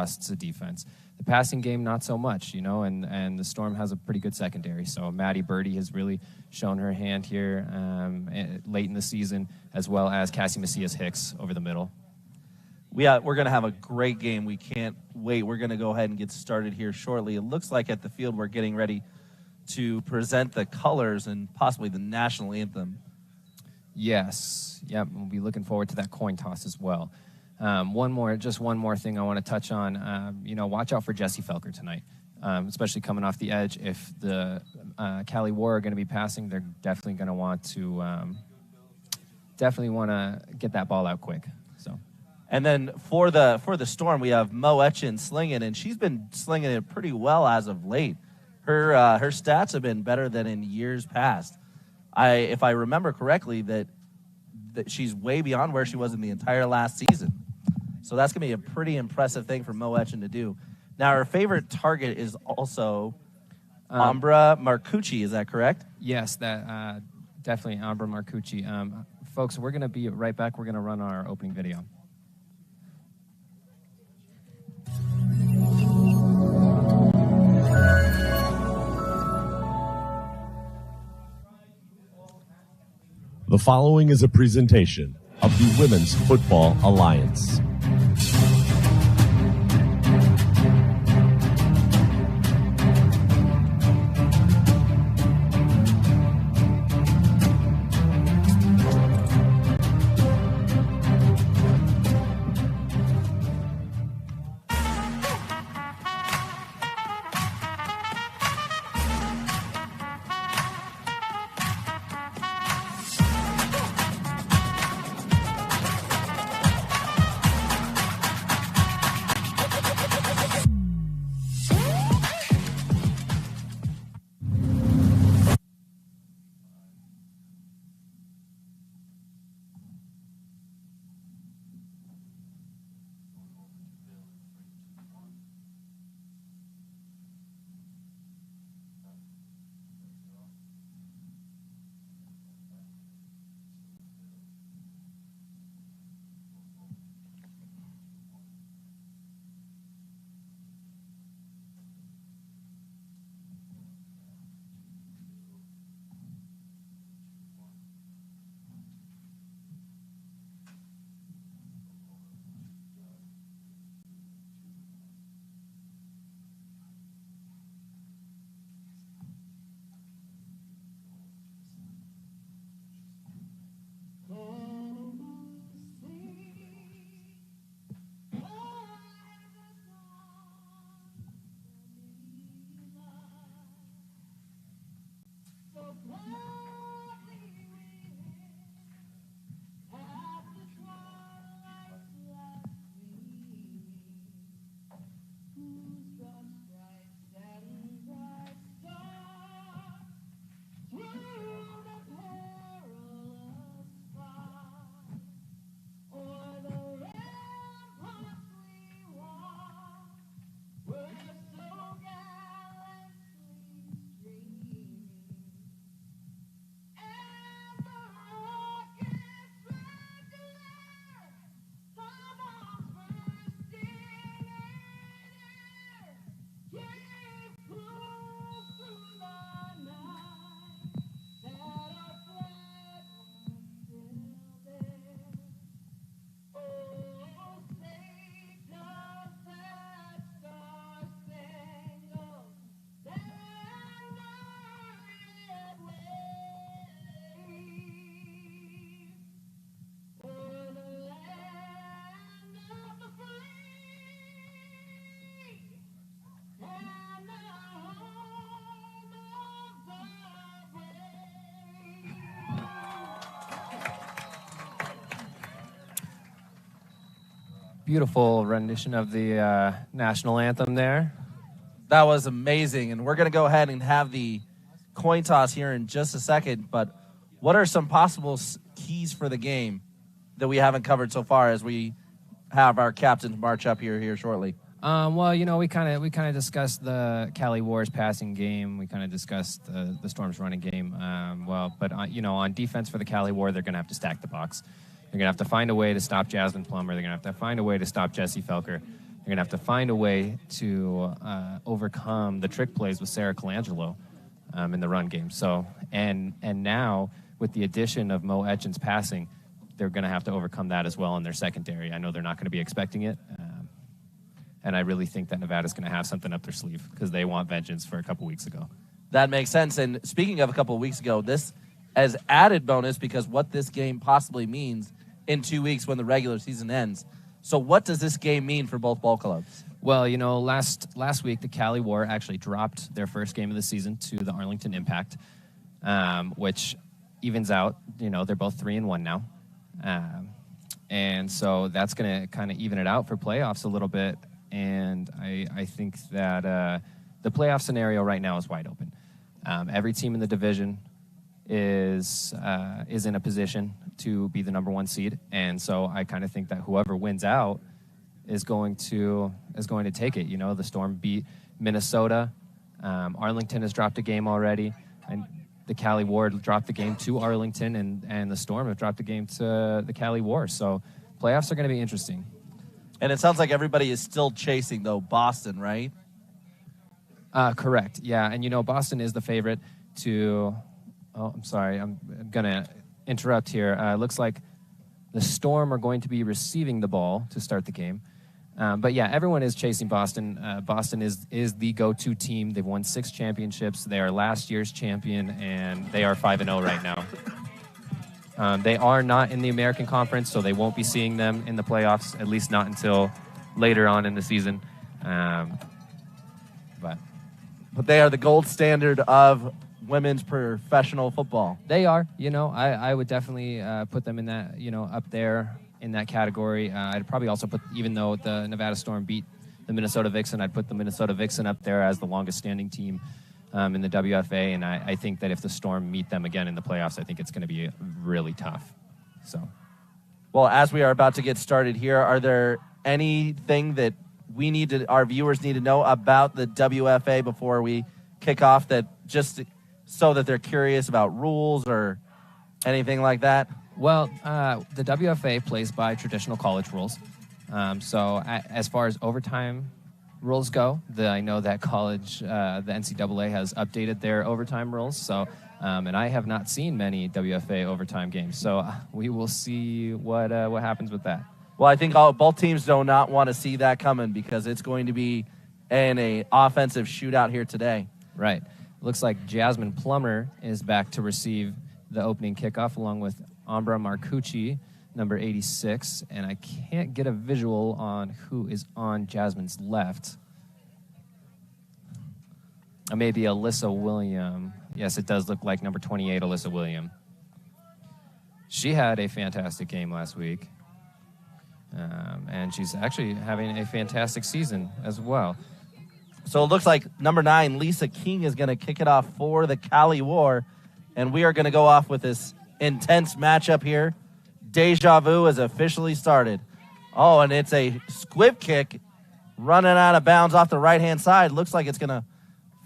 costs the defense. The passing game, not so much, and the Storm has a pretty good secondary. So Maddie Birdie has really shown her hand here late in the season, as well as Cassie Macias-Hicks over the middle. We're going to have a great game. We can't wait. We're going to go ahead and get started here shortly. It looks like at the field we're getting ready to present the colors and possibly the national anthem. Yes. Yep. We'll be looking forward to that coin toss as well. One more thing I want to touch on. Watch out for Jesse Felker tonight, especially coming off the edge. If the Cali War are going to be passing, they're definitely going to want to get that ball out quick. So, and then for the Storm, we have Mo Etchin slinging, and she's been slinging it pretty well as of late. Her stats have been better than in years past. If I remember correctly, that she's way beyond where she was in the entire last season. So that's going to be a pretty impressive thing for Mo Etchin to do. Now, her favorite target is also Ambra Marcucci. Is that correct? Yes, that definitely Ambra Marcucci. Folks, we're going to be right back. We're going to run our opening video. The following is a presentation of the Women's Football Alliance. Beautiful rendition of the national anthem there. That was amazing, and we're going to go ahead and have the coin toss here in just a second, but what are some possible keys for the game that we haven't covered so far as we have our captains march up here shortly? Well, we kind of discussed the Cali War's passing game. We kind of discussed the Storm's running game. But on defense for the Cali War, they're going to have to stack the box. They're going to have to find a way to stop Jasmine Plummer. They're going to have to find a way to stop Jessie Felker. They're going to have to find a way to overcome the trick plays with Sarah Colangelo in the run game. So, and now with the addition of Mo Etchen's passing, they're going to have to overcome that as well in their secondary. I know they're not going to be expecting it, and I really think that Nevada's going to have something up their sleeve because they want vengeance for a couple weeks ago. That makes sense. And speaking of a couple of weeks ago, this as added bonus because what this game possibly means in 2 weeks when the regular season ends. So what does this game mean for both ball clubs? Well, last week the Cali War actually dropped their first game of the season to the Arlington Impact, which evens out. They're both 3-1 now. And so that's going to kind of even it out for playoffs a little bit. And I think that the playoff scenario right now is wide open. Every team in the division is in a position to be the number one seed. And so I kind of think that whoever wins out is going to take it. The Storm beat Minnesota. Arlington has dropped a game already. And the Cali War dropped the game to Arlington, and the Storm have dropped the game to the Cali War. So playoffs are going to be interesting. And it sounds like everybody is still chasing, though, Boston, right? Correct, yeah. And, Boston is the favorite to – I'm sorry. I'm going to interrupt here. It looks like the Storm are going to be receiving the ball to start the game. But, yeah, everyone is chasing Boston. Boston is the go-to team. They've won 6 championships. They are last year's champion, and they are 5-0 right now. They are not in the American Conference, so they won't be seeing them in the playoffs, at least not until later on in the season. But they are the gold standard of women's professional football. They are. I would definitely put them in that, up there in that category. I'd probably also put, even though the Nevada Storm beat the Minnesota Vixen, I'd put the Minnesota Vixen up there as the longest standing team in the WFA, and I think that if the Storm meet them again in the playoffs, I think it's going to be really tough. So, well, as we are about to get started here, are there anything that our viewers need to know about the WFA before we kick off, that just so that they're curious about rules or anything like that? Well, the WFA plays by traditional college rules. So as far as overtime rules go, I know that college, the NCAA has updated their overtime rules. So, and I have not seen many WFA overtime games. So we will see what happens with that. Well, I think both teams do not want to see that coming because it's going to be an offensive shootout here today. Right. Looks like Jasmine Plummer is back to receive the opening kickoff along with Ambra Marcucci, number 86, and I can't get a visual on who is on Jasmine's left. Maybe Alyssa William. Yes, it does look like number 28, Alyssa William. She had a fantastic game last week, and she's actually having a fantastic season as well. So it looks like number 9, Lisa King, is going to kick it off for the Cali War, and we are going to go off with this intense matchup here. Deja Vu has officially started. Oh, and it's a squib kick running out of bounds off the right-hand side. Looks like it's going to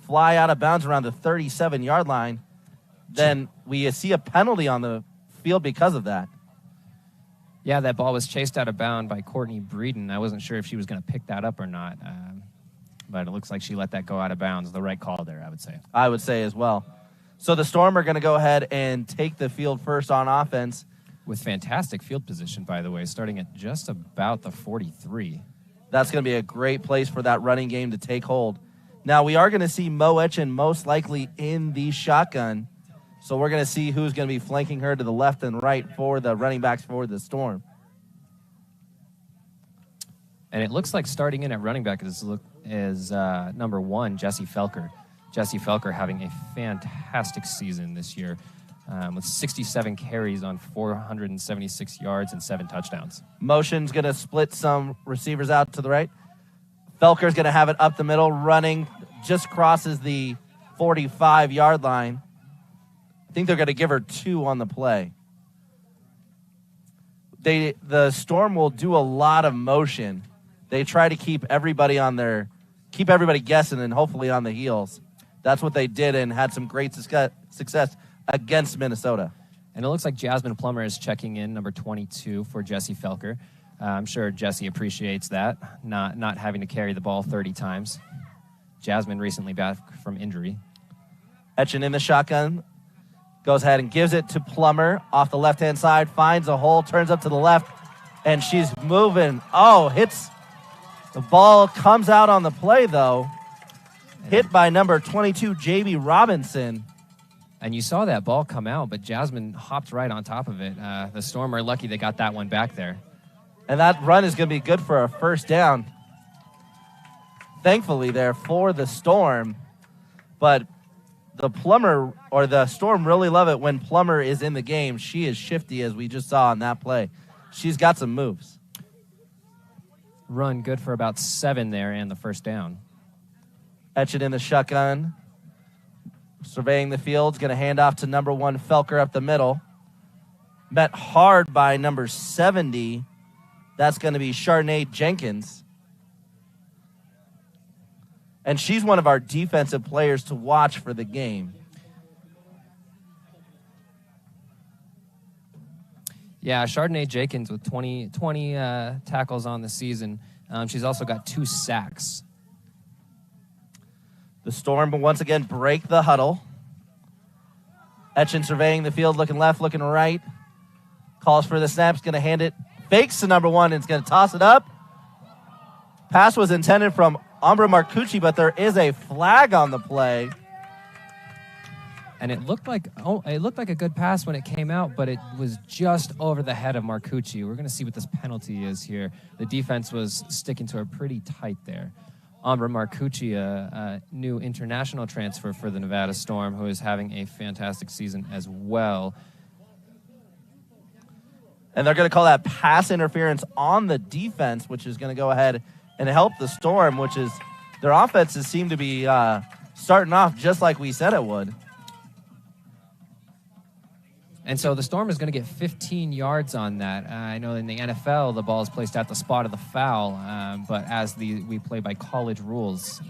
fly out of bounds around the 37-yard line. Then we see a penalty on the field because of that. Yeah, that ball was chased out of bounds by Courtney Breeden. I wasn't sure if she was going to pick that up or not, but it looks like she let that go out of bounds. The right call there, I would say. I would say as well. So the Storm are going to go ahead and take the field first on offense. With fantastic field position, by the way, starting at just about the 43. That's going to be a great place for that running game to take hold. Now, we are going to see Mo Etchen most likely in the shotgun. So we're going to see who's going to be flanking her to the left and right for the running backs for the Storm. And it looks like starting in at running back is number 1, Jessie Felker. Jessie Felker having a fantastic season this year with 67 carries on 476 yards and 7 touchdowns. Motion's going to split some receivers out to the right. Felker's going to have it up the middle, running, just crosses the 45-yard line. I think they're going to give her 2 on the play. The Storm will do a lot of motion. They try to keep everybody guessing and hopefully on the heels. That's what they did and had some great success against Minnesota. And it looks like Jasmine Plummer is checking in, number 22 for Jessie Felker. I'm sure Jesse appreciates that, not having to carry the ball 30 times. Jasmine recently back from injury. Etchen in the shotgun. Goes ahead and gives it to Plummer off the left-hand side. Finds a hole, turns up to the left, and she's moving. Oh, hits. The ball comes out on the play, though. Hit by number 22, J.B. Robinson. And you saw that ball come out, but Jasmine hopped right on top of it. The Storm are lucky they got that one back there. And that run is going to be good for a first down. Thankfully there for the Storm. But the Plummer, or the Storm really love it when Plummer is in the game. She is shifty, as we just saw on that play. She's got some moves. Run good for about 7 there and the first down. Etchen in the shotgun. Surveying the field. Going to hand off to number 1, Felker up the middle. Met hard by number 70. That's going to be Charnay Jenkins. And she's one of our defensive players to watch for the game. Yeah, Chardonnay Jenkins with 20 tackles on the season. She's also got 2 sacks. The Storm once again break the huddle. Etchen surveying the field, looking left, looking right. Calls for the snaps, going to hand it. Fakes to number 1 and is going to toss it up. Pass was intended from Ambra Marcucci, but there is a flag on the play. And it looked like a good pass when it came out, but it was just over the head of Marcucci. We're going to see what this penalty is here. The defense was sticking to her pretty tight there. Ambra Marcucci, a new international transfer for the Nevada Storm, who is having a fantastic season as well. And they're going to call that pass interference on the defense, which is going to go ahead and help the Storm, which is their offenses seem to be starting off just like we said it would. And so the Storm is going to get 15 yards on that. I know in the NFL, the ball is placed at the spot of the foul, but as we play by college rules.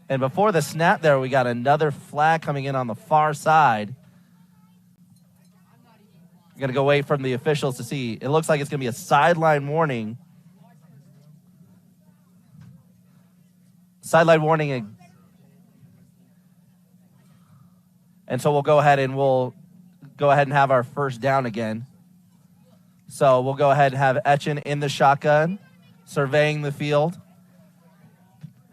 And before the snap there, we got another flag coming in on the far side. We're going to go wait from the officials to see. It looks like it's going to be a sideline warning. Sideline warning. And so we'll go ahead and have our first down again. So we'll go ahead and have Etchen in the shotgun, surveying the field.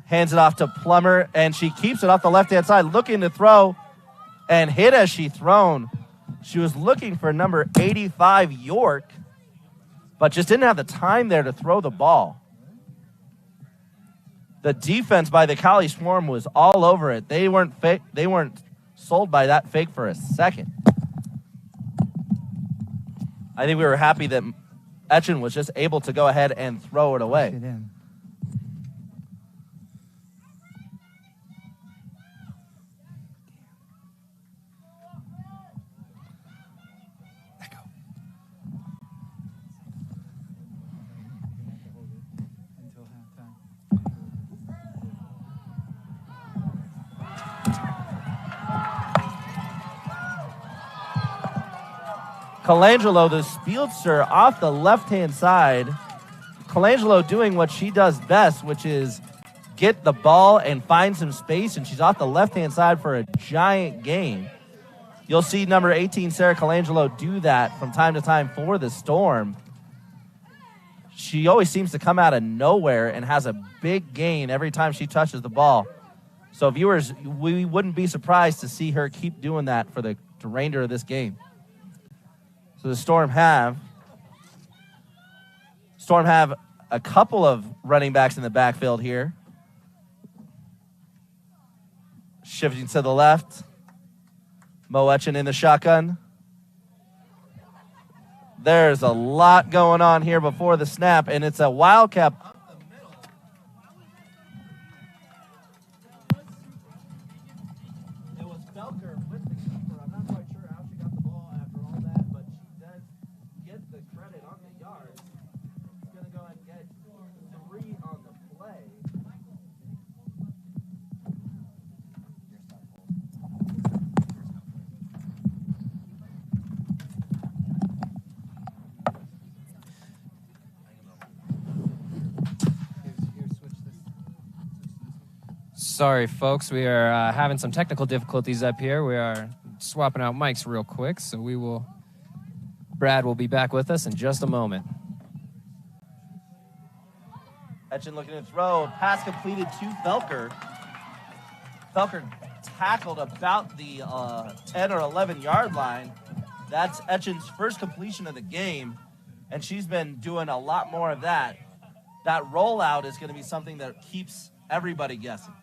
Hands it off to Plummer, and she keeps it off the left-hand side, looking to throw, and hit as she thrown. She was looking for number 85, York, but just didn't have the time there to throw the ball. The defense by the Cali Swarm was all over it. They weren't sold by that fake for a second. I think we were happy that Etchen was just able to go ahead and throw it away. Colangelo, the speedster, off the left-hand side. Colangelo doing what she does best, which is get the ball and find some space, and she's off the left-hand side for a giant gain. You'll see number 18, Sarah Colangelo, do that from time to time for the Storm. She always seems to come out of nowhere and has a big gain every time she touches the ball. So viewers, we wouldn't be surprised to see her keep doing that for the remainder of this game. So the Storm have a couple of running backs in the backfield here. Shifting to the left. Mo Etchen in the shotgun. There's a lot going on here before the snap, and it's a wildcat. It was Felker with the keeper. I'm not quite sure how she got the ball after all that, but she does get the credit on the yards. She's going to go and get 3 on the play. Sorry, folks. We are having some technical difficulties up here. We are swapping out mics real quick, so Brad will be back with us in just a moment. Etchen looking to throw. Pass completed to Felker. Felker tackled about the 10 or 11 yard line. That's Etchen's first completion of the game, and she's been doing a lot more of that. That rollout is going to be something that keeps everybody guessing.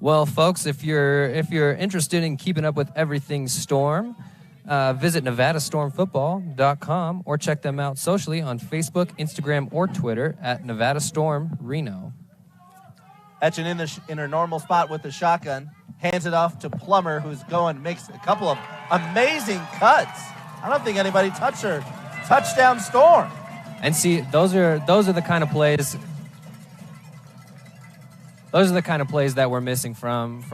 Well, folks, if you're interested in keeping up with everything Storm, visit NevadaStormFootball.com or check them out socially on Facebook, Instagram, or Twitter at Nevada Storm Reno. Etchen in her normal spot with the shotgun, hands it off to Plummer, who's makes a couple of amazing cuts. I don't think anybody touched her. Touchdown Storm. And see, those are the kind of plays. Those are the kind of plays that we're missing from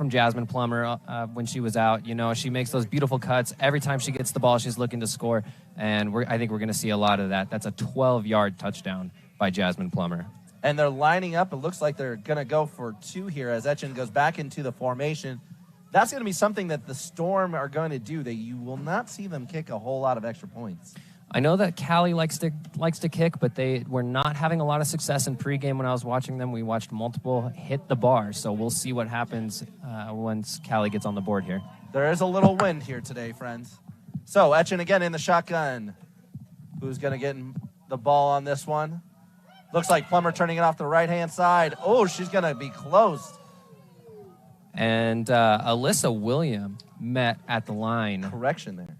Jasmine Plummer when she was out. You know, she makes those beautiful cuts. Every time she gets the ball, she's looking to score. And I think we're going to see a lot of that. That's a 12-yard touchdown by Jasmine Plummer. And they're lining up. It looks like they're going to go for two here as Etchen goes back into the formation. That's going to be something that the Storm are going to do. You will not see them kick a whole lot of extra points. I know that Cali likes to kick, but they were not having a lot of success in pregame when I was watching them. We watched multiple hit the bar, so we'll see what happens once Cali gets on the board here. There is a little wind here today, friends. So Etchen again in the shotgun. Who's going to get the ball on this one? Looks like Plummer turning it off the right-hand side. Oh, she's going to be close. And Alyssa William met at the line. Correction there.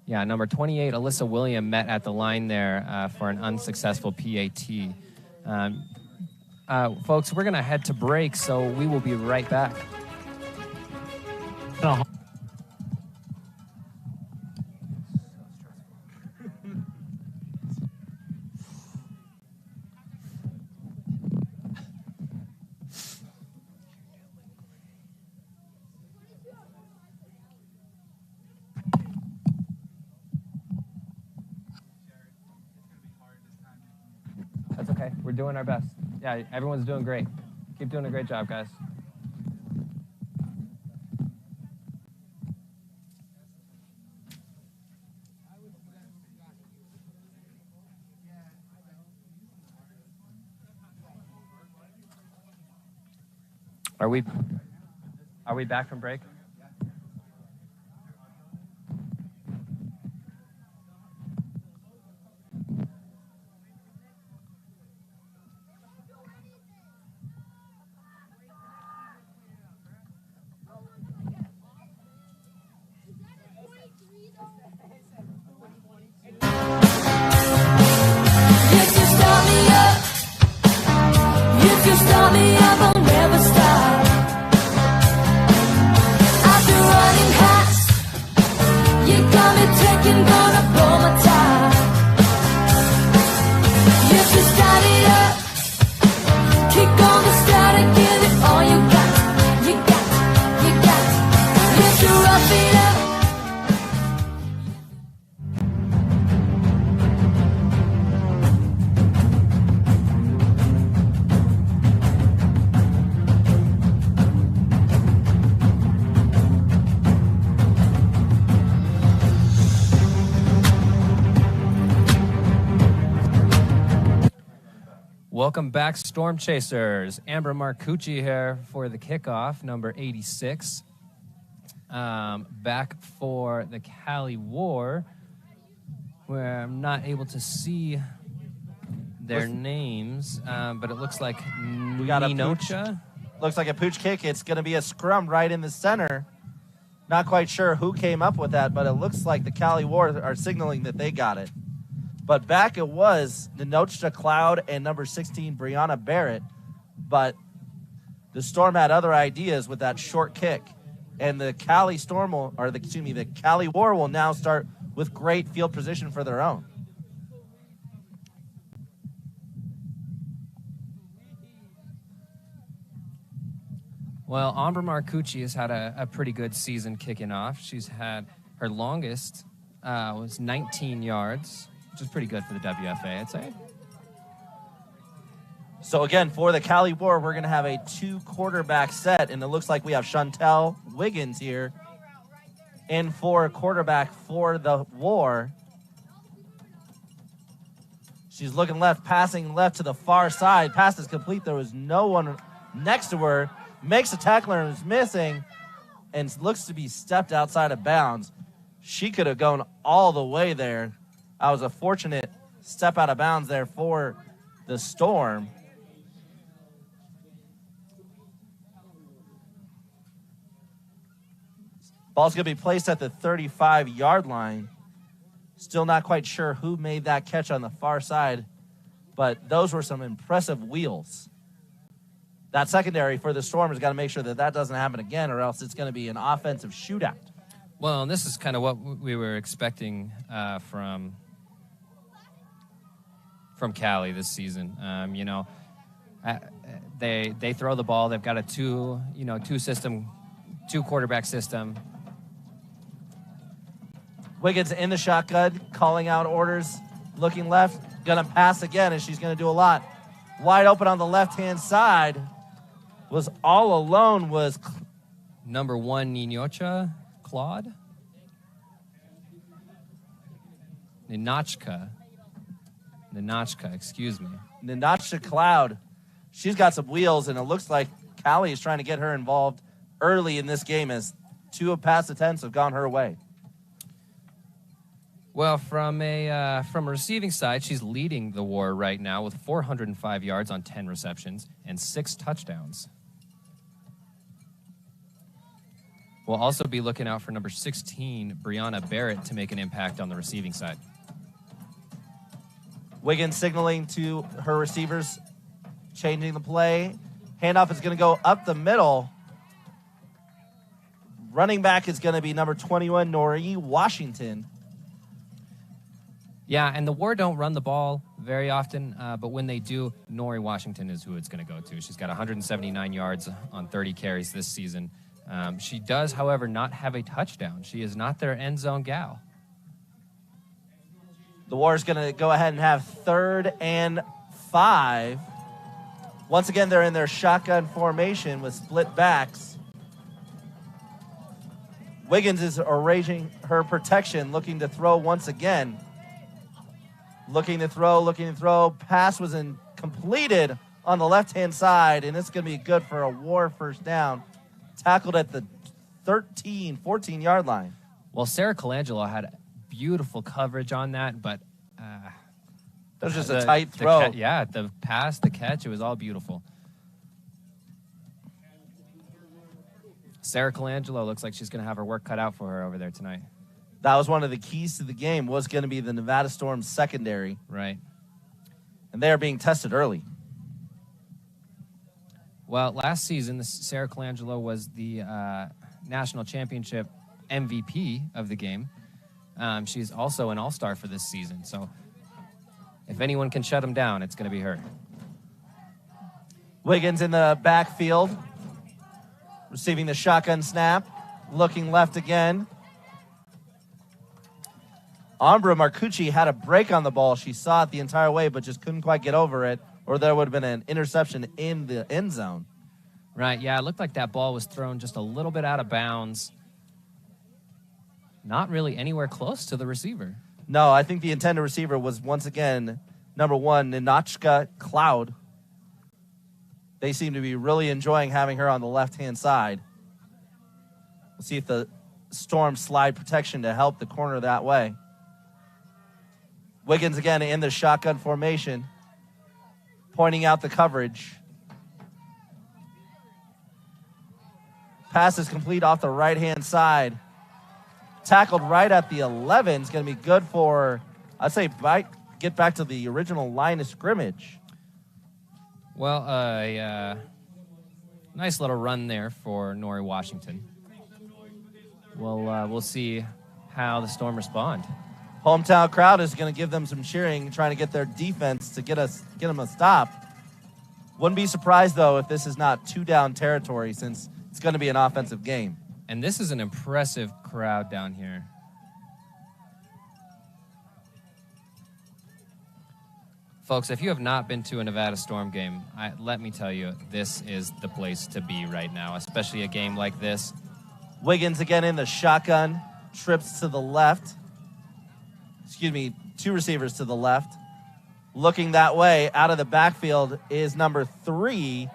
Yeah, number 28, Alyssa William, met at the line there for an unsuccessful PAT. Folks, we're going to head to break, so we will be right back. That's okay. We're doing our best. Yeah, everyone's doing great. Keep doing a great job, guys. Are we back from break? Welcome back, Storm Chasers. Amber Marcucci here for the kickoff, number 86. Back for the Cali War, where I'm not able to see their names, but it looks like We got Ninocha. Looks like a pooch kick. It's going to be a scrum right in the center. Not quite sure who came up with that, but it looks like the Cali War are signaling that they got it. But back it was Ninocha Cloud and number 16, Brianna Barrett. But the Storm had other ideas with that short kick. And the Cali the Cali War will now start with great field position for their own. Well, Amber Marcucci has had a pretty good season kicking off. She's had her longest was 19 yards. which is pretty good for the WFA, I'd say. So again, for the Cali War, we're going to have a 2-quarterback set, and it looks like we have Chantel Wiggins here in for quarterback for the War. She's looking left, passing left to the far side. Pass is complete. There was no one next to her. Makes a tackler and is missing, and looks to be stepped outside of bounds. She could have gone all the way there. That was a fortunate step out of bounds there for the Storm. Ball's going to be placed at the 35-yard line. Still not quite sure who made that catch on the far side, but those were some impressive wheels. That secondary for the Storm has got to make sure that that doesn't happen again, or else it's going to be an offensive shootout. Well, and this is kind of what we were expecting from Cali this season. They throw the ball. They've got a two quarterback system. Wiggins in the shotgun, calling out orders, looking left, going to pass again, and she's going to do a lot. Wide open on the left-hand side, was all alone, was number 1, Ninyocha Claude. Ninachka, excuse me. Ninachka Cloud. She's got some wheels, and it looks like Cali is trying to get her involved early in this game as 2 pass attempts have gone her way. Well, from a receiving side, she's leading the War right now with 405 yards on 10 receptions and 6 touchdowns. We'll also be looking out for number 16, Brianna Barrett, to make an impact on the receiving side. Wiggins signaling to her receivers, changing the play. Handoff is going to go up the middle. Running back is going to be number 21, Nori Washington. Yeah, and the War don't run the ball very often, but when they do, Nori Washington is who it's going to go to. She's got 179 yards on 30 carries this season. She does, however, not have a touchdown. She is not their end zone gal. The War is going to go ahead and have 3rd and 5. Once again, they're in their shotgun formation with split backs. Wiggins is arranging her protection, looking to throw once again. Looking to throw. Pass was completed on the left-hand side, and it's going to be good for a War first down. Tackled at the 14-yard line. Well, Sarah Colangelo had beautiful coverage on that, but that was just a tight throw. The pass, the catch, it was all beautiful. Sarah Colangelo looks like she's going to have her work cut out for her over there tonight. That was one of the keys to the game, was going to be the Nevada Storm secondary. Right. And they are being tested early. Well, last season, Sarah Colangelo was the national championship MVP of the game. She's also an all-star for this season. So if anyone can shut them down, it's going to be her. Wiggins in the backfield, receiving the shotgun snap, looking left again. Ambra Marcucci had a break on the ball. She saw it the entire way, but just couldn't quite get over it, or there would have been an interception in the end zone. Right, yeah, it looked like that ball was thrown just a little bit out of bounds. Not really anywhere close to the receiver. No, I think the intended receiver was, once again, number 1, Ninachka Cloud. They seem to be really enjoying having her on the left-hand side. We'll see if the Storm slide protection to help the corner that way. Wiggins again in the shotgun formation, pointing out the coverage. Pass is complete off the right-hand side. Tackled right at the 11 is going to be good for, I'd say, get back to the original line of scrimmage. Well, nice little run there for Nori Washington. We'll see how the Storm respond. Hometown crowd is going to give them some cheering, trying to get their defense to get them a stop. Wouldn't be surprised, though, if this is not 2-down territory, since it's going to be an offensive game. And this is an impressive crowd down here. Folks, if you have not been to a Nevada Storm game, let me tell you, this is the place to be right now, especially a game like this. Wiggins again in the shotgun, trips to the left. Excuse me, 2 receivers to the left. Looking that way, out of the backfield is number 3,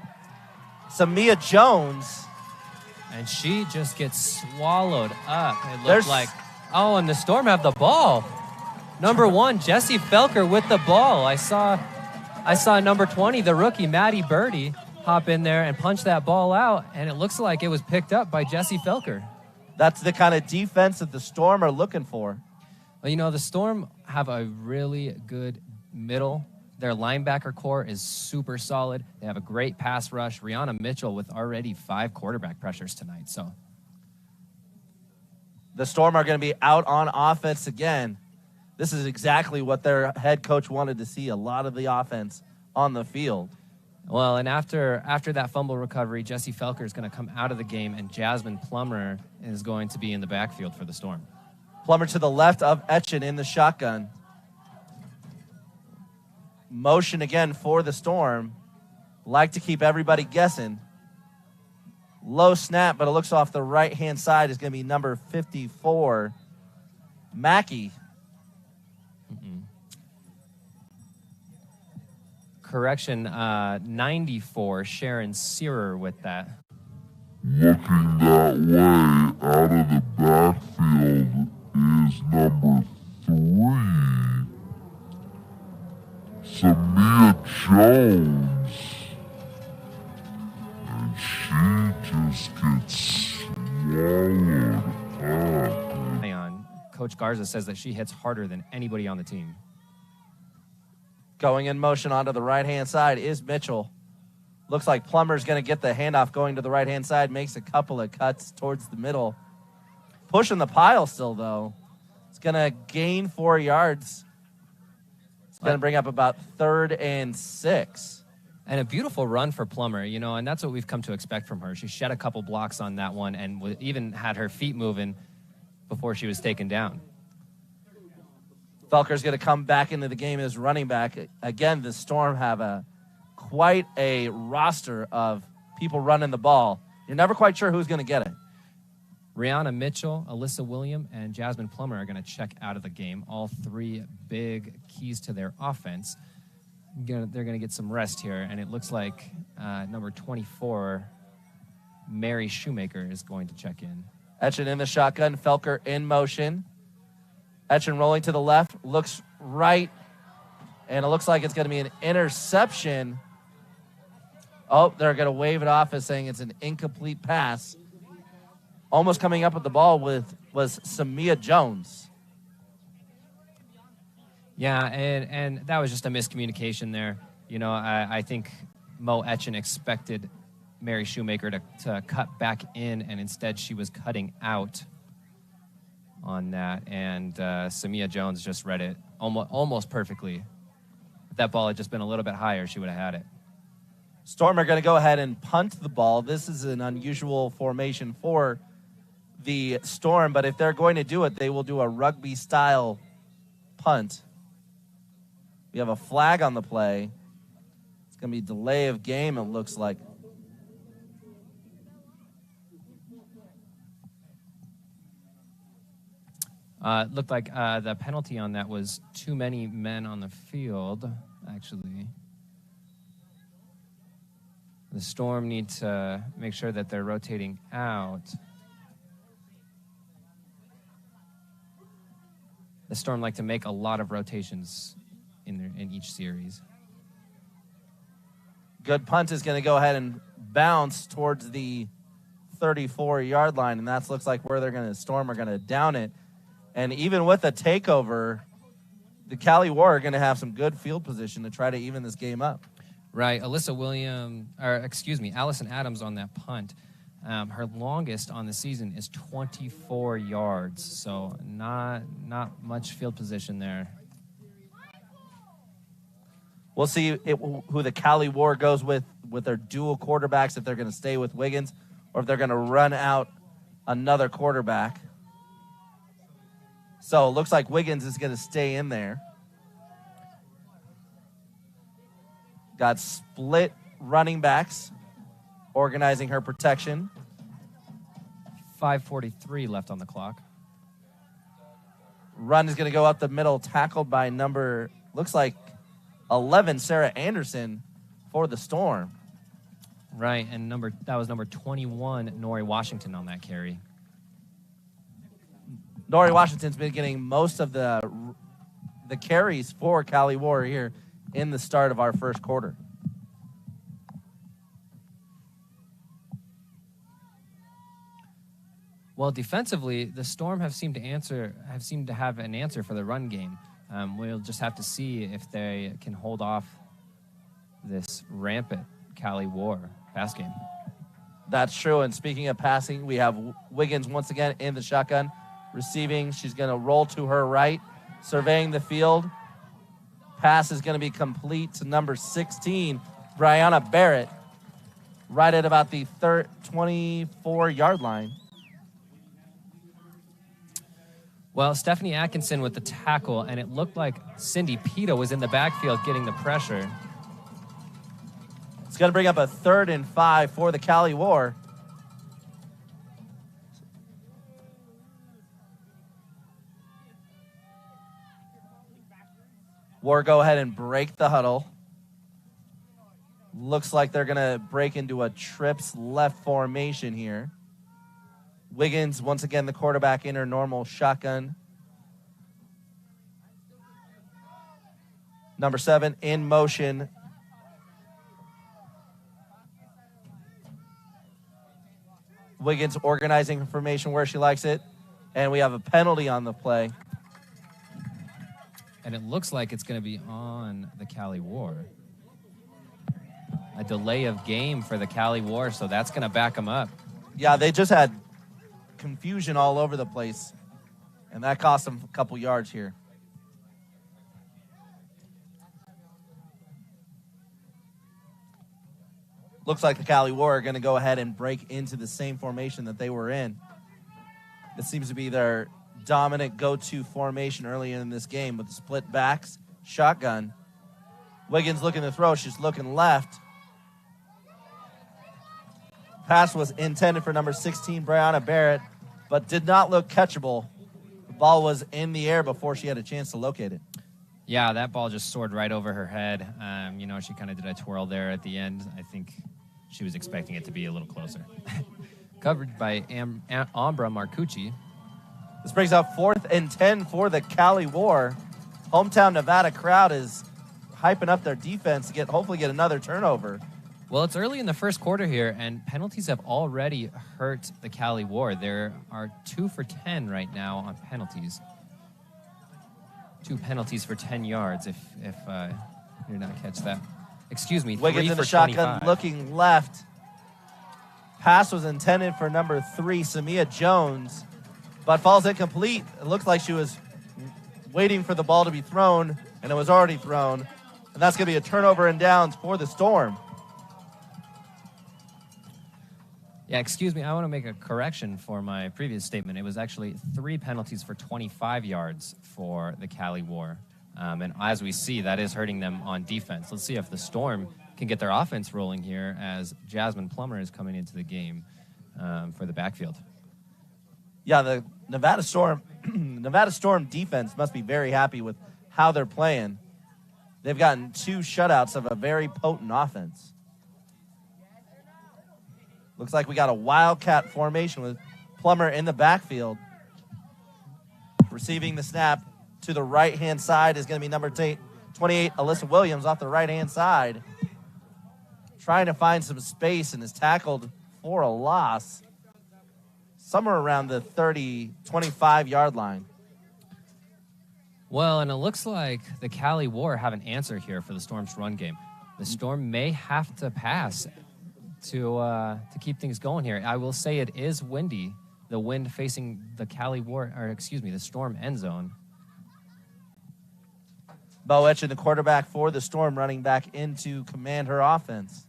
Samia Jones. And she just gets swallowed up. It looks like, and the Storm have the ball. Number 1, Jesse Felker with the ball. I saw number 20, the rookie, Maddie Birdie, hop in there and punch that ball out, and it looks like it was picked up by Jesse Felker. That's the kind of defense that the Storm are looking for. Well, the Storm have a really good middle. Their linebacker core is super solid. They have a great pass rush. Rihanna Mitchell with already 5 quarterback pressures tonight. So the Storm are going to be out on offense again. This is exactly what their head coach wanted to see, a lot of the offense on the field. Well, and after that fumble recovery, Jesse Felker is going to come out of the game, and Jasmine Plummer is going to be in the backfield for the Storm. Plummer to the left of Etchen in the shotgun. Motion again for the Storm. Like to keep everybody guessing. Low snap, but it looks off the right-hand side is going to be number 54, Mackey. Correction, 94, Sharon Searer with that. Looking that way, out of the backfield is number 3, Samia Jones. And she just gets swallowed up. Hang on. Coach Garza says that she hits harder than anybody on the team. Going in motion onto the right-hand side is Mitchell. Looks like Plummer's going to get the handoff going to the right-hand side, makes a couple of cuts towards the middle. Pushing the pile still, though. It's going to gain 4 yards. It's going to bring up about 3rd and 6. And a beautiful run for Plummer, and that's what we've come to expect from her. She shed a couple blocks on that one and even had her feet moving before she was taken down. Felker's going to come back into the game as running back. Again, the Storm have quite a roster of people running the ball. You're never quite sure who's going to get it. Rihanna Mitchell, Alyssa William, and Jasmine Plummer are going to check out of the game. All 3 big keys to their offense. They're going to get some rest here, and it looks like number 24, Mary Shoemaker, is going to check in. Etchen in the shotgun, Felker in motion. Etchen rolling to the left, looks right, and it looks like it's going to be an interception. Oh, they're going to wave it off as saying it's an incomplete pass. Almost coming up with the ball was Samia Jones. Yeah, and that was just a miscommunication there. I think Mo Etchen expected Mary Shoemaker to cut back in, and instead she was cutting out on that, and Samia Jones just read it almost perfectly. If that ball had just been a little bit higher, she would have had it. Storm are going to go ahead and punt the ball. This is an unusual formation for the Storm, but if they're going to do it, they will do a rugby-style punt. We have a flag on the play. It's going to be delay of game, it looks like. It looked like the penalty on that was too many men on the field, actually. The Storm need to make sure that they're rotating out. The Storm like to make a lot of rotations in each series. Good punt is going to go ahead and bounce towards the 34-yard line, and that looks like where Storm are going to down it. And even with a takeover, the Cali War are going to have some good field position to try to even this game up. Right. Allison Adams on that punt. Her longest on the season is 24 yards, so not much field position there. We'll see who the Cali War goes with their dual quarterbacks, if they're going to stay with Wiggins or if they're going to run out another quarterback. So it looks like Wiggins is going to stay in there. Got split running backs organizing her protection. 5:43 left on the clock. Run is going to go up the middle, tackled by looks like 11, Sarah Anderson for the Storm. Right, and that was number 21, Nori Washington on that carry. Nori Washington's been getting most of the carries for Cali War here in the start of our first quarter. Well, defensively, the Storm have seemed to have an answer for the run game. We'll just have to see if they can hold off this rampant Cali War pass game. That's true. And speaking of passing, we have Wiggins once again in the shotgun, receiving. She's going to roll to her right, surveying the field. Pass is going to be complete to number 16, Brianna Barrett, right at about the 24-yard line. Well, Stephanie Atkinson with the tackle, and it looked like Cindy Pito was in the backfield getting the pressure. It's going to bring up a 3rd and 5 for the Cali War. War go ahead and break the huddle. Looks like they're going to break into a trips left formation here. Wiggins, once again, the quarterback in her normal shotgun. Number 7 in motion. Wiggins organizing her formation where she likes it. And we have a penalty on the play. And it looks like it's going to be on the Cali War. A delay of game for the Cali War, so that's going to back them up. Yeah, they just had confusion all over the place, and that cost them a couple yards here. Looks like the Cali War are going to go ahead and break into the same formation that they were in. It seems to be their dominant go-to formation early in this game with the split backs, shotgun. Wiggins looking to throw. She's looking left. Pass was intended for number 16, Brianna Barrett, but did not look catchable. The ball was in the air before she had a chance to locate it. Yeah, that ball just soared right over her head. She kind of did a twirl there at the end. I think she was expecting it to be a little closer. Covered by Ambra Marcucci. This brings up 4th and 10 for the Cali War. Hometown Nevada crowd is hyping up their defense to hopefully get another turnover. Well, it's early in the first quarter here, and penalties have already hurt the Cali War. There are 2 for 10 right now on penalties. 2 penalties for 10 yards, if you did not catch that. Excuse me, 3 Wiggins in for the shotgun 25. looking left. Pass was intended for number 3, Samia Jones, but falls incomplete. It looks like she was waiting for the ball to be thrown, and it was already thrown. And that's going to be a turnover and downs for the Storm. Yeah, excuse me. I want to make a correction for my previous statement. It was actually 3 penalties for 25 yards for the Cali War. And as we see, that is hurting them on defense. Let's see if the Storm can get their offense rolling here as Jasmine Plummer is coming into the game for the backfield. Yeah, the Nevada Storm defense must be very happy with how they're playing. They've gotten 2 shutouts of a very potent offense. Looks like we got a wildcat formation with Plummer in the backfield. Receiving the snap to the right-hand side is going to be number 28, Alyssa Williams, off the right-hand side. Trying to find some space and is tackled for a loss. Somewhere around the 25-yard line. Well, and it looks like the Cali War have an answer here for the Storm's run game. The Storm may have to pass to keep things going here. I will say it is windy. The wind facing the the Storm end zone. Bo Etchen, the quarterback for the Storm, running back in to command her offense.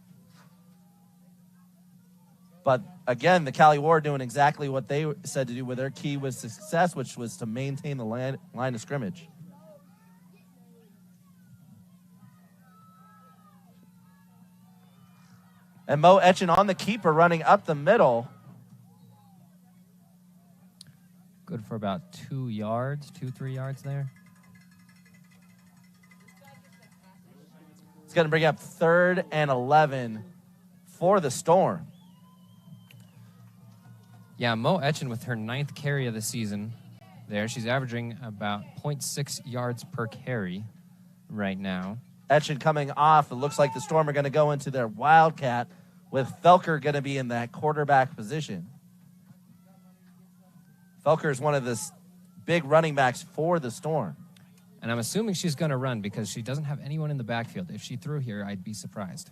But again, the Cali War doing exactly what they said to do with their key was success, which was to maintain the line of scrimmage. And Mo Etchen on the keeper running up the middle. Good for about 2 yards, 3 yards there. It's going to bring up 3rd and 11 for the Storm. Yeah, Mo Etchen with her 9th carry of the season there. She's averaging about 0.6 yards per carry right now. Etchen coming off. It looks like the Storm are going to go into their Wildcat with Felker going to be in that quarterback position. Felker is one of the big running backs for the Storm. And I'm assuming she's going to run because she doesn't have anyone in the backfield. If she threw here, I'd be surprised.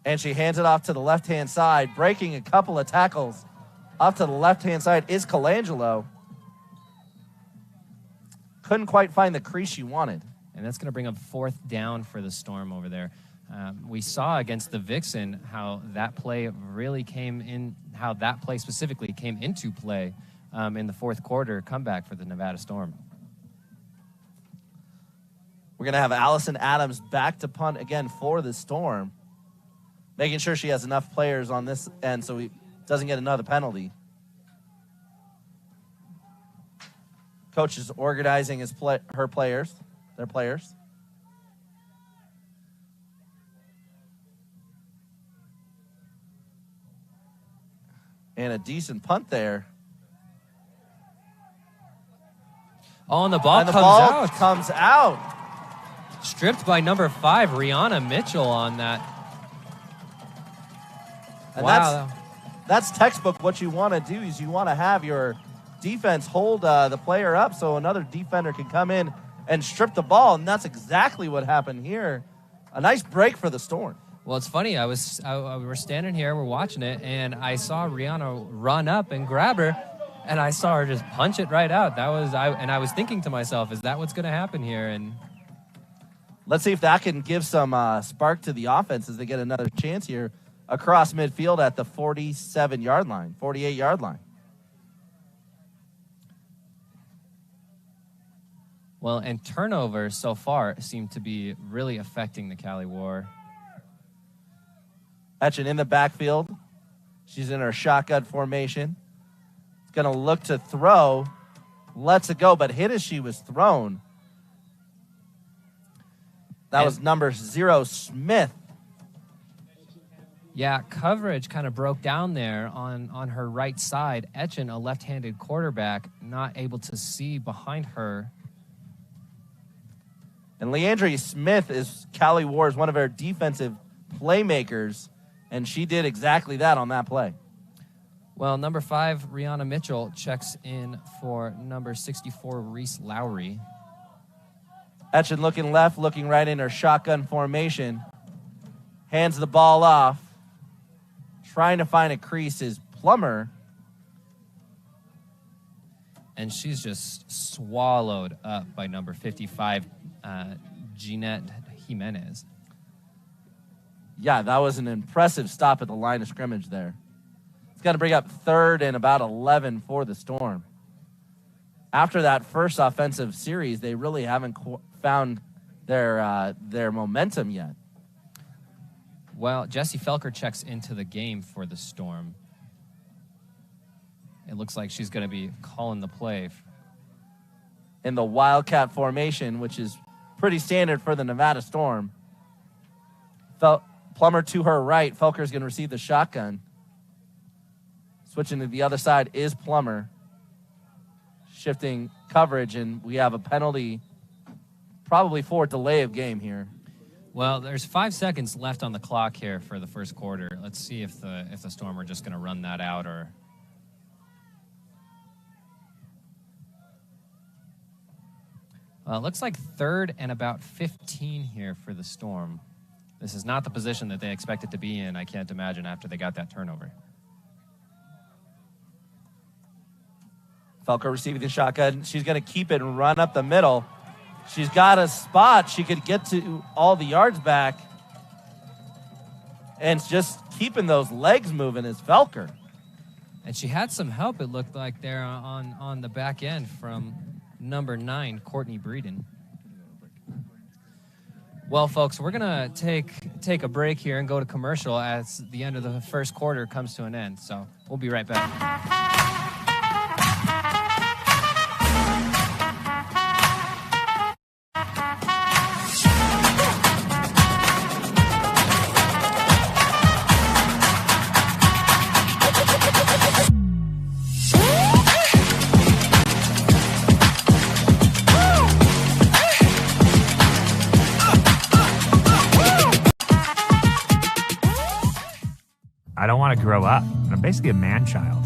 And she hands it off to the left-hand side, breaking a couple of tackles. Off to the left-hand side is Colangelo. Couldn't quite find the crease she wanted. And that's going to bring up 4th down for the Storm over there. We saw against the Vixen how that play really came in, how that play specifically came into play in the 4th quarter comeback for the Nevada Storm. We're going to have Allison Adams back to punt again for the Storm, making sure she has enough players on this end so he doesn't get another penalty. Coach is organizing their players. And a decent punt there. Oh, and the ball comes out. Stripped by number 5, Rihanna Mitchell on that. And wow. That's textbook. What you want to do is you want to have your defense hold the player up so another defender can come in and strip the ball, and that's exactly what happened here. A nice break for the Storm. Well, it's funny. We're standing here, we're watching it, and I saw Rihanna run up and grab her, and I saw her just punch it right out. I was thinking to myself, is that what's going to happen here? And let's see if that can give some spark to the offense as they get another chance here across midfield at the 48-yard line. Well, and turnovers so far seem to be really affecting the Cali War. Etchen in the backfield. She's in her shotgun formation. It's going to look to throw. Lets it go, but hit as she was thrown. That was number 0, Smith. Yeah, coverage kind of broke down there on her right side. Etchen, a left-handed quarterback, not able to see behind her. And Leandre Smith is Cali War's one of our defensive playmakers, and she did exactly that on that play. Well, number 5, Rihanna Mitchell, checks in for number 64, Reese Lowry. Etchen looking left, looking right in her shotgun formation. Hands the ball off. Trying to find a crease is Plummer. And she's just swallowed up by number 55, Jeanette Jimenez. Yeah, that was an impressive stop at the line of scrimmage there. It's going to bring up 3rd and about 11 for the Storm. After that first offensive series, they really haven't found their momentum yet. Well, Jessie Felker checks into the game for the Storm. It looks like she's going to be calling the play. In the Wildcat formation, which is pretty standard for the Nevada Storm. Plummer to her right. Felker's going to receive the shotgun. Switching to the other side is Plummer. Shifting coverage, and we have a penalty probably for delay of game here. Well, there's 5 seconds left on the clock here for the first quarter. Let's see if the Storm are just going to run that out or... looks like 3rd and about 15 here for the Storm. This is not the position that they expected to be in, I can't imagine, after they got that turnover. Felker receiving the shotgun. She's going to keep it and run up the middle. She's got a spot. She could get to all the yards back. And just keeping those legs moving is Felker. And she had some help, it looked like, there on the back end from number 9, Courtney Breeden. Well, folks, we're going to take a break here and go to commercial as the end of the first quarter comes to an end. So we'll be right back. I don't want to grow up. I'm basically a man-child.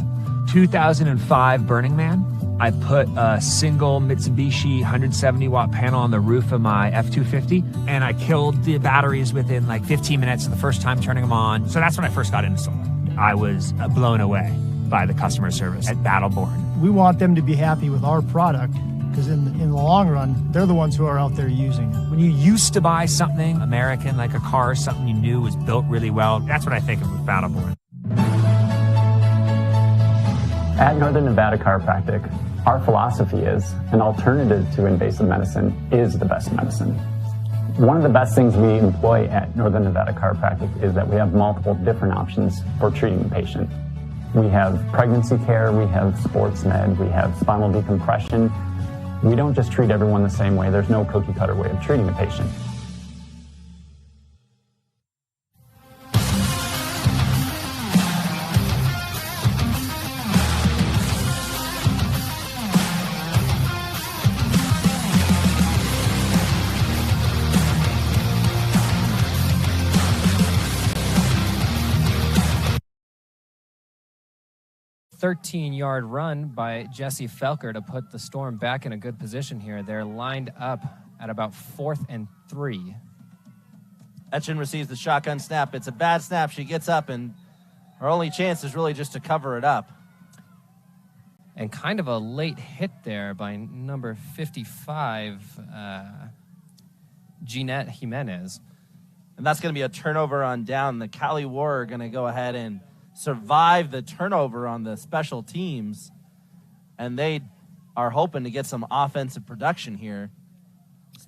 2005 Burning Man. I put a single Mitsubishi 170-watt panel on the roof of my F-250, and I killed the batteries within like 15 minutes the first time turning them on. So that's when I first got into solar. I was blown away by the customer service at Battleborn. We want them to be happy with our product, because in the long run, they're the ones who are out there using it. When you used to buy something American, like a car, something you knew was built really well, that's what I think of with Battleborn. At Northern Nevada Chiropractic, our philosophy is an alternative to invasive medicine is the best medicine. One of the best things we employ at Northern Nevada Chiropractic is that we have multiple different options for treating the patient. We have pregnancy care, we have sports med, we have spinal decompression. We don't just treat everyone the same way. There's no cookie cutter way of treating a patient. A 13-yard run by Jesse Felker to put the Storm back in a good position here. They're lined up at about 4th and 3. Etchen receives the shotgun snap. It's a bad snap. She gets up, and her only chance is really just to cover it up. And kind of a late hit there by number 55, Jeanette Jimenez. And that's going to be a turnover on down. The Cali War are going to go ahead and survive the turnover on the special teams, and they are hoping to get some offensive production here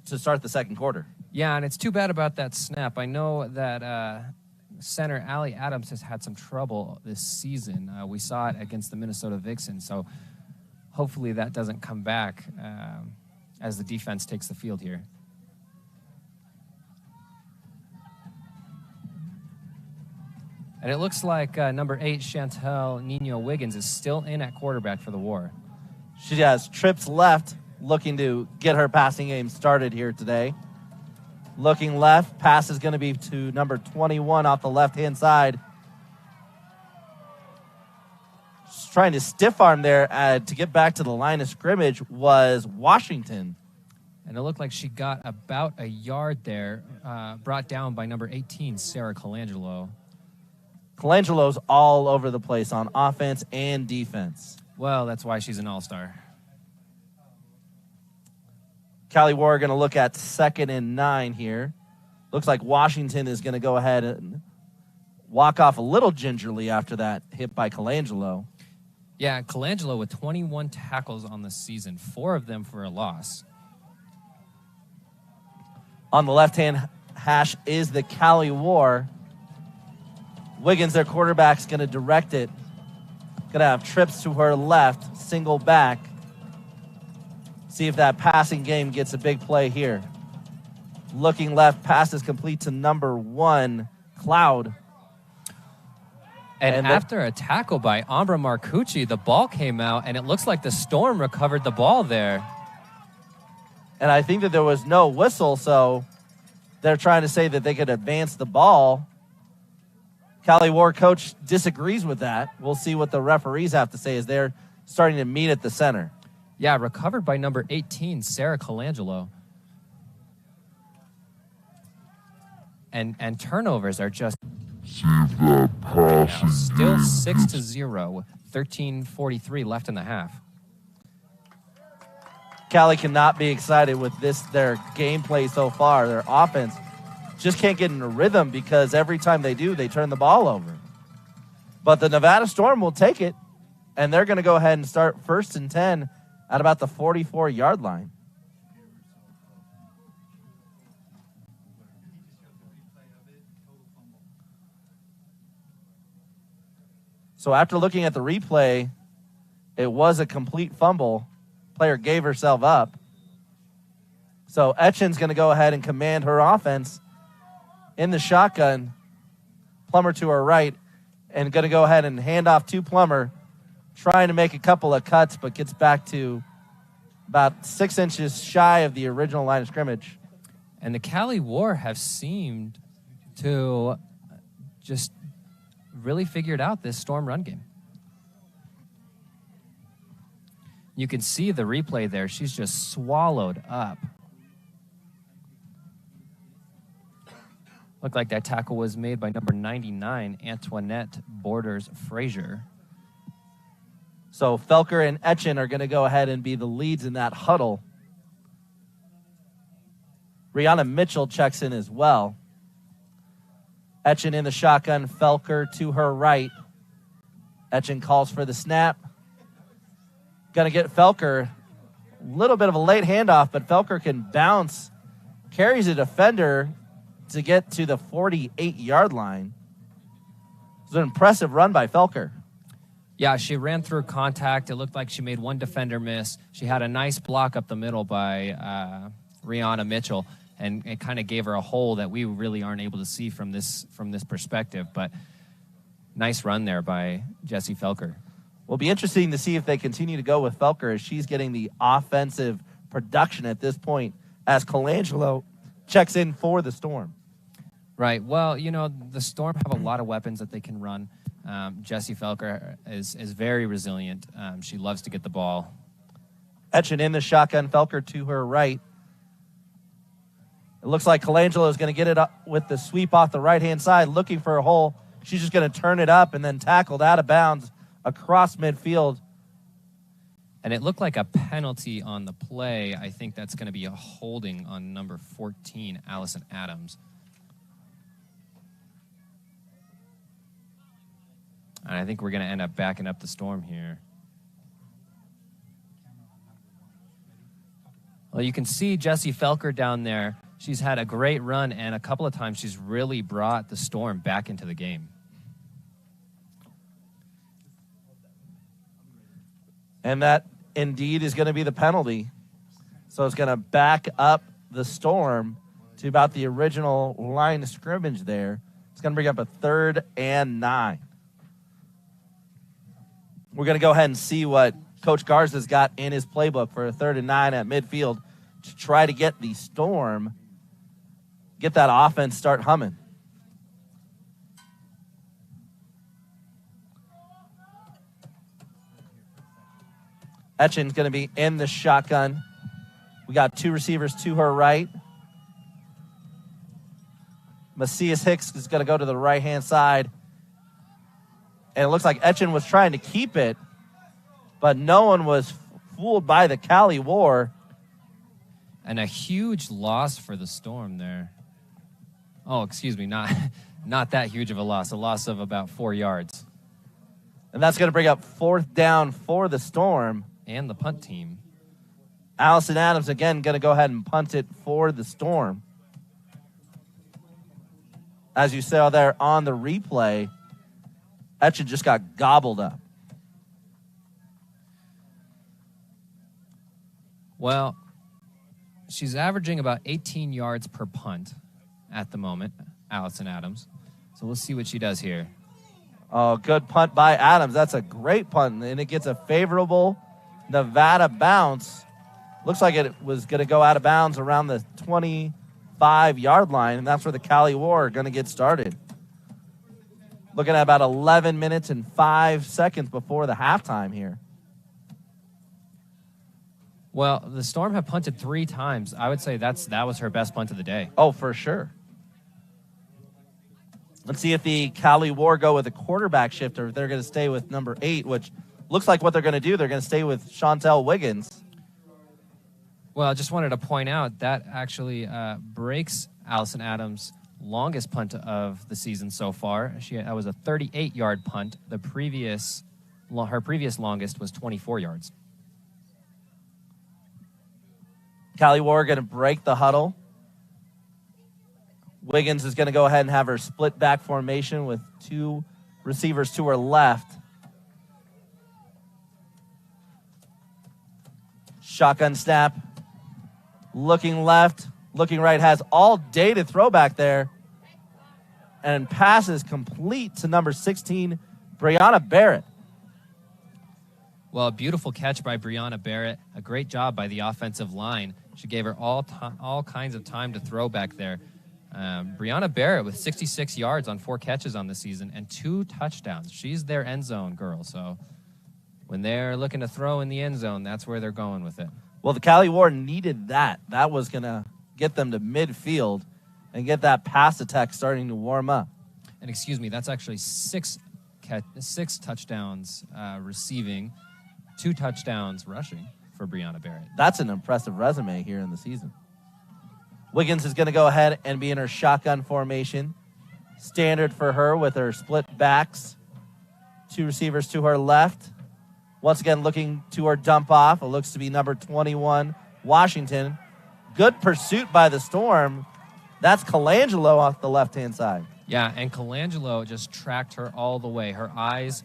to start the second quarter. Yeah, and it's too bad about that snap. I know that center Allie Adams has had some trouble this season. We saw it against the Minnesota Vixens, so hopefully that doesn't come back as the defense takes the field here. And it looks like number 8, Chantel Nino Wiggins, is still in at quarterback for the War. She has trips left, looking to get her passing game started here today. Looking left, pass is going to be to number 21 off the left-hand side. Just trying to stiff arm there to get back to the line of scrimmage was Washington. And it looked like she got about a yard there, brought down by number 18, Sarah Colangelo. Colangelo's all over the place on offense and defense. Well, that's why she's an all-star. Cali War are going to look at 2nd and 9 here. Looks like Washington is going to go ahead and walk off a little gingerly after that hit by Colangelo. Yeah, Colangelo with 21 tackles on the season, 4 of them for a loss. On the left-hand hash is the Cali War. Wiggins, their quarterback, is going to direct it. Going to have trips to her left, single back. See if that passing game gets a big play here. Looking left, pass is complete to number 1, Cloud. And after a tackle by Ambra Marcucci, the ball came out, and it looks like the Storm recovered the ball there. And I think that there was no whistle, so they're trying to say that they could advance the ball. Cali War coach disagrees with that. We'll see what the referees have to say as they're starting to meet at the center. Yeah, recovered by number 18, Sarah Colangelo. And turnovers are just See if that passing still game 6-0, 13:43 left in the half. Cali cannot be excited with their gameplay so far. Their offense just can't get in a rhythm because every time they do, they turn the ball over. But the Nevada Storm will take it, and they're going to go ahead and start 1st and 10 at about the 44-yard line. So after looking at the replay, it was a complete fumble. Player gave herself up. So Etchen's going to go ahead and command her offense in the shotgun. Plummer to her right, and going to go ahead and hand off to Plummer, trying to make a couple of cuts, but gets back to about 6 inches shy of the original line of scrimmage. And the Cali War have seemed to just really figured out this Storm run game. You can see the replay there. She's just swallowed up. Looked like that tackle was made by number 99, Antoinette Borders Frazier. So Felker and Etchen are going to go ahead and be the leads in that huddle. Rihanna Mitchell checks in as well. Etchen in the shotgun, Felker to her right. Etchen calls for the snap. Going to get Felker. A little bit of a late handoff, but Felker can bounce. Carries a defender to get to the 48-yard line. It's an impressive run by Felker. Yeah, she ran through contact. It looked like she made one defender miss. She had a nice block up the middle by Rihanna Mitchell, and it kind of gave her a hole that we really aren't able to see from this perspective. But nice run there by Jessie Felker. Will be interesting to see if they continue to go with Felker as she's getting the offensive production at this point as Colangelo checks in for the Storm. Right. Well, you know, the Storm have a lot of weapons that they can run. Jessie Felker is very resilient. She loves to get the ball. Etchen in the shotgun, Felker to her right. It looks like Colangelo is going to get it up with the sweep off the right-hand side, looking for a hole. She's just going to turn it up and then tackled out of bounds across midfield. And it looked like a penalty on the play. I think that's going to be a holding on number 14, Allison Adams. And I think we're going to end up backing up the Storm here. Well, you can see Jessie Felker down there. She's had a great run, and a couple of times she's really brought the Storm back into the game. And that indeed is going to be the penalty. So it's going to back up the Storm to about the original line of scrimmage there. It's going to bring up a 3rd and 9. We're going to go ahead and see what Coach Garza's got in his playbook for a 3rd and 9 at midfield to try to get the Storm, get that offense start humming. Etchen's going to be in the shotgun. We got 2 receivers to her right. Macias Hicks is going to go to the right-hand side. And it looks like Etchen was trying to keep it, but no one was fooled by the Cali War. And a huge loss for the Storm there. Oh, excuse me, not that huge of a loss of about 4 yards. And that's going to bring up 4th down for the Storm. And the punt team. Allison Adams, again, going to go ahead and punt it for the Storm. As you saw there on the replay, Etchen just got gobbled up. Well, she's averaging about 18 yards per punt at the moment, Allison Adams. So we'll see what she does here. Oh, good punt by Adams. That's a great punt, and it gets a favorable Nevada bounce. Looks like it was going to go out of bounds around the 25-yard line, and that's where the Cali War are going to get started. Looking at about 11 minutes and 5 seconds before the halftime here. Well, the Storm have punted 3 times. I would say that was her best punt of the day. Oh, for sure. Let's see if the Cali War go with a quarterback shift or if they're going to stay with number 8, which looks like what they're going to do. They're going to stay with Chantel Wiggins. Well, I just wanted to point out that actually breaks Allison Adams' longest punt of the season so far. That was a 38-yard punt. Her previous longest was 24 yards. Cali War going to break the huddle. Wiggins is going to go ahead and have her split back formation with 2 receivers to her left. Shotgun snap. Looking left, looking right, has all day to throw back there. And passes complete to number 16, Brianna Barrett. Well, a beautiful catch by Brianna Barrett. A great job by the offensive line. She gave her all kinds of time to throw back there. Brianna Barrett with 66 yards on 4 catches on the season and 2 touchdowns. She's their end zone girl, so when they're looking to throw in the end zone, that's where they're going with it. Well, the Cali War needed that. That was going to get them to midfield and get that pass attack starting to warm up. And excuse me, that's actually 6 touchdowns receiving, 2 touchdowns rushing for Brianna Barrett. That's an impressive resume here in the season. Wiggins is going to go ahead and be in her shotgun formation. Standard for her with her split backs. 2 receivers to her left. Once again, looking to her dump off. It looks to be number 21, Washington. Good pursuit by the Storm. That's Colangelo off the left-hand side. Yeah, and Colangelo just tracked her all the way. Her eyes,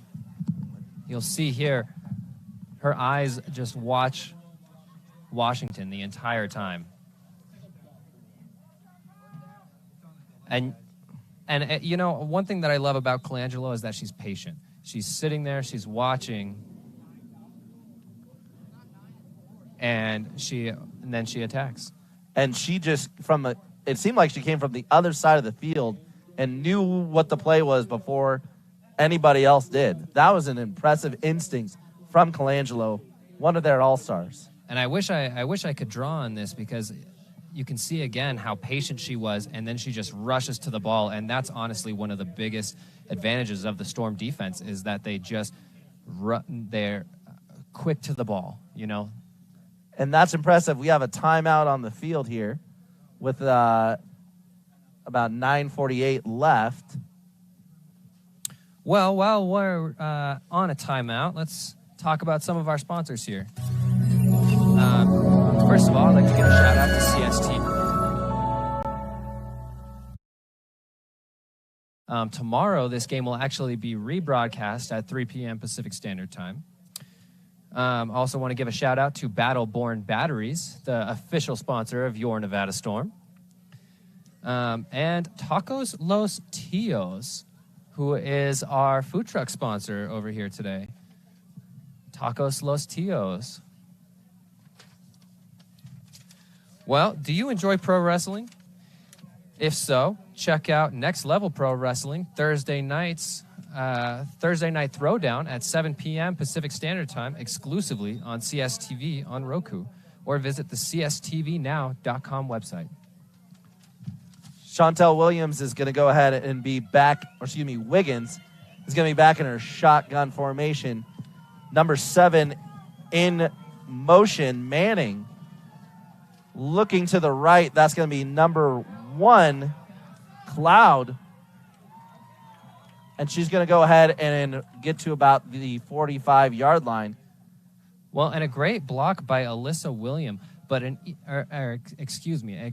you'll see here, her eyes just watch Washington the entire time. And you know, one thing that I love about Colangelo is that she's patient. She's sitting there, she's watching, and then she attacks. And she just, it seemed like she came from the other side of the field and knew what the play was before anybody else did. That was an impressive instinct from Colangelo, one of their all-stars. And I wish I could draw on this because you can see again how patient she was, and then she just rushes to the ball, and that's honestly one of the biggest advantages of the Storm defense is that they're quick to the ball, you know. And that's impressive. We have a timeout on the field here with about 9:48 left. Well, while we're on a timeout, let's talk about some of our sponsors here. First of all, I'd like to give a shout out to CST. Tomorrow, this game will actually be rebroadcast at 3 p.m. Pacific Standard Time. Also want to give a shout out to Battleborn Batteries, the official sponsor of your Nevada Storm. And Tacos Los Tios, who is our food truck sponsor over here today. Tacos Los Tios. Well, do you enjoy pro wrestling? If so, check out Next Level Pro Wrestling Thursday night throwdown at 7 p.m. Pacific Standard Time exclusively on CSTV on Roku, or visit the cstvnow.com website. Chantel Williams is going to go ahead and be back, Wiggins is going to be back in her shotgun formation. Number 7 in motion, Manning. Looking to the right, that's going to be number 1, Cloud. And she's going to go ahead and get to about the 45-yard line. Well, and a great block by Alyssa William, but a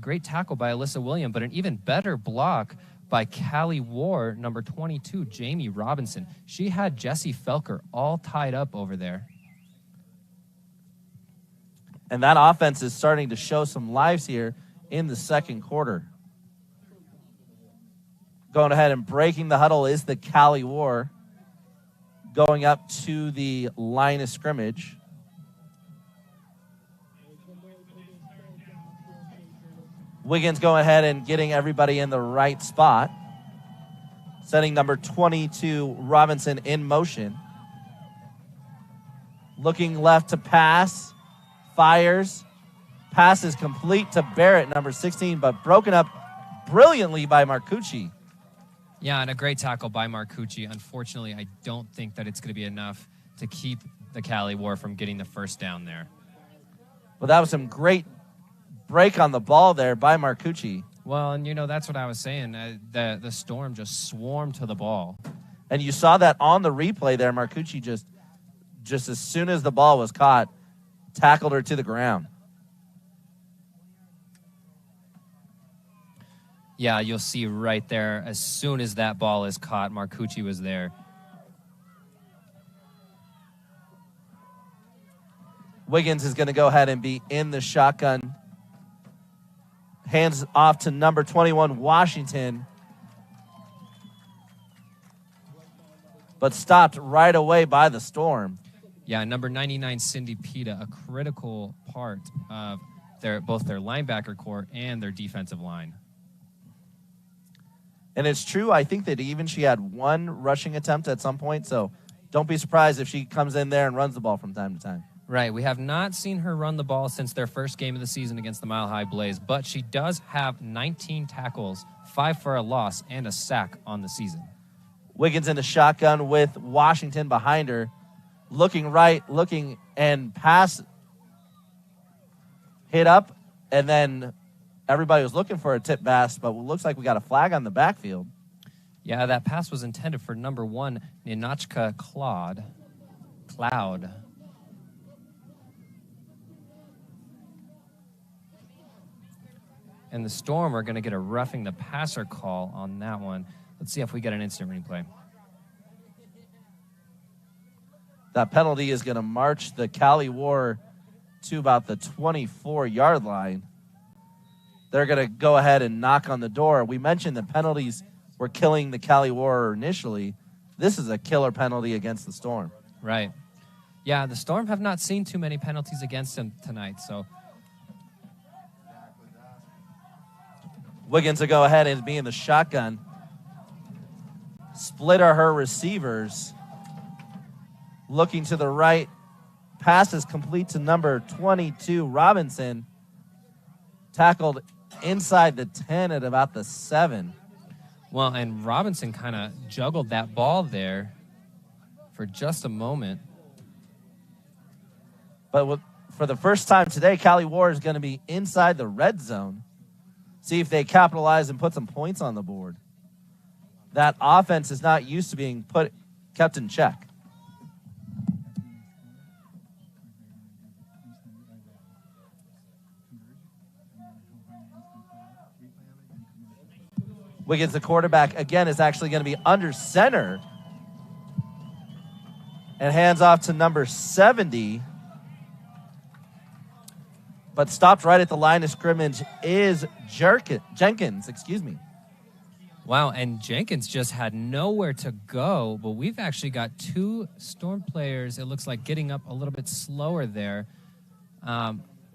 great tackle by Alyssa William, but an even better block by Cali War, number 22, Jamie Robinson. She had Jesse Felker all tied up over there. And that offense is starting to show some lives here in the second quarter. Going ahead and breaking the huddle is the Cali War. Going up to the line of scrimmage. Wiggins going ahead and getting everybody in the right spot. Setting number 22, Robinson, in motion. Looking left to pass. Fires. Pass is complete to Barrett, number 16, but broken up brilliantly by Marcucci. Yeah, and a great tackle by Marcucci. Unfortunately, I don't think that it's going to be enough to keep the Cali War from getting the first down there. Well, that was some great break on the ball there by Marcucci. Well, and, you know, that's what I was saying. The Storm just swarmed to the ball. And you saw that on the replay there. Marcucci just as soon as the ball was caught, tackled her to the ground. Yeah, you'll see right there, as soon as that ball is caught, Marcucci was there. Wiggins is going to go ahead and be in the shotgun. Hands off to number 21, Washington. But stopped right away by the Storm. Yeah, number 99, Cindy Pita, a critical part of both their linebacker core and their defensive line. And it's true, I think that even she had one rushing attempt at some point, so don't be surprised if she comes in there and runs the ball from time to time. Right, we have not seen her run the ball since their first game of the season against the Mile High Blaze, but she does have 19 tackles, 5 for a loss, and a sack on the season. Wiggins in the shotgun with Washington behind her. Looking right, looking, and pass hit up, and then everybody was looking for a tip pass, but it looks like we got a flag on the backfield. Yeah, that pass was intended for number 1, Ninachka Cloud. And the Storm are going to get a roughing the passer call on that one. Let's see if we get an instant replay. That penalty is going to march the Cali War to about the 24-yard line. They're going to go ahead and knock on the door. We mentioned the penalties were killing the Cali War initially. This is a killer penalty against the Storm. Right. Yeah, the Storm have not seen too many penalties against them tonight, so... Wiggins will go ahead and be in the shotgun. Split are her receivers. Looking to the right. Pass is complete to number 22, Robinson. Tackled inside the 10 at about the 7. Well, and Robinson kind of juggled that ball there for just a moment. But for the first time today, Cali War is going to be inside the red zone. See if they capitalize and put some points on the board. That offense is not used to being kept in check. Wiggins, the quarterback, again, is actually going to be under center. And hands off to number 70. But stopped right at the line of scrimmage is Jenkins. Wow, and Jenkins just had nowhere to go, but we've actually got 2 Storm players, it looks like, getting up a little bit slower there.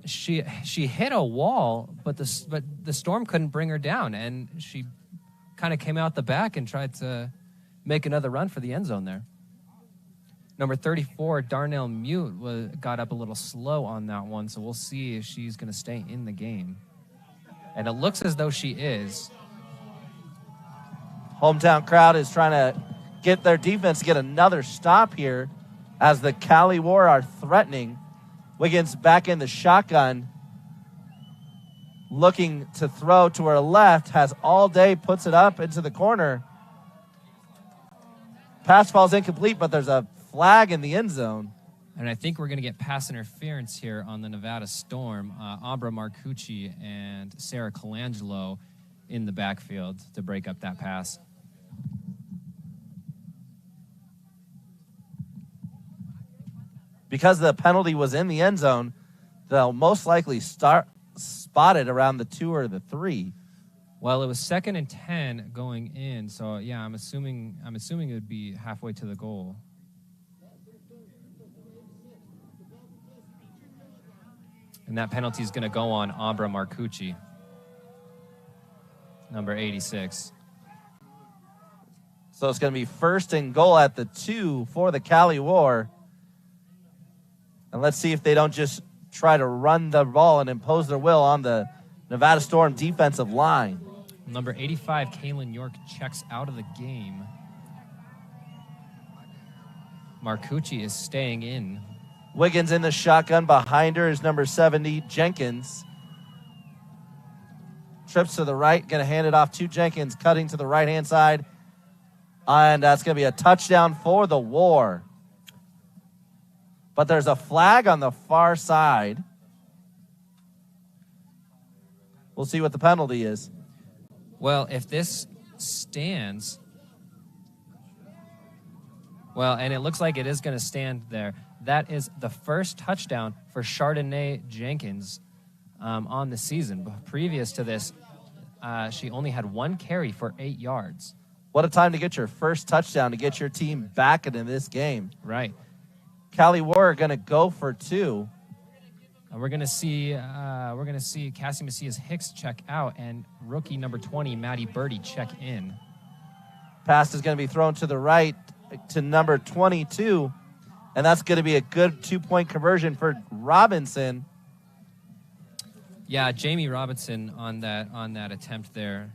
She hit a wall, but the Storm couldn't bring her down, and she kind of came out the back and tried to make another run for the end zone there. Number 34, Darnell Mute, got up a little slow on that one, so we'll see if she's going to stay in the game. And it looks as though she is. Hometown crowd is trying to get their defense to get another stop here as the Cali War are threatening. Wiggins back in the shotgun. Looking to throw to her left. Has all day, puts it up into the corner. Pass falls incomplete, but there's a flag in the end zone. And I think we're going to get pass interference here on the Nevada Storm. Ambra Marcucci and Sarah Colangelo in the backfield to break up that pass. Because the penalty was in the end zone, they'll most likely spot it around the 2 or the 3. Well, it was 2nd and 10 going in, so yeah, I'm assuming it would be halfway to the goal. And that penalty is going to go on Ambra Marcucci, number 86. So it's going to be 1st and goal at the 2 for the Cali War. And let's see if they don't just try to run the ball and impose their will on the Nevada Storm defensive line. Number 85, Kaylin York, checks out of the game. Marcucci is staying in. Wiggins in the shotgun. Behind her is number 70, Jenkins. Trips to the right, going to hand it off to Jenkins, cutting to the right-hand side. And that's going to be a touchdown for the War. But there's a flag on the far side. We'll see what the penalty is. Well, if this stands, well, and it looks like it is going to stand there. That is the first touchdown for Chardonnay Jenkins on the season. But previous to this, she only had 1 carry for 8 yards. What a time to get your first touchdown to get your team back into this game. Right. Cali War are going to go for 2. We're gonna see Cassie Macias Hicks check out and rookie number 20 Maddie Birdie check in. Pass is going to be thrown to the right to number 22, and that's going to be a good 2-point conversion for Robinson. Yeah, Jamie Robinson on that attempt there.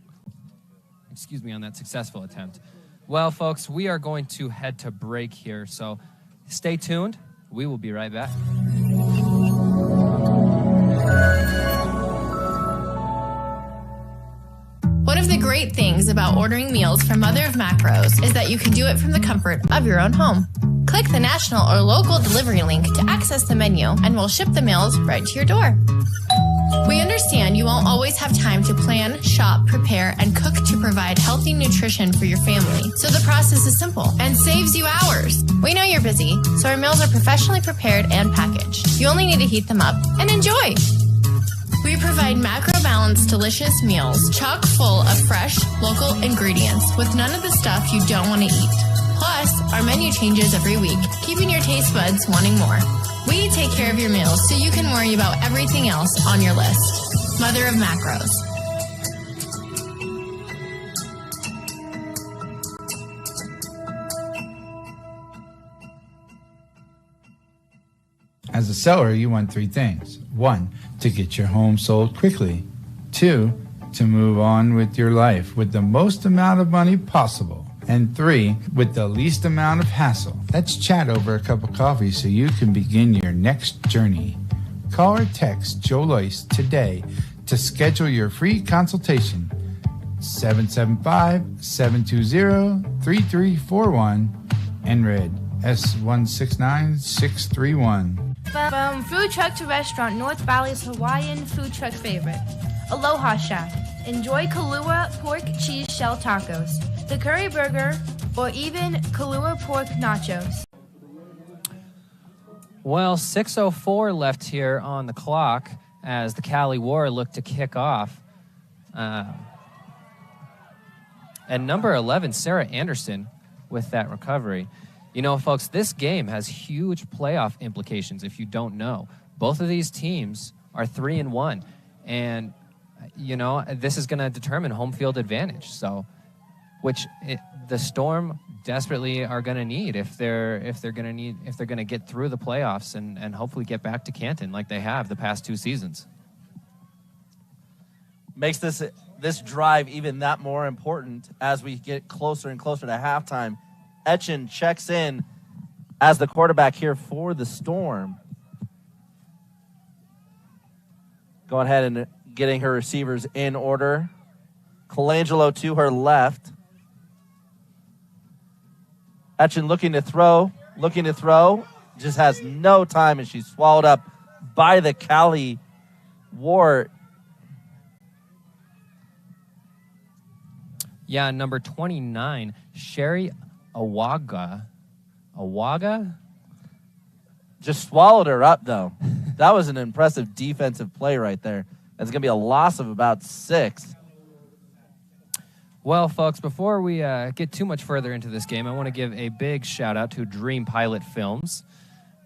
Excuse me, on that successful attempt. Well, folks, we are going to head to break here, so stay tuned. We will be right back. One of the great things about ordering meals from Mother of Macros is that you can do it from the comfort of your own home. Click the national or local delivery link to access the menu, and we'll ship the meals right to your door. We understand you won't always have time to plan, shop, prepare, and cook to provide healthy nutrition for your family, so the process is simple and saves you hours. We know you're busy, so our meals are professionally prepared and packaged. You only need to heat them up and enjoy. We provide macro-balanced, delicious meals chock full of fresh, local ingredients with none of the stuff you don't want to eat. Plus, our menu changes every week, keeping your taste buds wanting more. We take care of your meals so you can worry about everything else on your list. Mother of Macros. As a seller, you want 3 things. 1, to get your home sold quickly. 2, to move on with your life with the most amount of money possible. And 3, with the least amount of hassle. Let's chat over a cup of coffee so you can begin your next journey. Call or text Joe Loyce today to schedule your free consultation. 775-720-3341 and red S169631. From food truck to restaurant, North Valley's Hawaiian food truck favorite. Aloha Shack. Enjoy Kahlua pork cheese shell tacos, the curry burger, or even Kahlua pork nachos. Well, 6:04 left here on the clock as the Cali War look to kick off. And number 11, Sarah Anderson, with that recovery. You know, folks, this game has huge playoff implications if you don't know. Both of these teams are 3-1. And, you know, this is going to determine home field advantage. So, the Storm desperately are going to need if they're going to get through the playoffs and hopefully get back to Canton like they have the past 2 seasons. Makes this drive even that more important as we get closer and closer to halftime. Etchen checks in as the quarterback here for the Storm. Going ahead and getting her receivers in order. Colangelo to her left. Etchen looking to throw, just has no time, and she's swallowed up by the Cali War. Yeah, number 29, Sherry Awaga. Just swallowed her up, though. That was an impressive defensive play right there. It's going to be a loss of about 6. Well, folks, before we get too much further into this game, I want to give a big shout-out to Dream Pilot Films,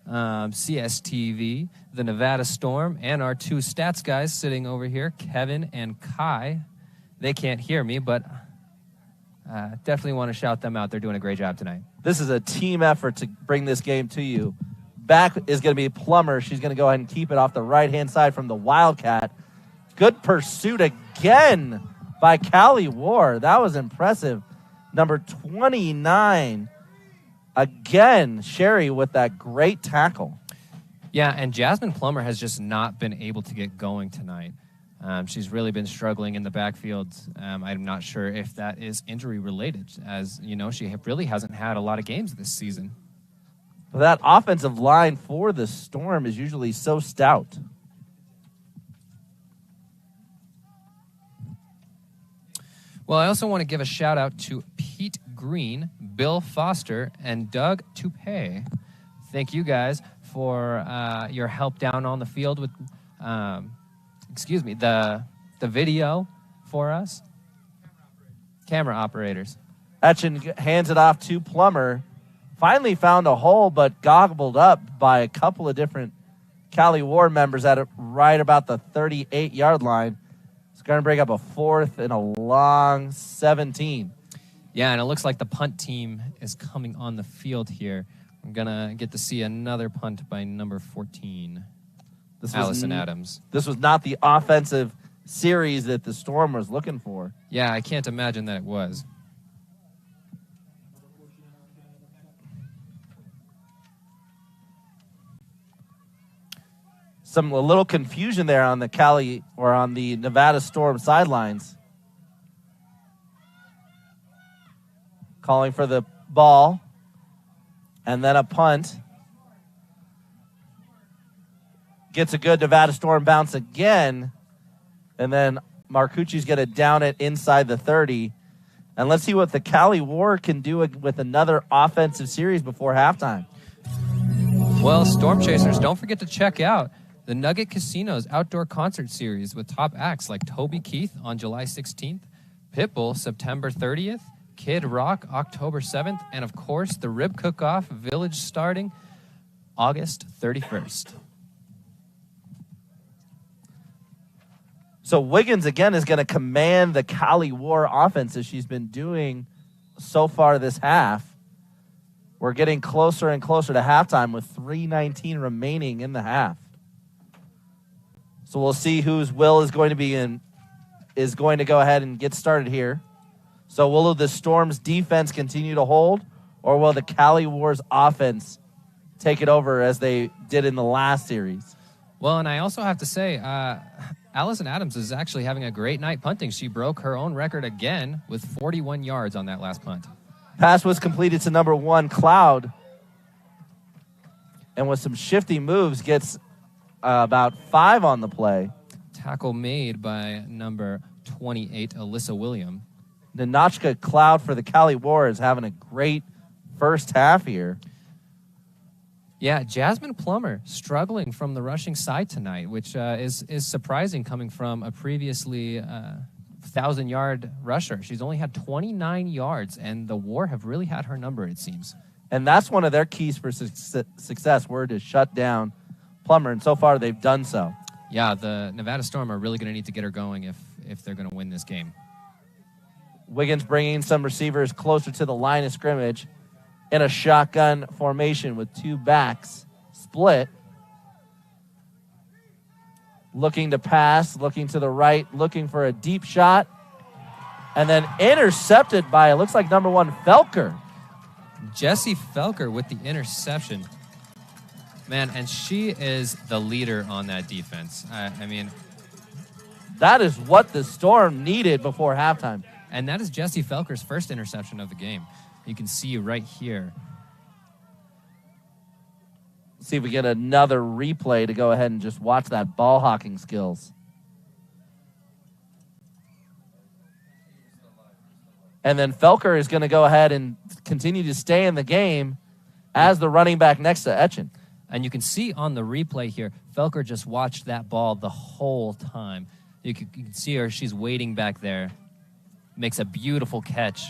CSTV, the Nevada Storm, and our 2 stats guys sitting over here, Kevin and Kai. They can't hear me, but definitely want to shout them out. They're doing a great job tonight. This is a team effort to bring this game to you. Back is going to be Plummer. She's going to go ahead and keep it off the right-hand side from the Wildcat. Good pursuit again by Cali War. That was impressive. Number 29. Again, Sherry with that great tackle. Yeah, and Jasmine Plummer has just not been able to get going tonight. She's really been struggling in the backfield. I'm not sure if that is injury related, as you know, she really hasn't had a lot of games this season. Well, that offensive line for the Storm is usually so stout. Well, I also want to give a shout out to Pete Green, Bill Foster, and Doug Toupee. Thank you guys for your help down on the field with, the video for us. Camera operators. Etchen hands it off to Plummer. Finally found a hole, but gobbled up by a couple of different Cali War members at right about the 38-yard line. It's going to bring up a 4th and a long 17. Yeah, and it looks like the punt team is coming on the field here. I'm going to get to see another punt by number 14, Allison Adams. This was not the offensive series that the Storm was looking for. Yeah, I can't imagine that it was. A little confusion there on the Nevada Storm sidelines. Calling for the ball and then a punt. Gets a good Nevada Storm bounce again, and then Marcucci's going to down it inside the 30. And let's see what the Cali War can do with another offensive series before halftime. Well, Storm Chasers, don't forget to check out the Nugget Casino's outdoor concert series with top acts like Toby Keith on July 16th, Pitbull September 30th, Kid Rock October 7th, and of course the Rib Cook-Off Village starting August 31st. So Wiggins, again, is going to command the Cali War offense as she's been doing so far this half. We're getting closer and closer to halftime with 3:19 remaining in the half. So we'll see whose will is going to go ahead and get started here. So will the Storm's defense continue to hold, or will the Cali War's offense take it over as they did in the last series? Well, and I also have to say, Allison Adams is actually having a great night punting. She broke her own record again with 41 yards on that last punt. Pass was completed to number 1, Cloud. And with some shifty moves, gets about 5 on the play. Tackle made by number 28, Alyssa William. Ninochka Cloud for the Cali War is having a great first half here. Yeah, Jasmine Plummer struggling from the rushing side tonight, which is surprising coming from a previously 1,000-yard rusher. She's only had 29 yards, and the War have really had her number, it seems. And that's one of their keys for success, were to shut down Plummer, and so far they've done so. Yeah, the Nevada Storm are really going to need to get her going if they're going to win this game. Wiggins bringing some receivers closer to the line of scrimmage in a shotgun formation with 2 backs split. Looking to pass, looking to the right, looking for a deep shot, and then intercepted by, it looks like, number 1, Felker. Jessie Felker with the interception. Man, and she is the leader on that defense. I mean, that is what the Storm needed before halftime. And that is Jessie Felker's first interception of the game. You can see right here. Let's see if we get another replay to go ahead and just watch that ball hawking skills. And then Felker is going to go ahead and continue to stay in the game as the running back next to Etchen. And you can see on the replay here, Felker just watched that ball the whole time. You can see her. She's waiting back there. Makes a beautiful catch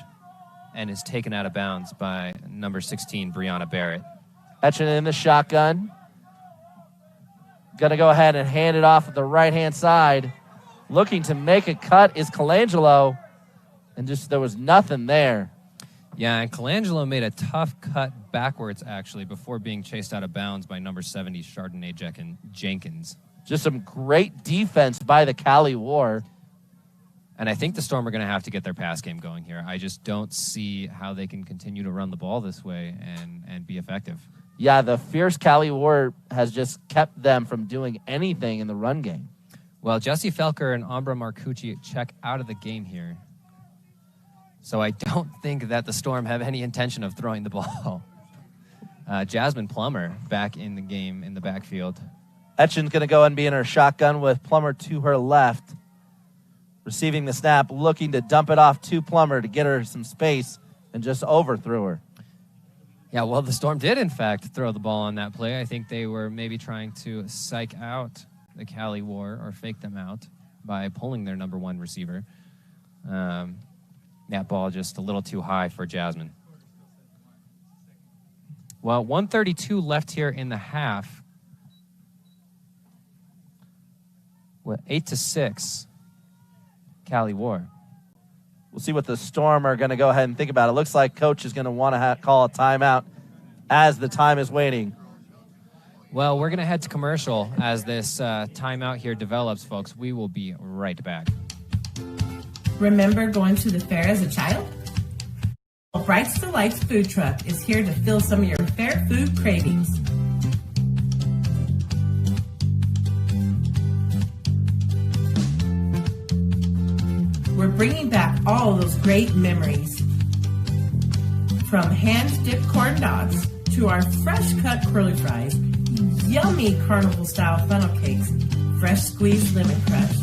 and is taken out of bounds by number 16, Brianna Barrett. Etchen in the shotgun. Going to go ahead and hand it off at the right-hand side. Looking to make a cut is Colangelo. And just there was nothing there. Yeah, and Colangelo made a tough cut backwards, actually, before being chased out of bounds by number 70, Chardonnay Jenkins. Just some great defense by the Cali War. And I think the Storm are going to have to get their pass game going here. I just don't see how they can continue to run the ball this way and be effective. Yeah, the fierce Cali War has just kept them from doing anything in the run game. Well, Jessie Felker and Ambra Marcucci check out of the game here. So I don't think that the Storm have any intention of throwing the ball. Jasmine Plummer back in the game in the backfield. Etchen's going to go and be in her shotgun with Plummer to her left. Receiving the snap, looking to dump it off to Plummer to get her some space and just overthrew her. Yeah, well, the Storm did, in fact, throw the ball on that play. I think they were maybe trying to psych out the Cali War or fake them out by pulling their number one receiver. That ball just a little too high for Jasmine. Well, 1:32 left here in the half. Well, 8-6, Cali War. We'll see what the Storm are going to go ahead and think about. It looks like Coach is going to want to call a timeout as the time is waiting. Well, we're going to head to commercial as this timeout here develops, folks. We will be right back. Remember going to the fair as a child? Well, Brights Delights food truck is here to fill some of your fair food cravings. We're bringing back all those great memories. From hand-dipped corn dogs to our fresh-cut curly fries, yummy carnival-style funnel cakes, fresh squeezed lemon crush,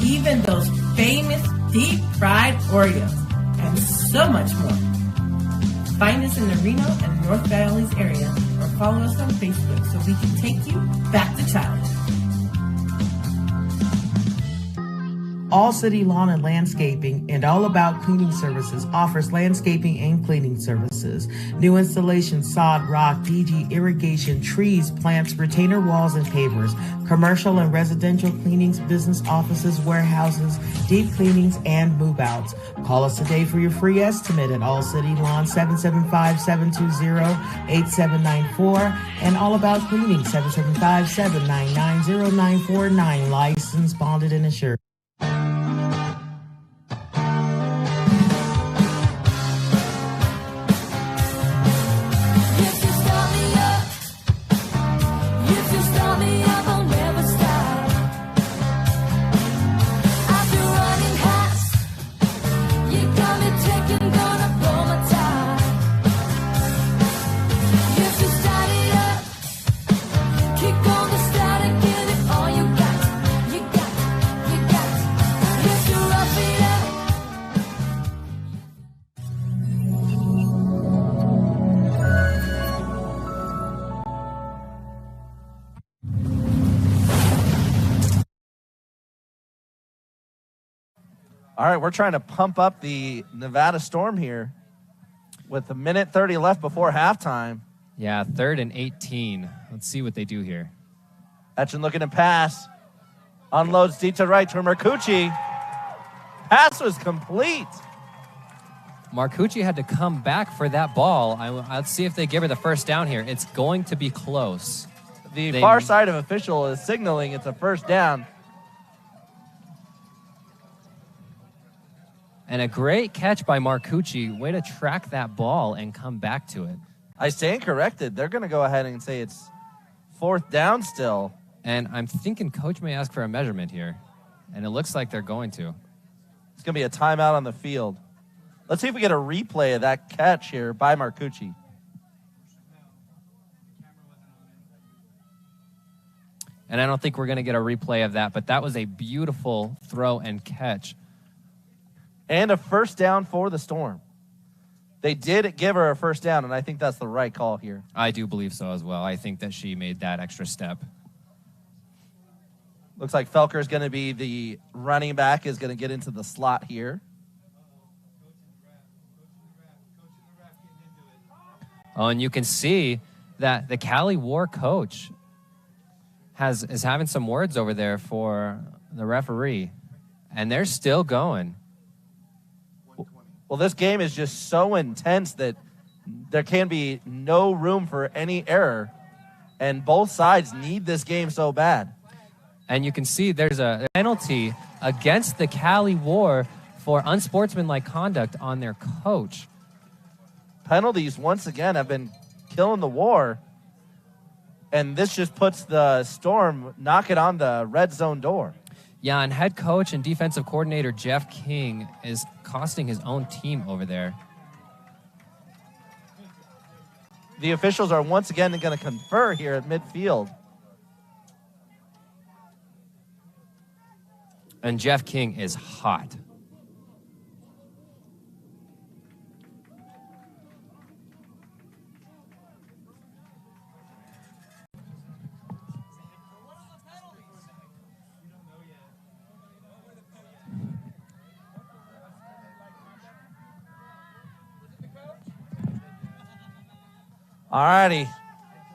even those famous deep-fried Oreos, and so much more. Find us in the Reno and North Valleys area or follow us on Facebook so we can take you back to childhood. All City Lawn and Landscaping and All About Cleaning Services offers landscaping and cleaning services. New installation, sod, rock, DG, irrigation, trees, plants, retainer walls, and pavers. Commercial and residential cleanings, business offices, warehouses, deep cleanings, and move-outs. Call us today for your free estimate at All City Lawn, 775-720-8794, and All About Cleaning, 775-799-0949, licensed, bonded, and insured. All right, we're trying to pump up the Nevada Storm here with 1:30 left before halftime. Yeah, 3rd and 18. Let's see what they do here. Etchen looking to pass. Unloads deep to right to Marcucci. Pass was complete. Marcucci had to come back for that ball. Let's see if they give her the first down here. It's going to be close. The far side of official is signaling it's a first down. And a great catch by Marcucci. Way to track that ball and come back to it. I stand corrected. They're going to go ahead and say it's 4th down still. And I'm thinking Coach may ask for a measurement here. And it looks like they're going to. It's going to be a timeout on the field. Let's see if we get a replay of that catch here by Marcucci. And I don't think we're going to get a replay of that, but that was a beautiful throw and catch. And a first down for the Storm. They did give her a first down, and I think that's the right call here. I do believe so as well. I think that she made that extra step. Looks like Felker is going to be the running back, is going to get into the slot here. Oh, and you can see that the Cali War coach is having some words over there for the referee, and they're still going. Well, this game is just so intense that there can be no room for any error, and both sides need this game so bad. And you can see there's a penalty against the Cali War for unsportsmanlike conduct on their coach. Penalties, once again, have been killing the War, and this just puts the Storm knocking on the red zone door. Yeah, and head coach and defensive coordinator Jeff King is costing his own team over there. The officials are once again going to confer here at midfield. And Jeff King is hot. All righty.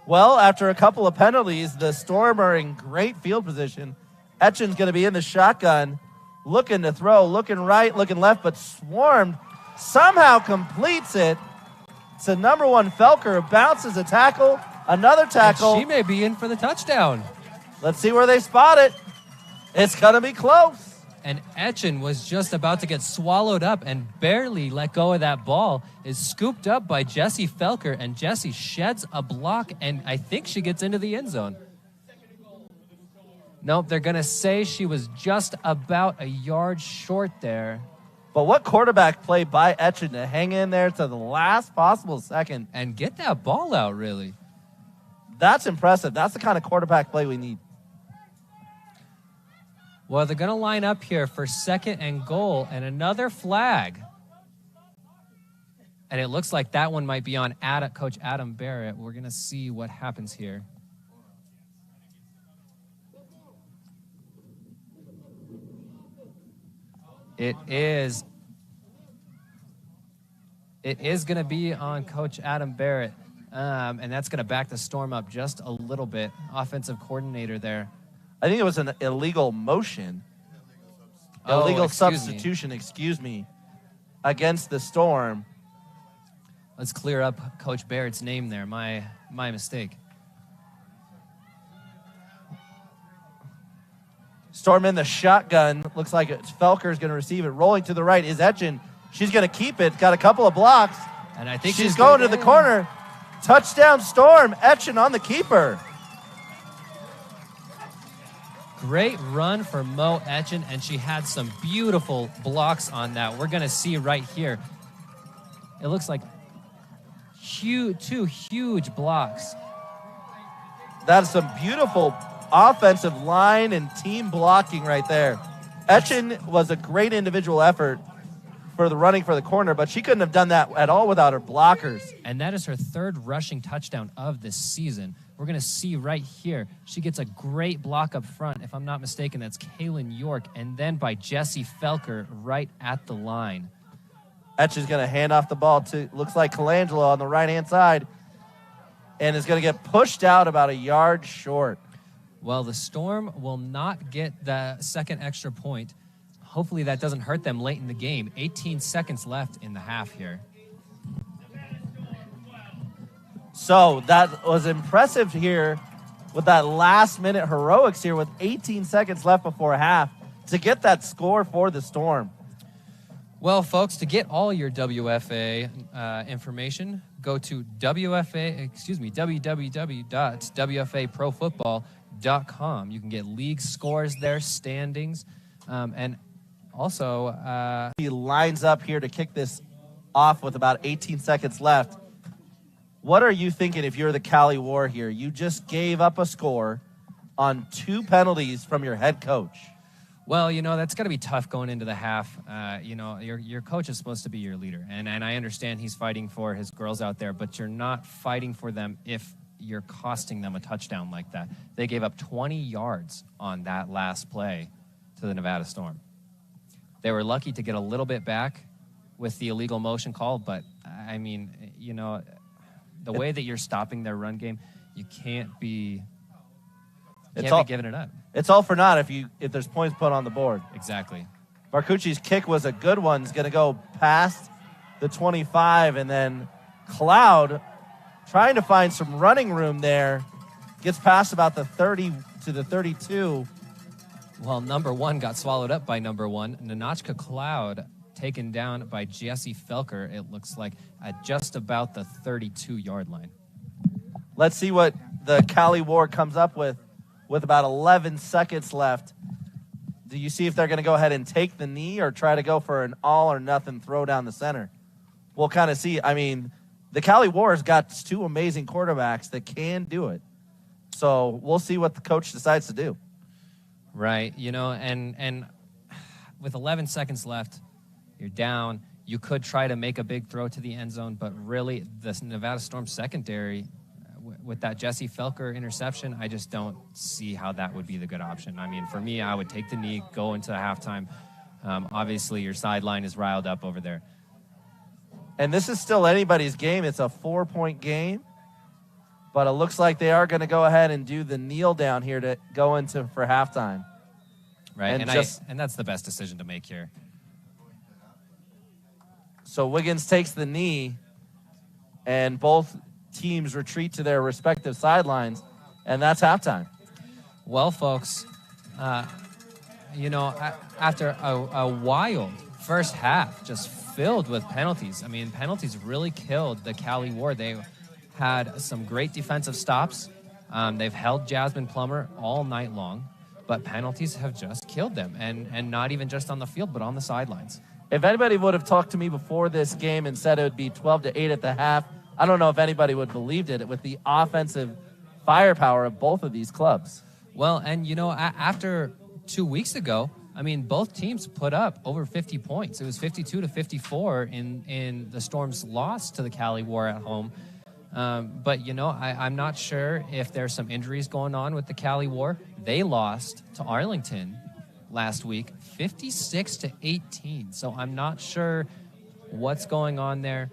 Well, after a couple of penalties, the Storm are in great field position. Etchen's going to be in the shotgun, looking to throw, looking right, looking left, but Swarmed somehow completes it. It's the number 1 Felker, bounces a tackle, another tackle. And she may be in for the touchdown. Let's see where they spot it. It's going to be close. And Etchen was just about to get swallowed up and barely let go of that ball. Is scooped up by Jessie Felker, and Jessie sheds a block, and I think she gets into the end zone. Nope, they're going to say she was just about a yard short there. But what quarterback play by Etchen to hang in there to the last possible second. And get that ball out, really. That's impressive. That's the kind of quarterback play we need. Well, they're going to line up here for 2nd and goal and another flag. And it looks like that one might be on Coach Adam Barrett. We're going to see what happens here. It is going to be on Coach Adam Barrett, and that's going to back the Storm up just a little bit. Offensive coordinator there. I think it was an illegal motion. Illegal substitution, against the Storm. Let's clear up Coach Barrett's name there. My mistake. Storm in the shotgun. Looks like Felker's going to receive it. Rolling to the right is Etchen. She's going to keep it. Got a couple of blocks. And I think she's going to the corner. Touchdown Storm. Etchen on the keeper. Great run for Mo Etchen, and she had some beautiful blocks on that. We're going to see right here. It looks like two huge blocks. That's some beautiful offensive line and team blocking right there. Etchen was a great individual effort for the running for the corner, but she couldn't have done that at all without her blockers. And that is her 3rd rushing touchdown of this season. We're going to see right here, she gets a great block up front. If I'm not mistaken, that's Kaylin York, and then by Jessie Felker right at the line. Etchen's going to hand off the ball to, looks like Colangelo on the right-hand side, and is going to get pushed out about a yard short. Well, the Storm will not get the 2nd extra point. Hopefully that doesn't hurt them late in the game. 18 seconds left in the half here. So that was impressive here with that last-minute heroics here with 18 seconds left before half to get that score for the Storm. Well, folks, to get all your WFA information, go to www.wfaprofootball.com. You can get league scores there, standings, and also... he lines up here to kick this off with about 18 seconds left. What are you thinking if you're the Cali War here? You just gave up a score on 2 penalties from your head coach. Well, that's got to be tough going into the half. Your coach is supposed to be your leader, and I understand he's fighting for his girls out there, but you're not fighting for them if you're costing them a touchdown like that. They gave up 20 yards on that last play to the Nevada Storm. They were lucky to get a little bit back with the illegal motion call, but, the way that you're stopping their run game, you can't be giving it up. It's all for naught if there's points put on the board. Exactly. Barcucci's kick was a good one. It's going to go past the 25, and then Cloud trying to find some running room there. Gets past about the 30 to the 32. Well, number 1 got swallowed up by number 1. Nanachka Cloud taken down by Jessie Felker, it looks like, at just about the 32-yard line. Let's see what the Cali War comes up with about 11 seconds left. Do you see if they're going to go ahead and take the knee or try to go for an all-or-nothing throw down the center? We'll kind of see. I mean, the Cali War's got 2 amazing quarterbacks that can do it. So we'll see what the coach decides to do. Right, and with 11 seconds left, you're down. You could try to make a big throw to the end zone, but really the Nevada Storm secondary, with that Jessie Felker interception, I just don't see how that would be the good option. I mean, for me, I would take the knee, go into halftime. Obviously, your sideline is riled up over there. And this is still anybody's game. It's a 4-point game. But it looks like they are going to go ahead and do the kneel down here to go into for halftime. Right, and that's the best decision to make here. So Wiggins takes the knee, and both teams retreat to their respective sidelines, and that's halftime. Well, folks, after a wild first half, just filled with penalties. I mean, penalties really killed the Cali War. They had some great defensive stops. They've held Jasmine Plummer all night long, but penalties have just killed them, and not even just on the field, but on the sidelines. If anybody would have talked to me before this game and said it would be 12-8 at the half, I don't know if anybody would have believed it with the offensive firepower of both of these clubs. Well, and after 2 weeks ago, I mean, both teams put up over 50 points. It was 52-54 in the Storm's loss to the Cali War at home. But, I'm not sure if there's some injuries going on with the Cali War. They lost to Arlington last week, 56-18. So I'm not sure what's going on there.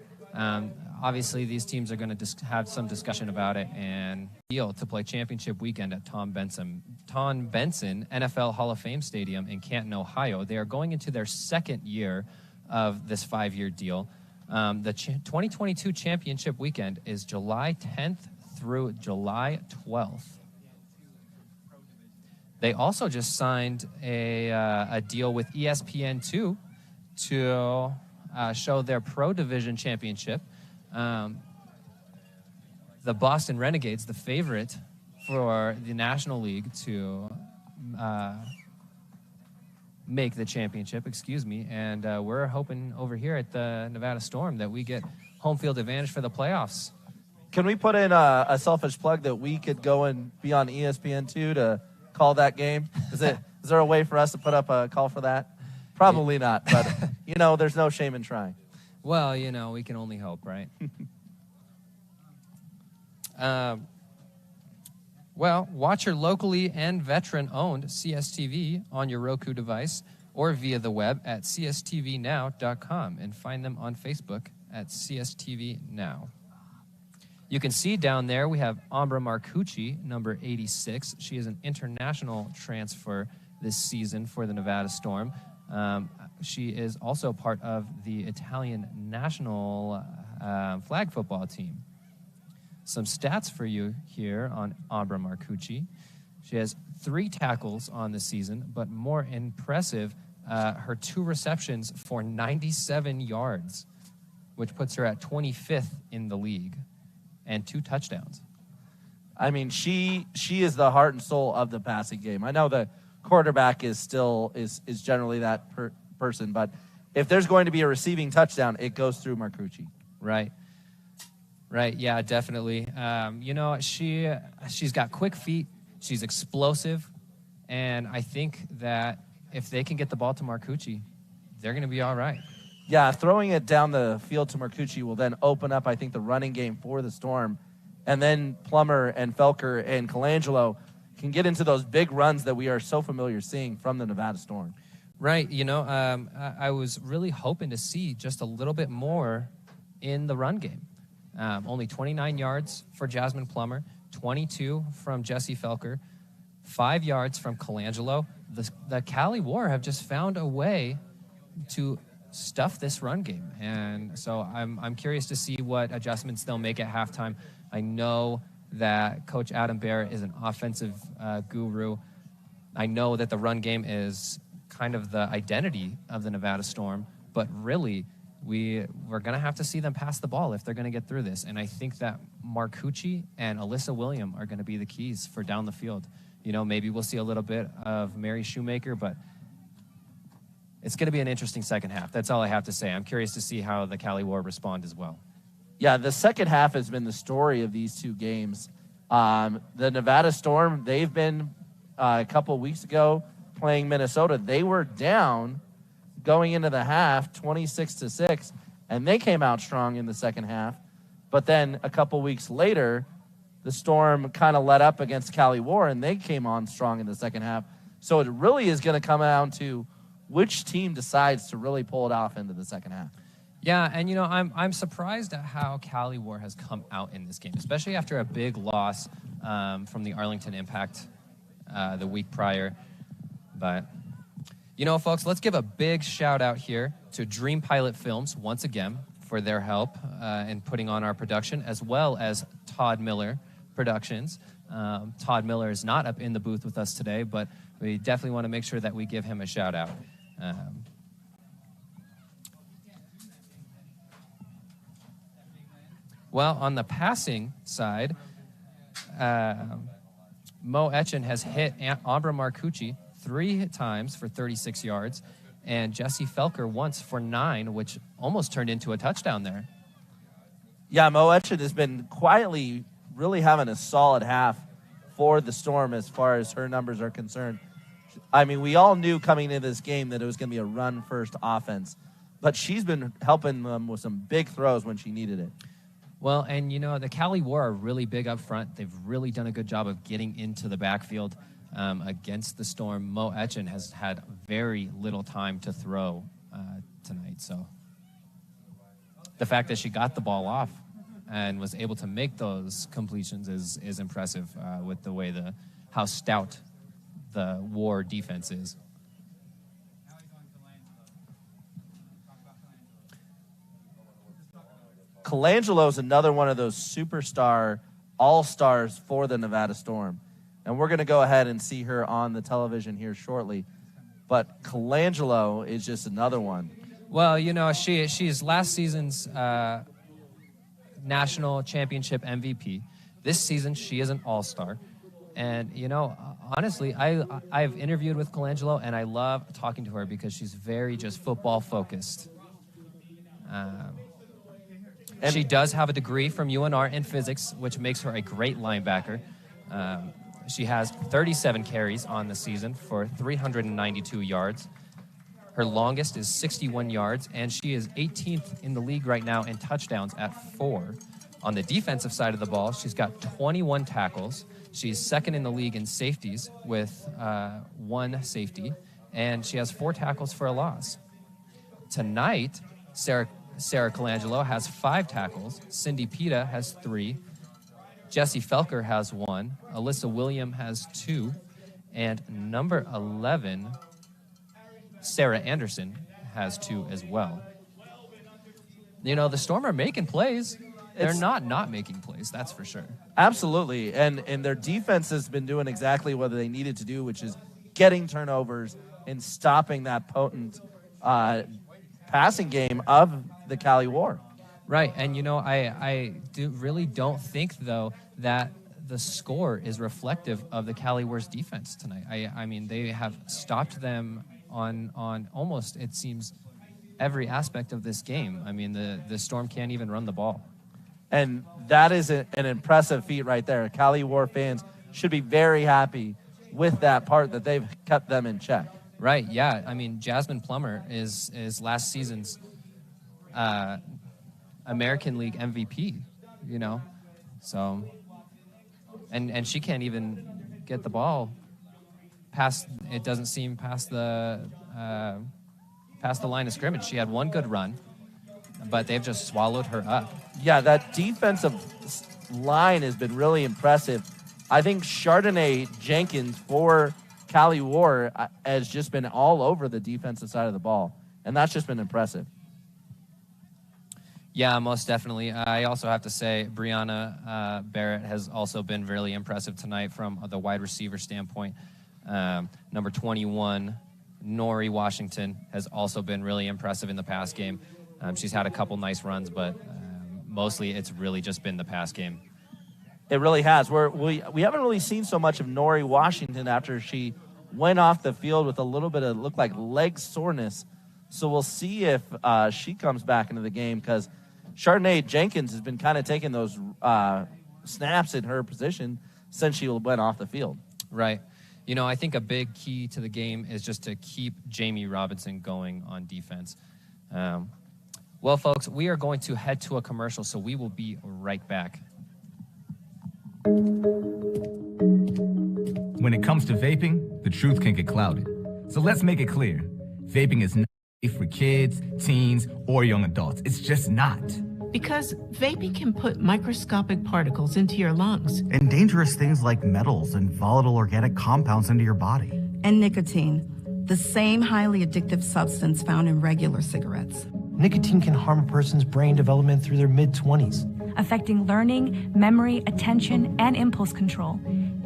Obviously, these teams are going to have some discussion about it and deal to play championship weekend at Tom Benson NFL Hall of Fame Stadium in Canton, Ohio. They are going into their second year of this 5-year deal. The 2022 championship weekend is July 10th through July 12th. They also just signed a deal with ESPN2 to show their Pro Division championship. The Boston Renegades, the favorite for the National League to make the championship, and we're hoping over here at the Nevada Storm that we get home field advantage for the playoffs. Can we put in a selfish plug that we could go and be on ESPN2 to call that game? Is there a way for us to put up a call for that? Probably not, but, there's no shame in trying. Well, we can only hope, right? Well, watch your locally and veteran-owned CSTV on your Roku device or via the web at cstvnow.com and find them on Facebook at CSTV Now. You can see down there we have Ambra Marcucci, number 86. She is an international transfer this season for the Nevada Storm. She is also part of the Italian national flag football team. Some stats for you here on Ambra Marcucci. She has 3 tackles on the season, but more impressive, her 2 receptions for 97 yards, which puts her at 25th in the league, and 2 touchdowns. I mean, she is the heart and soul of the passing game. I know the quarterback is generally that person, but if there's going to be a receiving touchdown, it goes through Marcucci. Right, yeah, definitely. She's got quick feet, she's explosive, and I think that if they can get the ball to Marcucci, they're going to be all right. Yeah, throwing it down the field to Marcucci will then open up, I think, the running game for the Storm, and then Plummer and Felker and Colangelo can get into those big runs that we are so familiar seeing from the Nevada Storm. Right, I was really hoping to see just a little bit more in the run game. Only 29 yards for Jasmine Plummer, 22 from Jesse Felker, 5 yards from Colangelo. The Cali War have just found a way to stuff this run game, and so I'm curious to see what adjustments they'll make at halftime. I know that Coach Adam Bear is an offensive guru. I know that the run game is kind of the identity of the Nevada Storm, but really we're going to have to see them pass the ball if they're going to get through this. And I think that Marcucci and Alyssa William are going to be the keys for down the field. Maybe we'll see a little bit of Mary Shoemaker, but it's going to be an interesting second half. That's all I have to say. I'm curious to see how the Cali War respond as well. Yeah, the second half has been the story of these 2 games. The Nevada Storm, they've been a couple of weeks ago playing Minnesota. They were down going into the half, 26-6, and they came out strong in the second half. But then a couple weeks later, the Storm kind of let up against Cali War, and they came on strong in the second half. So it really is going to come down to which team decides to really pull it off into the second half. Yeah, and I'm surprised at how Cali War has come out in this game, especially after a big loss from the Arlington Impact the week prior. But folks, let's give a big shout out here to Dream Pilot Films once again for their help in putting on our production, as well as Todd Miller Productions. Todd Miller is not up in the booth with us today, but we definitely want to make sure that we give him a shout out. Well, on the passing side, Mo Etchen has hit Ambra Marcucci 3 times for 36 yards, and Jesse Felker once for 9, which almost turned into a touchdown there. Yeah, Mo Etchen has been quietly really having a solid half for the Storm as far as her numbers are concerned. I mean, we all knew coming into this game that it was going to be a run-first offense, but she's been helping them with some big throws when she needed it. Well, and the Cali War are really big up front. They've really done a good job of getting into the backfield against the Storm. Mo Etchen has had very little time to throw tonight. So the fact that she got the ball off and was able to make those completions is impressive with the way how stout the War defense is. Colangelo is another one of those superstar all-stars for the Nevada Storm. And we're going to go ahead and see her on the television here shortly. But Colangelo is just another one. Well, she's last season's national championship MVP. This season, she is an all-star. And, honestly, I've interviewed with Colangelo, and I love talking to her because she's very just football-focused. And she does have a degree from UNR in physics, which makes her a great linebacker. She has 37 carries on the season for 392 yards. Her longest is 61 yards, and she is 18th in the league right now in touchdowns at 4. On the defensive side of the ball, she's got 21 tackles. She's second in the league in safeties with 1 safety, and she has 4 tackles for a loss. Tonight, Sarah Colangelo has 5 tackles. Cindy Pita has 3. Jesse Felker has 1. Alyssa William has 2. And number 11, Sarah Anderson, has 2 as well. The Storm are making plays. They're not making plays, that's for sure. Absolutely. And their defense has been doing exactly what they needed to do, which is getting turnovers and stopping that potent passing game of the Cali War. Right, and I really don't think, though, that the score is reflective of the Cali War's defense tonight. I mean, they have stopped them on almost, it seems, every aspect of this game. I mean, the Storm can't even run the ball. And that is an impressive feat right there. Cali War fans should be very happy with that part, that they've kept them in check. Right, yeah. I mean, Jasmine Plummer is last season's American League MVP, So, and she can't even get the ball past, it doesn't seem, past the line of scrimmage. She had 1 good run, but they've just swallowed her up. Yeah, that defensive line has been really impressive. I think Chardonnay Jenkins for Cali War has just been all over the defensive side of the ball, and that's just been impressive. Yeah, most definitely. I also have to say Brianna Barrett has also been really impressive tonight from the wide receiver standpoint. Number 21, Nori Washington, has also been really impressive in the pass game. She's had a couple nice runs, but mostly it's really just been the pass game. It really has. We haven't really seen so much of Nori Washington after she went off the field with a little bit of, looked like, leg soreness. So we'll see if she comes back into the game, because Chardonnay Jenkins has been kind of taking those snaps in her position since she went off the field. Right. I think a big key to the game is just to keep Jamie Robinson going on defense. Well, folks, we are going to head to a commercial, so we will be right back. When it comes to vaping, the truth can get clouded. So let's make it clear. Vaping is not For kids, teens, or young adults. It's just not. Because vaping can put microscopic particles into your lungs. And dangerous things like metals and volatile organic compounds into your body. And nicotine, the same highly addictive substance found in regular cigarettes. Nicotine can harm a person's brain development through their mid-20s, affecting learning, memory, attention, and impulse control,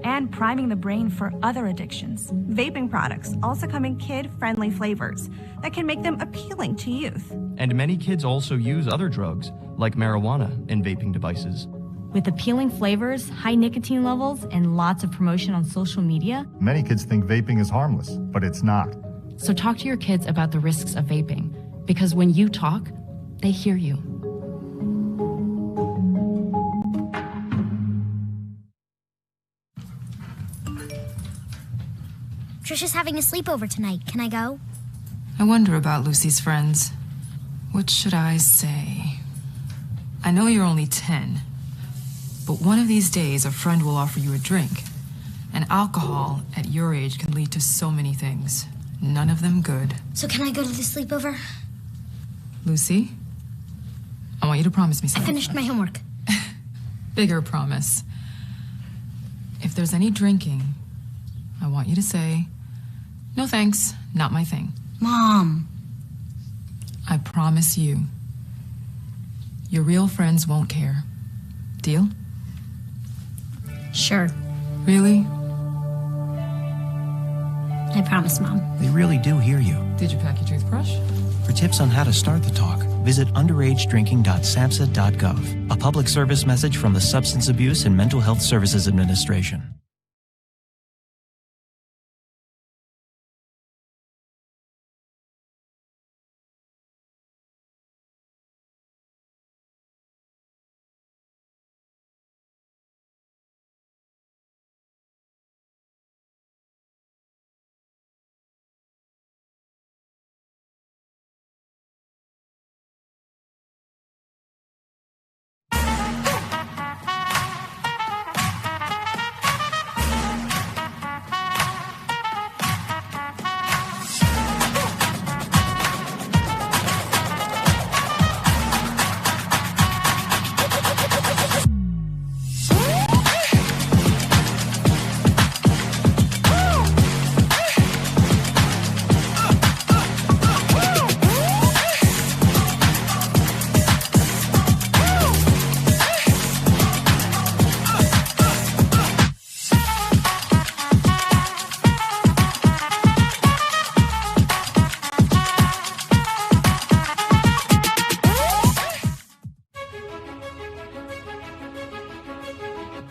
and priming the brain for other addictions. Vaping products also come in kid-friendly flavors that can make them appealing to youth. And many kids also use other drugs, like marijuana, in vaping devices. With appealing flavors, high nicotine levels, and lots of promotion on social media, many kids think vaping is harmless, but it's not. So talk to your kids about the risks of vaping, because when you talk, they hear you. Trisha's having a sleepover tonight. Can I go? I wonder about Lucy's friends. What should I say? I know you're only 10, but one of these days a friend will offer you a drink. And alcohol at your age can lead to so many things. None of them good. So can I go to the sleepover? Lucy, I want you to promise me something. I finished my homework. Bigger promise. If there's any drinking, I want you to say, "No thanks, not my thing." Mom. I promise you, your real friends won't care. Deal? Sure. Really? I promise, Mom. They really do hear you. Did you pack your toothbrush? For tips on how to start the talk, visit underagedrinking.samhsa.gov. A public service message from the Substance Abuse and Mental Health Services Administration.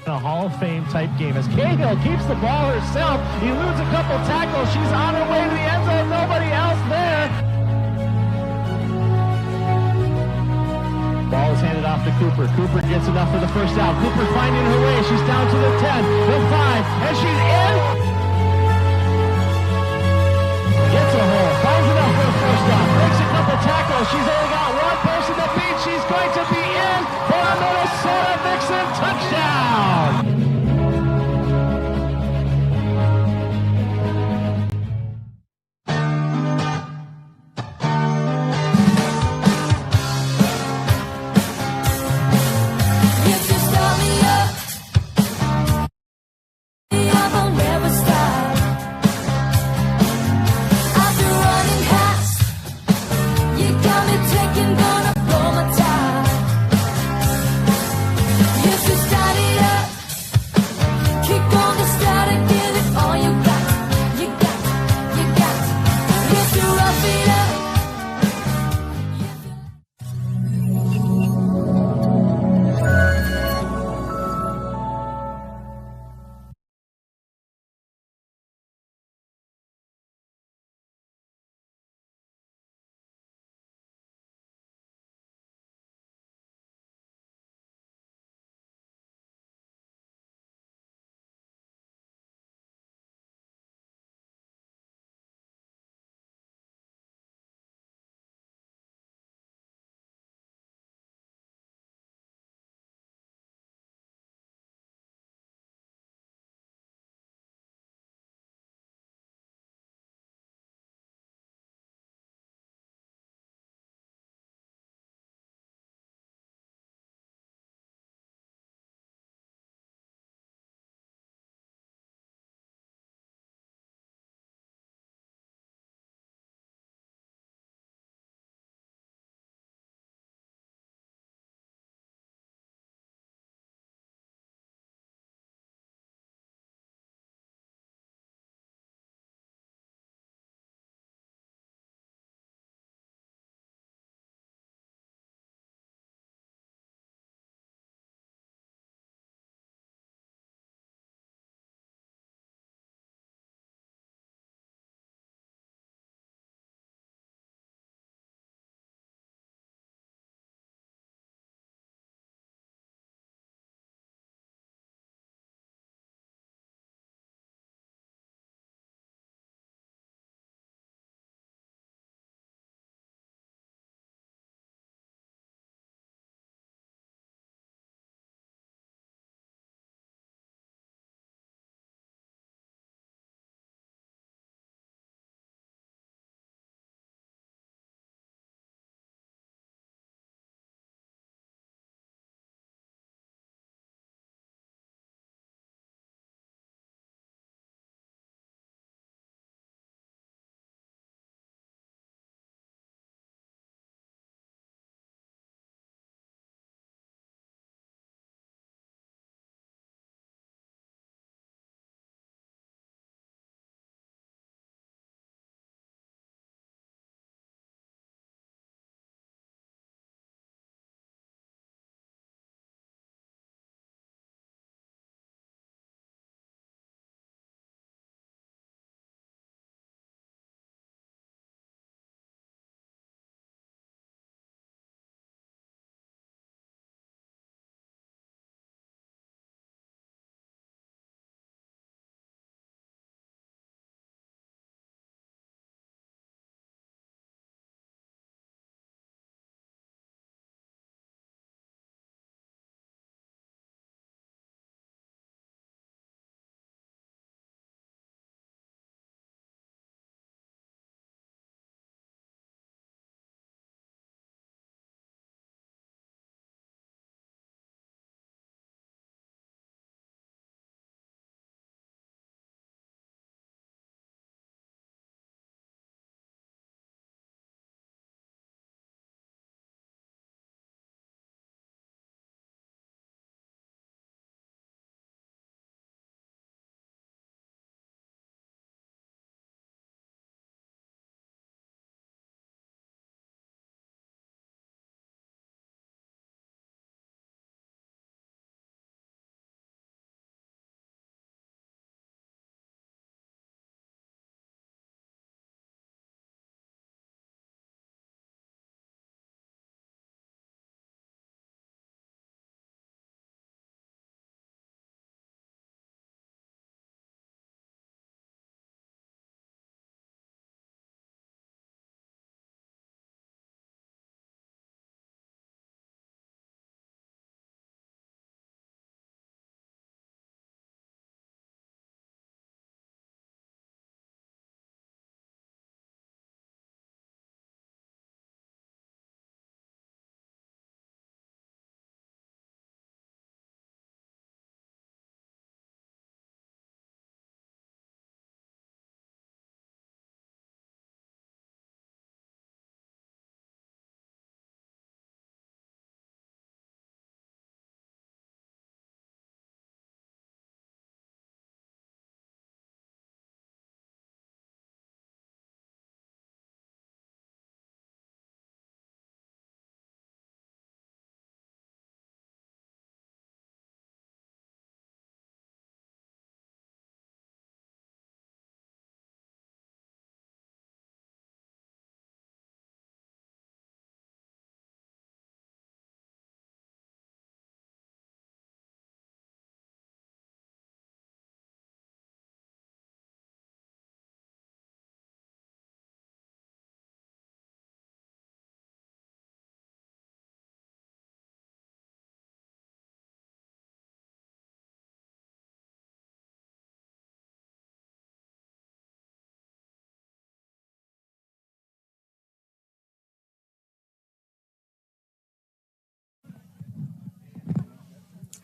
A Hall of Fame type game as Cahill keeps the ball herself. Eludes a couple tackles. She's on her way to the end zone. Nobody else there. Ball is handed off to Cooper. Cooper gets enough for the first down. Cooper finding her way. She's down to the 10, the 5, and she's in. Gets a hole. Finds enough for a first down. Breaks a couple tackles. She's only got one person to beat. She's going to be in for a Minnesota Vixen touchdown. If you start me up, I'll never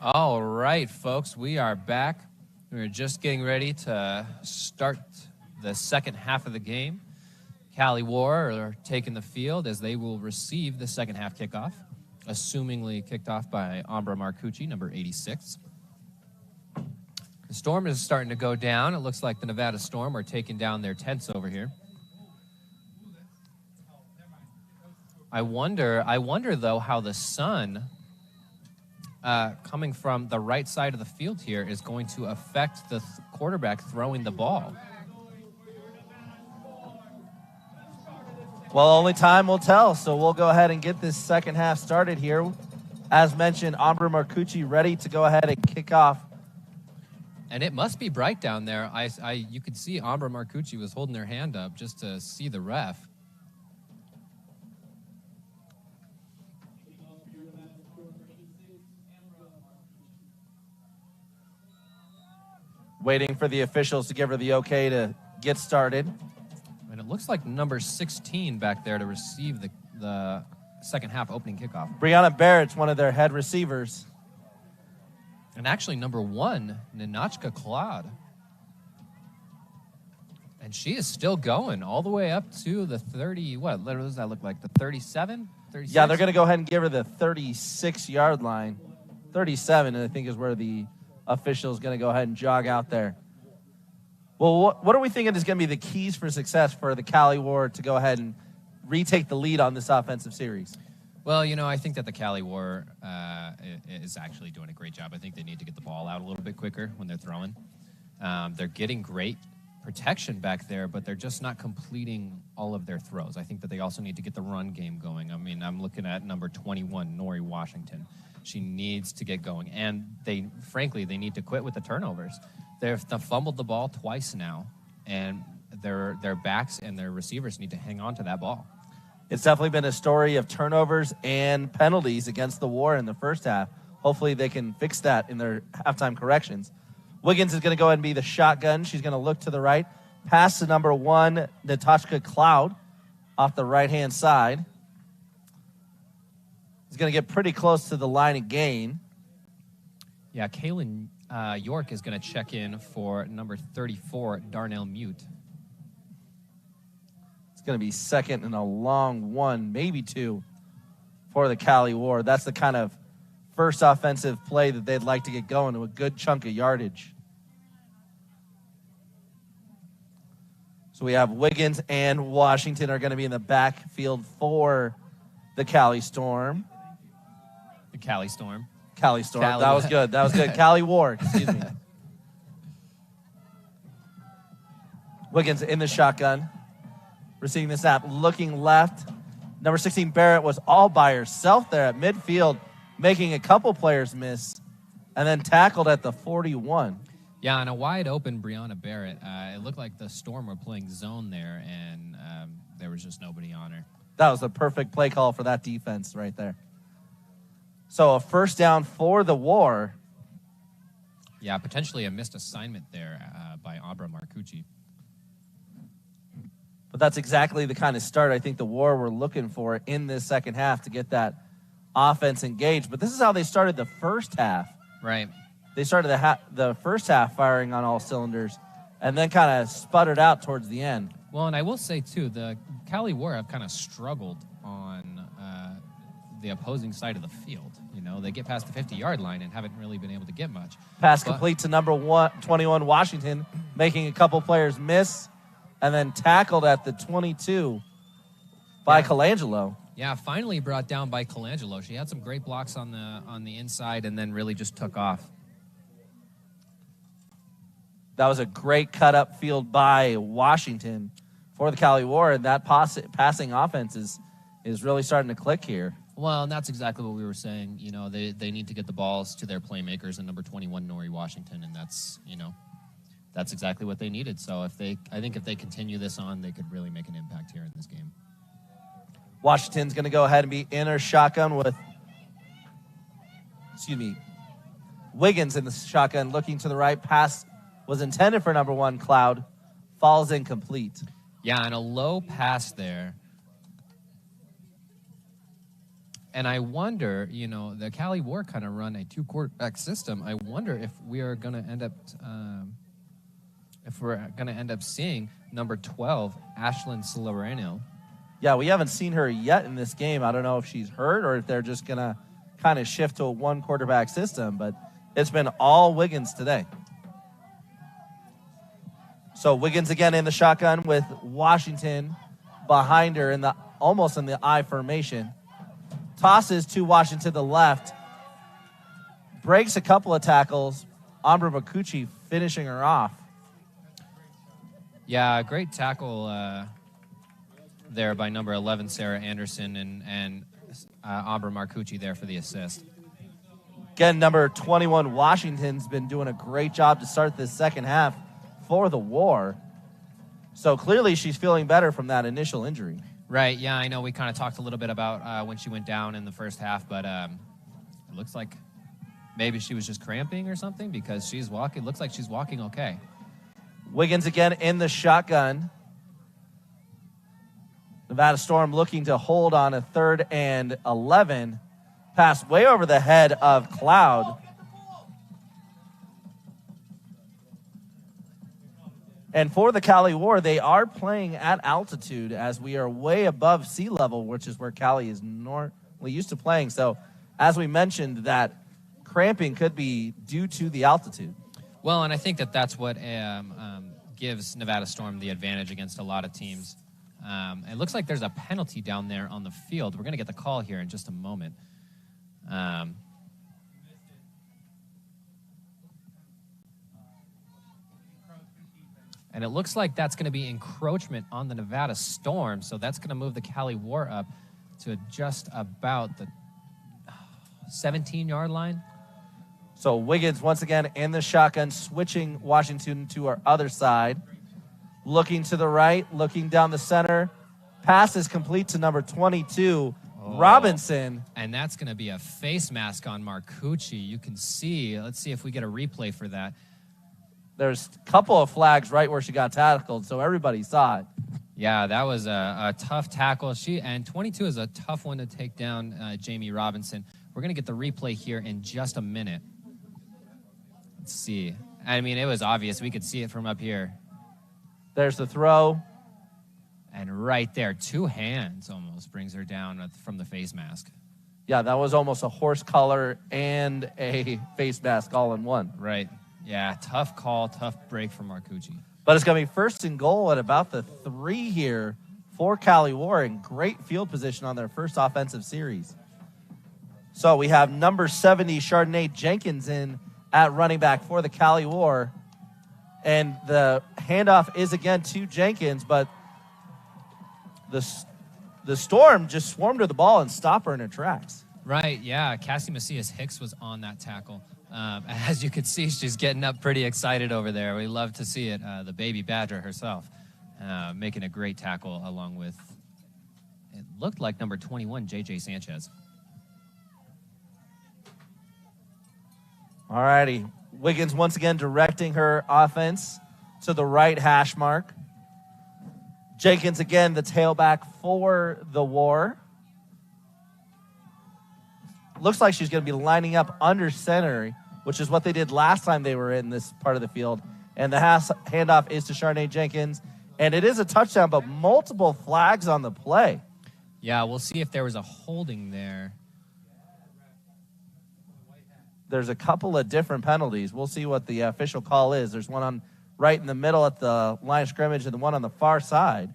All right, folks, we are back. We're just getting ready to start the second half of the game. Cali War are taking the field as they will receive the second half kickoff, assumingly kicked off by Ambra Marcucci, number 86. The storm is starting to go down. It looks like the Nevada Storm are taking down their tents over here. I wonder though, how the sun coming from the right side of the field here is going to affect the quarterback throwing the ball. Well, only time will tell, so we'll go ahead and get this second half started here. As mentioned, Ambra Marcucci ready to go ahead and kick off. And it must be bright down there. You could see Ambra Marcucci was holding their hand up just to see the ref. Waiting for the officials to give her the okay to get started. And it looks like number 16 back there to receive the second half opening kickoff. Brianna Barrett's one of their head receivers. And actually number 1, Ninachka Claude. And she is still going all the way up to the 30, what does that look like? The 37? 36? Yeah, they're going to go ahead and give her the 36-yard line. 37, I think, is where the official is going to go ahead and jog out there. Well, what are we thinking is going to be the keys for success for the Cali War to go ahead and retake the lead on this offensive series? Well, I think that the Cali War is actually doing a great job. I think they need to get the ball out a little bit quicker when they're throwing. They're getting great protection back there, but they're just not completing all of their throws. I think that they also need to get the run game going. I mean, I'm looking at number 21, Nori Washington. She needs to get going. And they need to quit with the turnovers. They've fumbled the ball twice now, and their backs and their receivers need to hang on to that ball. It's definitely been a story of turnovers and penalties against the War in the first half. Hopefully they can fix that in their halftime corrections. Wiggins is going to go ahead and be the shotgun. She's going to look to the right. Pass to number 1, Natasha Cloud, off the right-hand side. He's going to get pretty close to the line of gain. Yeah, Kaylin York is going to check in for number 34, Darnell Mute. It's going to be second and a long 1, maybe 2, for the Cali War. That's the kind of first offensive play that they'd like to get going to a good chunk of yardage. So we have Wiggins and Washington are going to be in the backfield for the Cali Storm. The Cali Storm. Cali Storm. Cali. That was good. That was good. Cali War. Excuse me. Wiggins in the shotgun. Receiving the snap. Looking left. Number 16, Barrett, was all by herself there at midfield, making a couple players miss, and then tackled at the 41. Yeah, and a wide open Brianna Barrett. It looked like the Storm were playing zone there, and there was just nobody on her. That was a perfect play call for that defense right there. So a first down for the War. Yeah, potentially a missed assignment there by Ambra Marcucci. But that's exactly the kind of start I think the War were looking for in this second half to get that offense engaged. But this is how they started the first half. Right. They started the first half firing on all cylinders and then kind of sputtered out towards the end. Well, and I will say, too, the Cali War have kind of struggled on the opposing side of the field. They get past the 50-yard line and haven't really been able to get much. Pass complete to number 21, Washington, making a couple players miss, and then tackled at the 22 by Colangelo. Yeah, finally brought down by Colangelo. She had some great blocks on the inside and then really just took off. That was a great cut up field by Washington for the Cali War, and that passing offense is really starting to click here. Well, and that's exactly what we were saying. They need to get the balls to their playmakers, and number 21, Nori Washington, and that's exactly what they needed. So I think if they continue this on, they could really make an impact here in this game. Washington's going to go ahead and be in her shotgun with, Wiggins in the shotgun, looking to the right. Pass was intended for number 1, Cloud. Falls incomplete. Yeah, and a low pass there. And I wonder, the Cali War kind of run a 2-quarterback system. I wonder if we are going to end up, seeing number 12, Ashlyn Solerano. Yeah, we haven't seen her yet in this game. I don't know if she's hurt or if they're just going to kind of shift to a 1-quarterback system, but it's been all Wiggins today. So Wiggins again in the shotgun with Washington behind her almost in the I formation. Tosses to Washington to the left. Breaks a couple of tackles. Ambra Makuchi finishing her off. Yeah, great tackle there by number 11, Sarah Anderson, and Ambra Marcucci there for the assist. Again, number 21, Washington's been doing a great job to start this second half for the War. So clearly she's feeling better from that initial injury. Right, yeah, I know we kind of talked a little bit about when she went down in the first half, but it looks like maybe she was just cramping or something because looks like she's walking okay. Wiggins again in the shotgun. Nevada Storm looking to hold on a 3rd and 11. Pass way over the head of Cloud. And for the Cali War, they are playing at altitude as we are way above sea level, which is where Cali is normally used to playing. So, as we mentioned, that cramping could be due to the altitude. Well, and I think that's what gives Nevada Storm the advantage against a lot of teams. It looks like there's a penalty down there on the field. We're going to get the call here in just a moment. And it looks like that's going to be encroachment on the Nevada Storm, so that's going to move the Cali War up to just about the 17-yard line. So Wiggins once again in the shotgun, switching Washington to our other side. Looking to the right, looking down the center. Pass is complete to number 22, Robinson. And that's going to be a face mask on Marcucci. You can see, let's see if we get a replay for that. There's a couple of flags right where she got tackled, so everybody saw it. Yeah, that was a tough tackle. And 22 is a tough one to take down, Jamie Robinson. We're going to get the replay here in just a minute. Let's see. I mean, it was obvious. We could see it from up here. There's the throw. And right there, 2 hands almost brings her down from the face mask. Yeah, that was almost a horse collar and a face mask all in one. Right. Yeah, tough call, tough break for Marcucci. But it's going to be 1st and goal at about the 3 here for Cali War in great field position on their first offensive series. So we have number 70, Chardonnay Jenkins, in at running back for the Cali War. And the handoff is again to Jenkins, but the Storm just swarmed her the ball and stopped her in her tracks. Right, yeah. Cassie Macias Hicks was on that tackle. As you could see, she's getting up pretty excited over there. We love to see it. The baby Badger herself making a great tackle along with, it looked like number 21, J.J. Sanchez. All righty. Wiggins once again directing her offense to the right hash mark. Jenkins again, the tailback for the War. Looks like she's going to be lining up under center, which is what they did last time they were in this part of the field. And the handoff is to Chardonnay Jenkins. And it is a touchdown, but multiple flags on the play. Yeah, we'll see if there was a holding there. There's a couple of different penalties. We'll see what the official call is. There's one on right in the middle at the line of scrimmage and the one on the far side.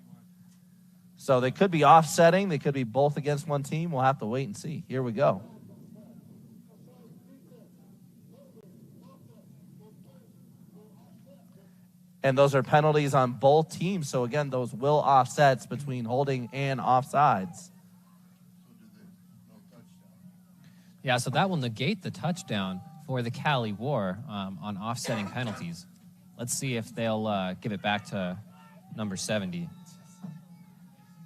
So they could be offsetting. They could be both against one team. We'll have to wait and see. Here we go. And those are penalties on both teams. So, again, those will offsets between holding and offsides. Yeah, so that will negate the touchdown for the Cali War on offsetting penalties. Let's see if they'll give it back to number 70.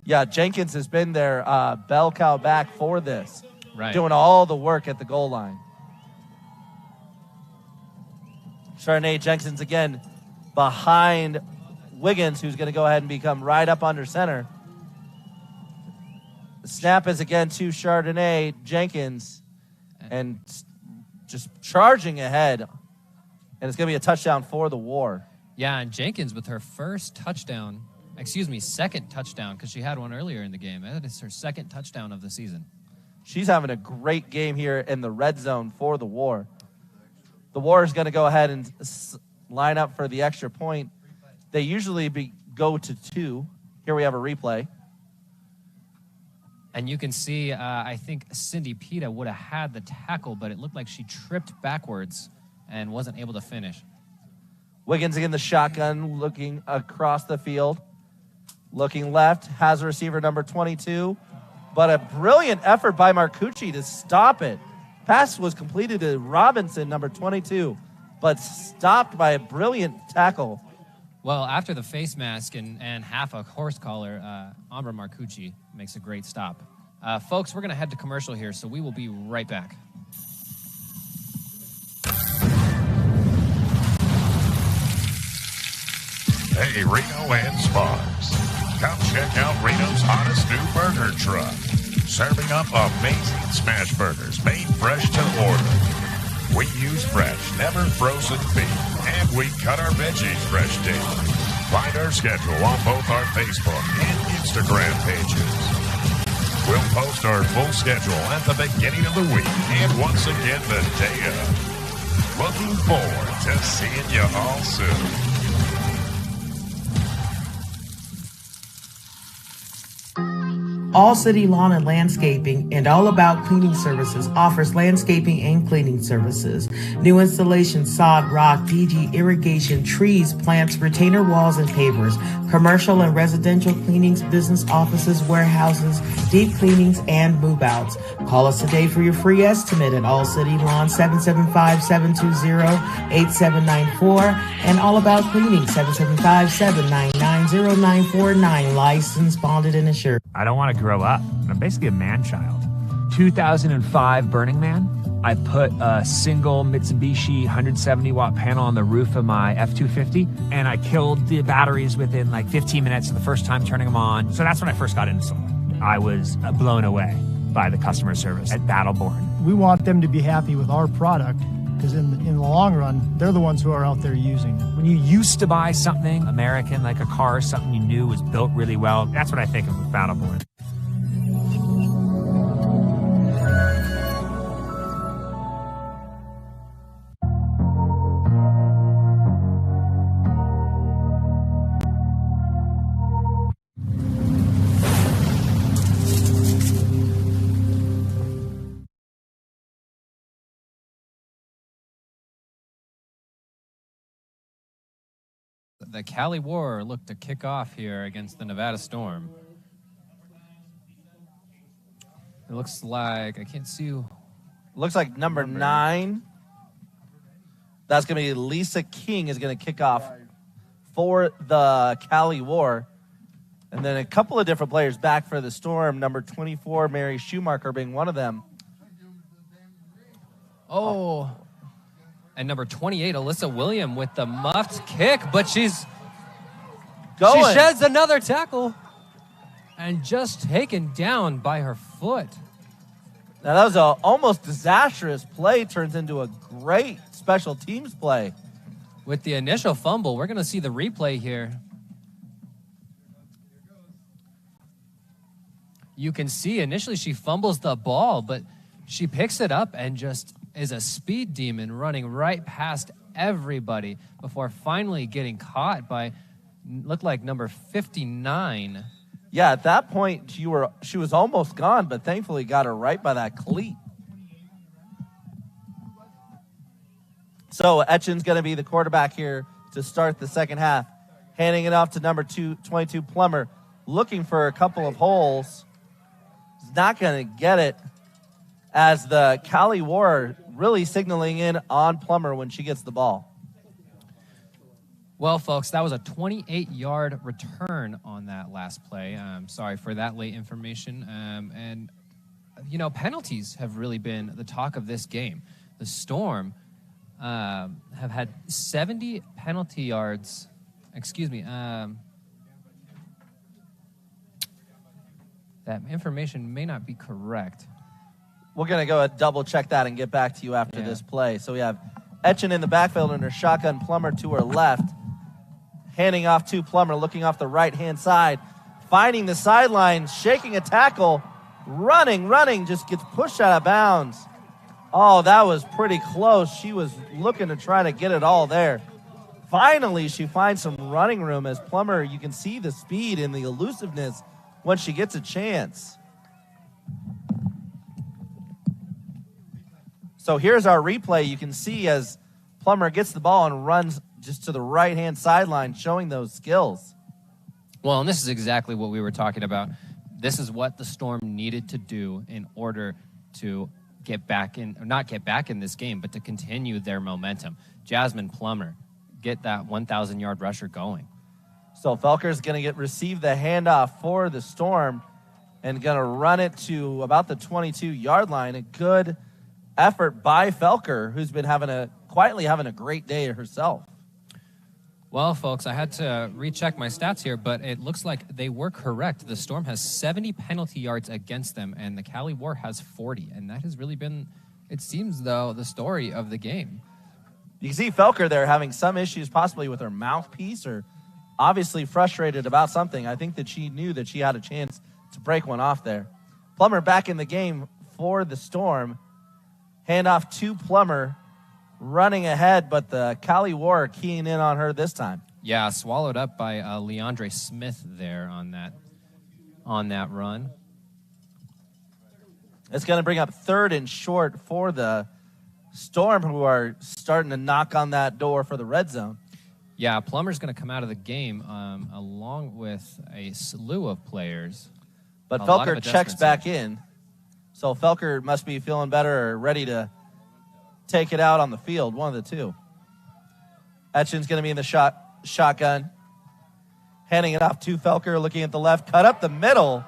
Yeah, Jenkins has been their bell cow back for this. Right. Doing all the work at the goal line. Chardonnay Jenkins again behind Wiggins, who's going to go ahead and become right up under center. Snap is again to Chardonnay. Jenkins and just charging ahead. And it's going to be a touchdown for the War. Yeah, and Jenkins with her second touchdown, because she had one earlier in the game. That is her second touchdown of the season. She's having a great game here in the red zone for the War. The War is going to go ahead and line up for the extra point. They usually go to 2. Here we have a replay. And you can see, I think Cindy Pita would have had the tackle, but it looked like she tripped backwards and wasn't able to finish. Wiggins again, the shotgun, looking across the field. Looking left, has a receiver number 22. But a brilliant effort by Marcucci to stop it. Pass was completed to Robinson, number 22, but stopped by a brilliant tackle. Well, after the face mask and half a horse collar, Ambra Marcucci makes a great stop. Folks, we're going to head to commercial here, so we will be right back. Hey, Reno and Sparks. Come check out Reno's hottest new burger truck. Serving up amazing smash burgers made fresh to order. We use fresh, never frozen beef, and we cut our veggies fresh daily. Find our schedule on both our Facebook and Instagram pages. We'll post our full schedule at the beginning of the week and once again the day of. Looking forward to seeing you all soon. All City Lawn and Landscaping and All About Cleaning Services offers landscaping and cleaning services. New installation, sod, rock, DG, irrigation, trees, plants, retainer walls, and pavers. Commercial and residential cleanings, business offices, warehouses, deep cleanings, and move-outs. Call us today for your free estimate at All City Lawn, 775-720-8794, and All About Cleaning, 775-799-0949, licensed, bonded, and insured. I don't want to grow up. I'm basically a man-child. 2005 Burning Man. I put a single Mitsubishi 170-watt panel on the roof of my F-250, and I killed the batteries within like 15 minutes of the first time turning them on. So that's when I first got into solar. I was blown away by the customer service at Battleborn. We want them to be happy with our product, because in the long run, they're the ones who are out there using it. When you used to buy something American, like a car, something you knew was built really well, that's what I think of with Battleborn. The Cali War looked to kick off here against the Nevada Storm. It looks like, I can't see. Looks like number 9. That's going to be Lisa King is going to kick off for the Cali War. And then a couple of different players back for the Storm. Number 24, Mary Schumacher being one of them. Oh. And number 28, Alyssa William with the muffed kick, but she's going. She sheds another tackle and just taken down by her foot. Now that was an almost disastrous play, turns into a great special teams play. With the initial fumble, we're going to see the replay here. You can see initially she fumbles the ball, but she picks it up and just is a speed demon running right past everybody before finally getting caught by, looked like number 59. Yeah, at that point, she was almost gone, but thankfully got her right by that cleat. So Etchen's going to be the quarterback here to start the second half. Handing it off to number 22, Plummer, looking for a couple of holes. He's not going to get it, as the Cali War really signaling in on Plummer when she gets the ball. Well, folks, that was a 28-yard return on that last play. Sorry for that late information. And, you know, penalties have really been the talk of this game. The Storm have had 70 penalty yards. Excuse me. That information may not be correct. We're going to go and double check that and get back to you after this play. So we have Etchen in the backfield and her shotgun, Plummer to her left. Handing off to Plummer, looking off the right-hand side. Finding the sideline, shaking a tackle. Running, just gets pushed out of bounds. Oh, that was pretty close. She was looking to try to get it all there. Finally, she finds some running room as Plummer, you can see the speed and the elusiveness when she gets a chance. So here's our replay. You can see as Plummer gets the ball and runs just to the right-hand sideline, showing those skills. Well, and this is exactly what we were talking about. This is what the Storm needed to do in order to get back in, or not get back in this game, but to continue their momentum. Jasmine Plummer, get that 1,000-yard rusher going. So Felker's going to receive the handoff for the Storm and going to run it to about the 22-yard line. A good effort by Felker, who's been quietly having a great day herself. Well, folks, I had to recheck my stats here, but it looks like they were correct. The Storm has 70 penalty yards against them, and the Cali War has 40. And that has really been, it seems, though, the story of the game. You can see Felker there having some issues possibly with her mouthpiece, or obviously frustrated about something. I think that she knew that she had a chance to break one off there. Plummer back in the game for the Storm. Handoff to Plummer. Running ahead, but the Cali War keying in on her this time. Yeah, swallowed up by Leandre Smith there on that run. It's going to bring up 3rd and short for the Storm, who are starting to knock on that door for the red zone. Yeah, Plummer's going to come out of the game along with a slew of players. But Felker checks back in. So Felker must be feeling better or ready to take it out on the field, one of the two. Etchen's going to be in the shotgun. Handing it off to Felker, looking at the left, cut up the middle,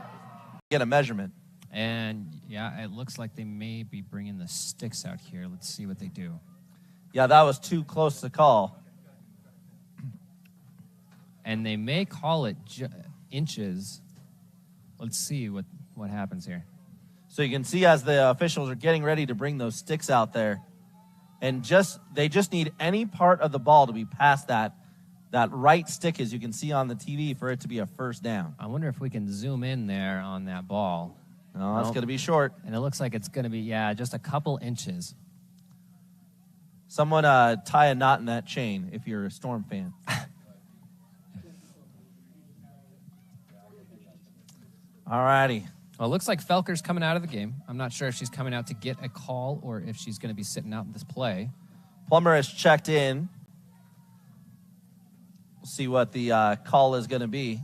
get a measurement. And, yeah, it looks like they may be bringing the sticks out here. Let's see what they do. Yeah, that was too close to call. And they may call it inches. Let's see what happens here. So you can see as the officials are getting ready to bring those sticks out there, and they just need any part of the ball to be past that right stick, as you can see on the TV, for it to be a first down. I wonder if we can zoom in there on that ball. No, that's going to be short. And it looks like it's going to be, just a couple inches. Someone tie a knot in that chain if you're a Storm fan. All righty. Well, it looks like Felker's coming out of the game. I'm not sure if she's coming out to get a call or if she's going to be sitting out in this play. Plummer has checked in. We'll see what the call is going to be.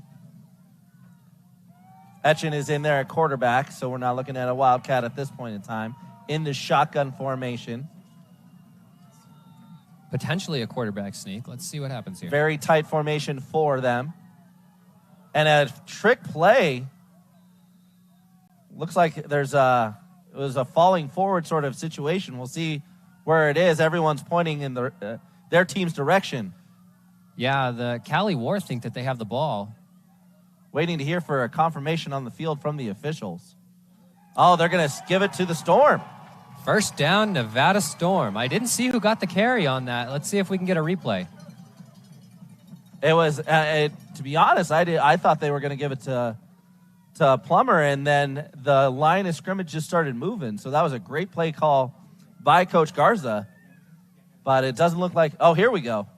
Etchen is in there at quarterback, so we're not looking at a Wildcat at this point in time. In the shotgun formation. Potentially a quarterback sneak. Let's see what happens here. Very tight formation for them. And a trick play. Looks like it was a falling forward sort of situation. We'll see where it is. Everyone's pointing in their team's direction. Yeah, the Cali War think that they have the ball. Waiting to hear for a confirmation on the field from the officials. Oh, they're going to give it to the Storm. First down, Nevada Storm. I didn't see who got the carry on that. Let's see if we can get a replay. It was, to be honest, I thought they were going to give it to Plummer, and then the line of scrimmage just started moving. So that was a great play call by Coach Garza. But it doesn't look like, oh, here we go.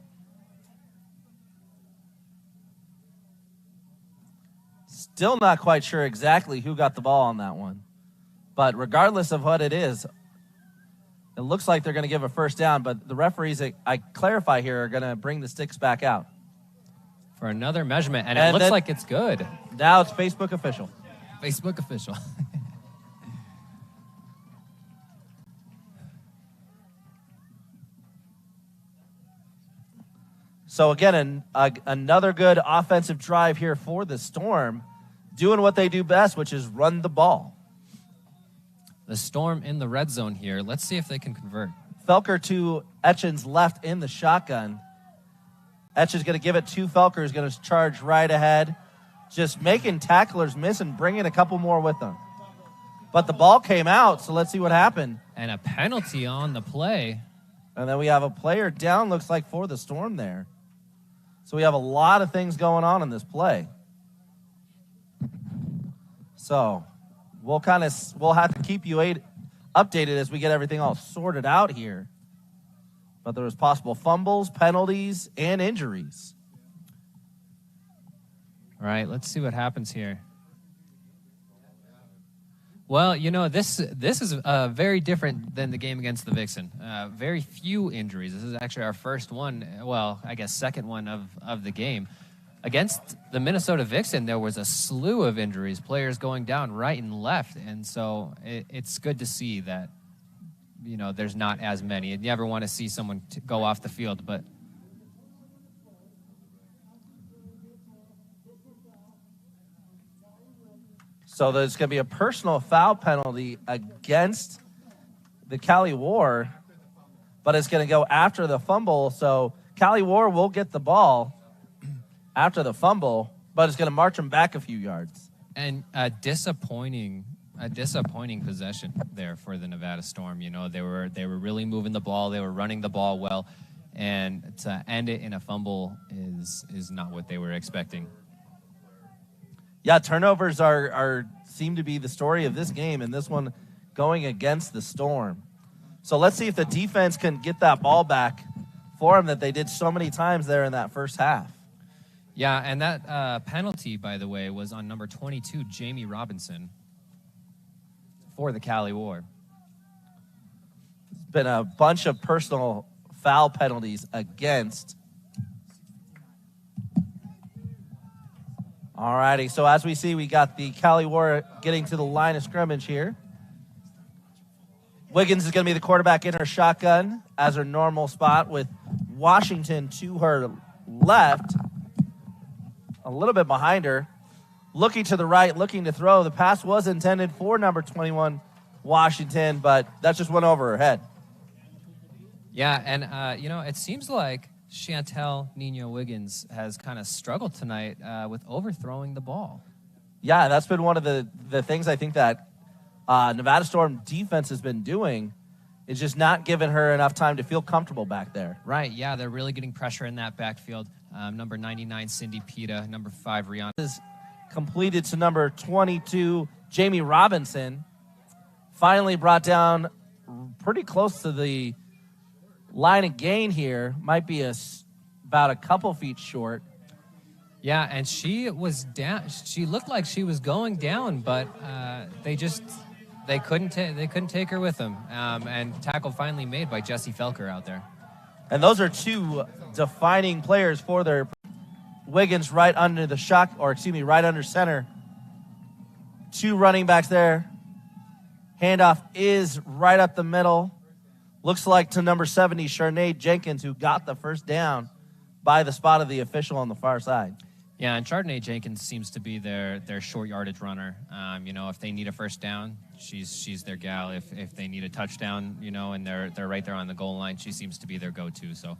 Still not quite sure exactly who got the ball on that one. But regardless of what it is, it looks like they're going to give a first down. But the referees, I clarify here, are going to bring the sticks back out. For another measurement, and it looks like it's good. Now it's Facebook official. Facebook official. So again, another good offensive drive here for the Storm, doing what they do best, which is run the ball. The Storm in the red zone here. Let's see if they can convert. Felker to Etchen's left in the shotgun. Etchen's going to give it to Felker, who's going to charge right ahead. just making tacklers miss and bringing a couple more with them. But the ball came out, so let's see what happened. And a penalty on the play. And then we have a player down, looks like, for the Storm there. So we have a lot of things going on in this play. So we'll have to keep you updated as we get everything all sorted out here. But there was possible fumbles, penalties, and injuries. All right, let's see what happens here. Well, you know, this is very different than the game against the Vixen. Very few injuries. This is actually our first one, well, I guess second one of the game. Against the Minnesota Vixen, there was a slew of injuries, players going down right and left. And so it's good to see that, you know, there's not as many. You never want to see someone go off the field, but... So there's going to be a personal foul penalty against the Cali War, but it's going to go after the fumble. So Cali War will get the ball after the fumble, but it's going to march them back a few yards. And a disappointing possession there for the Nevada Storm. You know, they were really moving the ball. They were running the ball well, and to end it in a fumble is not what they were expecting. Yeah, turnovers seem to be the story of this game, and this one going against the Storm. So let's see if the defense can get that ball back for them that they did so many times there in that first half. Yeah, and that penalty, by the way, was on number 22, Jamie Robinson, for the Cali War. It's been a bunch of personal foul penalties against. All righty, so as we see, we got the Cali War getting to the line of scrimmage here. Wiggins is going to be the quarterback in her shotgun as her normal spot with Washington to her left, a little bit behind her. Looking to the right, looking to throw. The pass was intended for number 21, Washington, but that just went over her head. Yeah, and, you know, it seems like Chantel Nino Wiggins has kind of struggled tonight with overthrowing the ball. Yeah, that's been one of the things I think that Nevada Storm defense has been doing, is just not giving her enough time to feel comfortable back there. Right, yeah, they're really getting pressure in that backfield. Number 99, Cindy Pita. Number 5, Rihanna. Is completed to number 22, Jamie Robinson. Finally brought down pretty close to the line of gain here. Might be about a couple feet short. Yeah, and she was down. She looked like she was going down, but they couldn't take her with them. And tackle finally made by Jesse Felker out there. And those are two defining players for their Wiggins right under the right under center. Two running backs there. Handoff is right up the middle. Looks like to number 70, Sharnae Jenkins, who got the first down by the spot of the official on the far side. Yeah, and Chardonnay Jenkins seems to be their short yardage runner. You know, if they need a first down, she's their gal. If they need a touchdown, you know, and they're right there on the goal line, she seems to be their go-to. So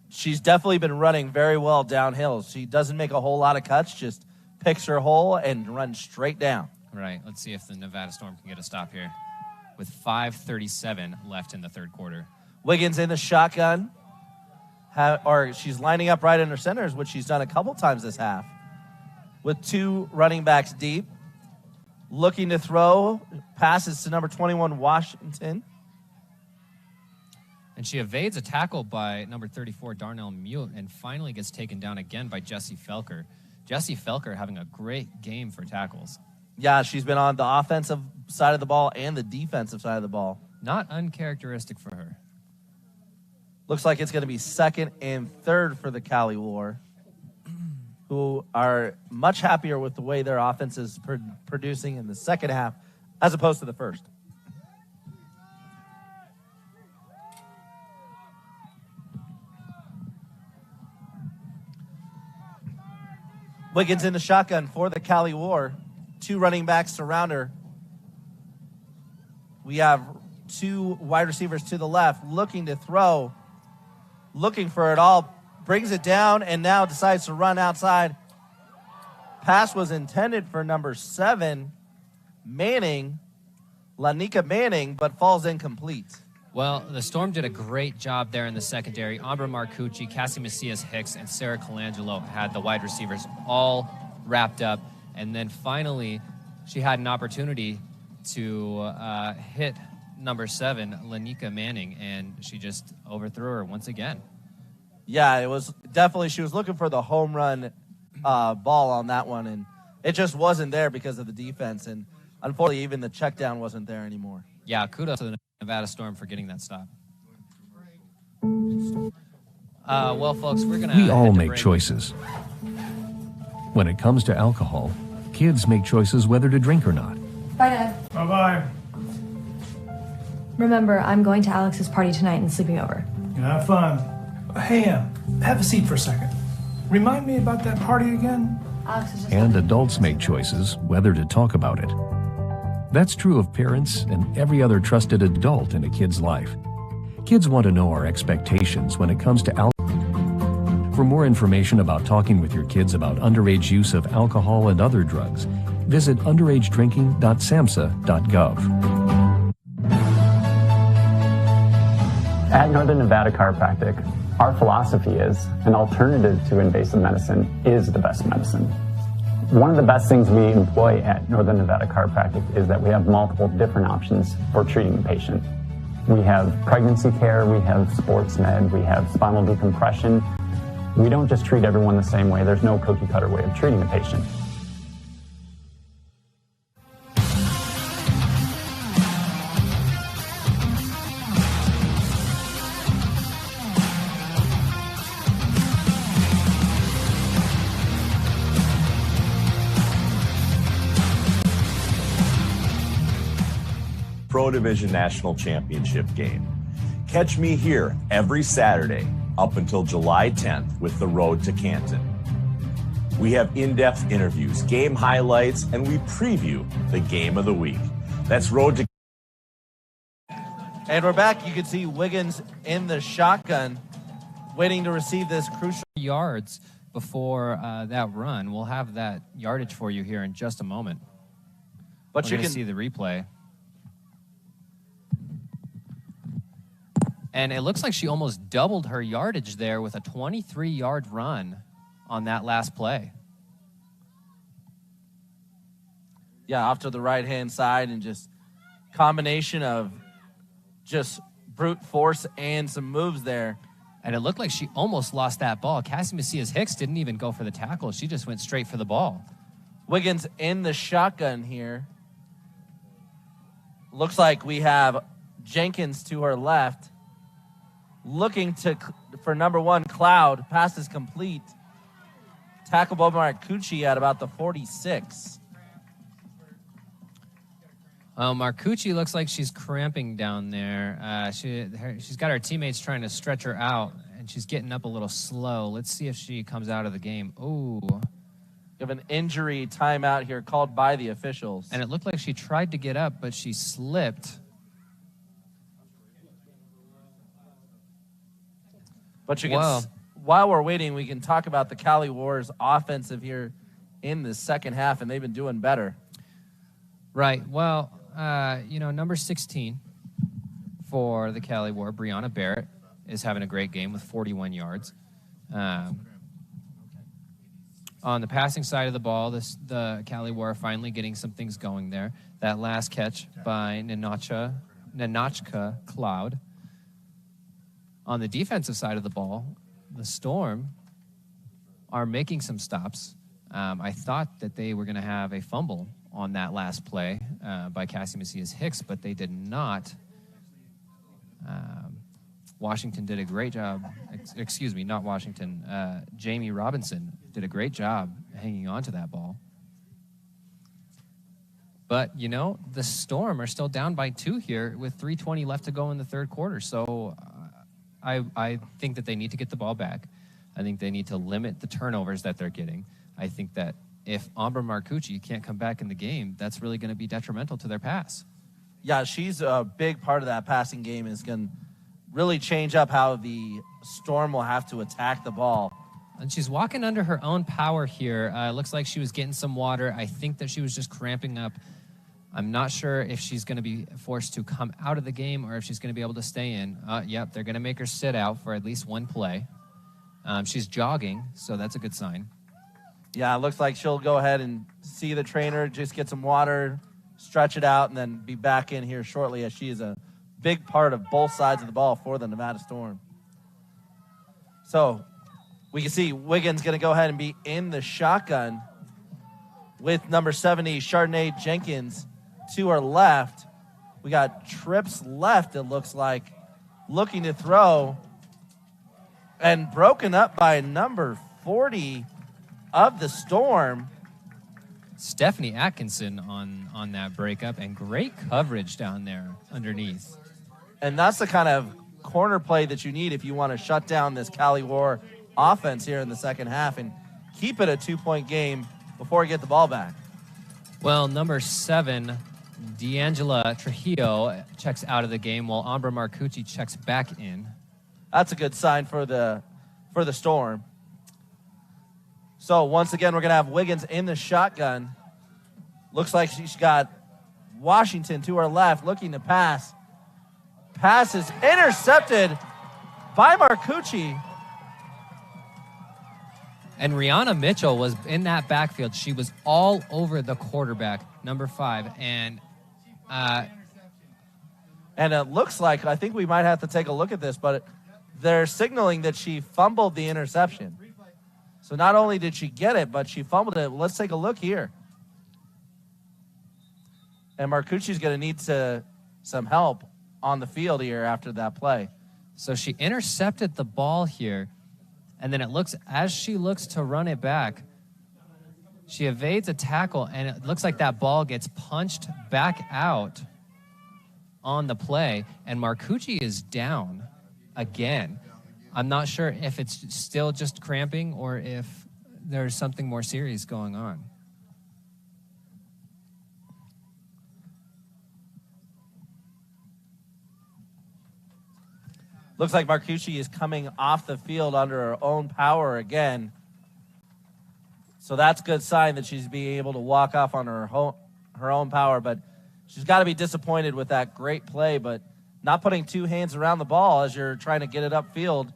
she's definitely been running very well downhill. She doesn't make a whole lot of cuts, just picks her hole and runs straight down. Right. Let's see if the Nevada Storm can get a stop here with 5:37 left in the third quarter. Wiggins in the shotgun. She's lining up right in her centers, which she's done a couple times this half, with two running backs deep. Looking to throw, passes to number 21, Washington. And she evades a tackle by number 34, Darnell Mute, and finally gets taken down again by Jessie Felker. Jessie Felker having a great game for tackles. Yeah, she's been on the offensive side of the ball and the defensive side of the ball. Not uncharacteristic for her. Looks like it's going to be second and third for the Cali War, who are much happier with the way their offense is producing in the second half as opposed to the first. Wiggins in the shotgun for the Cali War. Two running backs surround her. We have two wide receivers to the left looking to throw, looking for it all, brings it down, and now decides to run outside. pass was intended for number 7, Manning, Lanika Manning, but falls incomplete. Well, the Storm did a great job there in the secondary. Ambra Marcucci, Cassie Macias-Hicks, and Sarah Colangelo had the wide receivers all wrapped up. And then finally, she had an opportunity to hit number 7, Lanika Manning, and she just overthrew her once again. Yeah, it was definitely, she was looking for the home run ball on that one, and it just wasn't there because of the defense. And unfortunately, even the check down wasn't there anymore. Yeah, kudos to the Nevada Storm for getting that stop. Well, folks, we're going to... We all make choices. When it comes to alcohol, kids make choices whether to drink or not. Bye, Dad. Bye-bye. Remember, I'm going to Alex's party tonight and sleeping over. Have fun. Hey, have a seat for a second. Remind me about that party again? Alex is just... And adults make choices whether to talk about it. That's true of parents and every other trusted adult in a kid's life. Kids want to know our expectations when it comes to alcohol. For more information about talking with your kids about underage use of alcohol and other drugs, visit underagedrinking.samhsa.gov. At Northern Nevada Chiropractic, our philosophy is an alternative to invasive medicine is the best medicine. One of the best things we employ at Northern Nevada Chiropractic is that we have multiple different options for treating the patient. We have pregnancy care, we have sports med, we have spinal decompression. We don't just treat everyone the same way. There's no cookie cutter way of treating a patient. Pro Division National Championship game. Catch me here every Saturday up until July 10th with The Road to Canton. We have in-depth interviews, game highlights, and we preview the game of the week. That's Road to... And we're back. You can see Wiggins in the shotgun, waiting to receive this crucial... yards before that run. We'll have that yardage for you here in just a moment. But We're you going can to see the replay. And it looks like she almost doubled her yardage there with a 23-yard run on that last play. Yeah, off to the right-hand side, and just combination of just brute force and some moves there. And it looked like she almost lost that ball. Cassie Macias-Hicks didn't even go for the tackle. She just went straight for the ball. Wiggins in the shotgun here. Looks like we have Jenkins to her left. Looking for number 1, Cloud. Pass is complete. Tackle by Marcucci at about the 46. Marcucci looks like she's cramping down there. She's got her teammates trying to stretch her out, and she's getting up a little slow. Let's see if she comes out of the game. Ooh. We have an injury timeout here called by the officials. And it looked like she tried to get up, but she slipped. But you can, while we're waiting, we can talk about the Cali War's offensive here in the second half, and they've been doing better. Right. Well, number 16 for the Cali War, Brianna Barrett, is having a great game with 41 yards. On the passing side of the ball, the Cali War are finally getting some things going there. That last catch by Ninachka Cloud. On the defensive side of the ball, the Storm are making some stops. I thought that they were going to have a fumble on that last play by Cassie Macias-Hicks, but they did not. Washington did a great job. Excuse me, not Washington. Jamie Robinson did a great job hanging on to that ball. But, the Storm are still down by 2 here with 3:20 left to go in the third quarter. So I think that they need to get the ball back. I think they need to limit the turnovers that they're getting. I think that if Ambra Marcucci can't come back in the game, that's really going to be detrimental to their pass. Yeah, she's a big part of that passing game. Is going to really change up how the Storm will have to attack the ball. And she's walking under her own power here. It looks like she was getting some water. I think that she was just cramping up. I'm not sure if she's going to be forced to come out of the game or if she's going to be able to stay in. Yep, they're going to make her sit out for at least one play. She's jogging, so that's a good sign. Yeah, it looks like she'll go ahead and see the trainer, just get some water, stretch it out, and then be back in here shortly, as she is a big part of both sides of the ball for the Nevada Storm. So we can see Wiggins going to go ahead and be in the shotgun with number 70, Chardonnay Jenkins, to her left. We got trips left, it looks like, looking to throw, and broken up by number 40 of the Storm. Stephanie Atkinson on that breakup, and great coverage down there underneath. And that's the kind of corner play that you need if you want to shut down this Cali War offense here in the second half and keep it a 2-point game before you get the ball back. Well, number 7, D'Angela Trujillo, checks out of the game, while Ambra Marcucci checks back in. That's a good sign for the Storm. So once again, we're going to have Wiggins in the shotgun. Looks like she's got Washington to her left, looking to pass. Pass is intercepted by Marcucci. And Rihanna Mitchell was in that backfield. She was all over the quarterback, number 5. And it looks like, I think we might have to take a look at this, but they're signaling that she fumbled the interception. So not only did she get it, but she fumbled it. Let's take a look here. And Marcucci's going to need some help on the field here after that play. So she intercepted the ball here, and then as she looks to run it back, she evades a tackle, and it looks like that ball gets punched back out on the play, and Marcucci is down again. I'm not sure if it's still just cramping or if there's something more serious going on. Looks like Marcucci is coming off the field under her own power again. So that's a good sign that she's being able to walk off on her own power. But she's got to be disappointed with that great play, but not putting two hands around the ball as you're trying to get it upfield.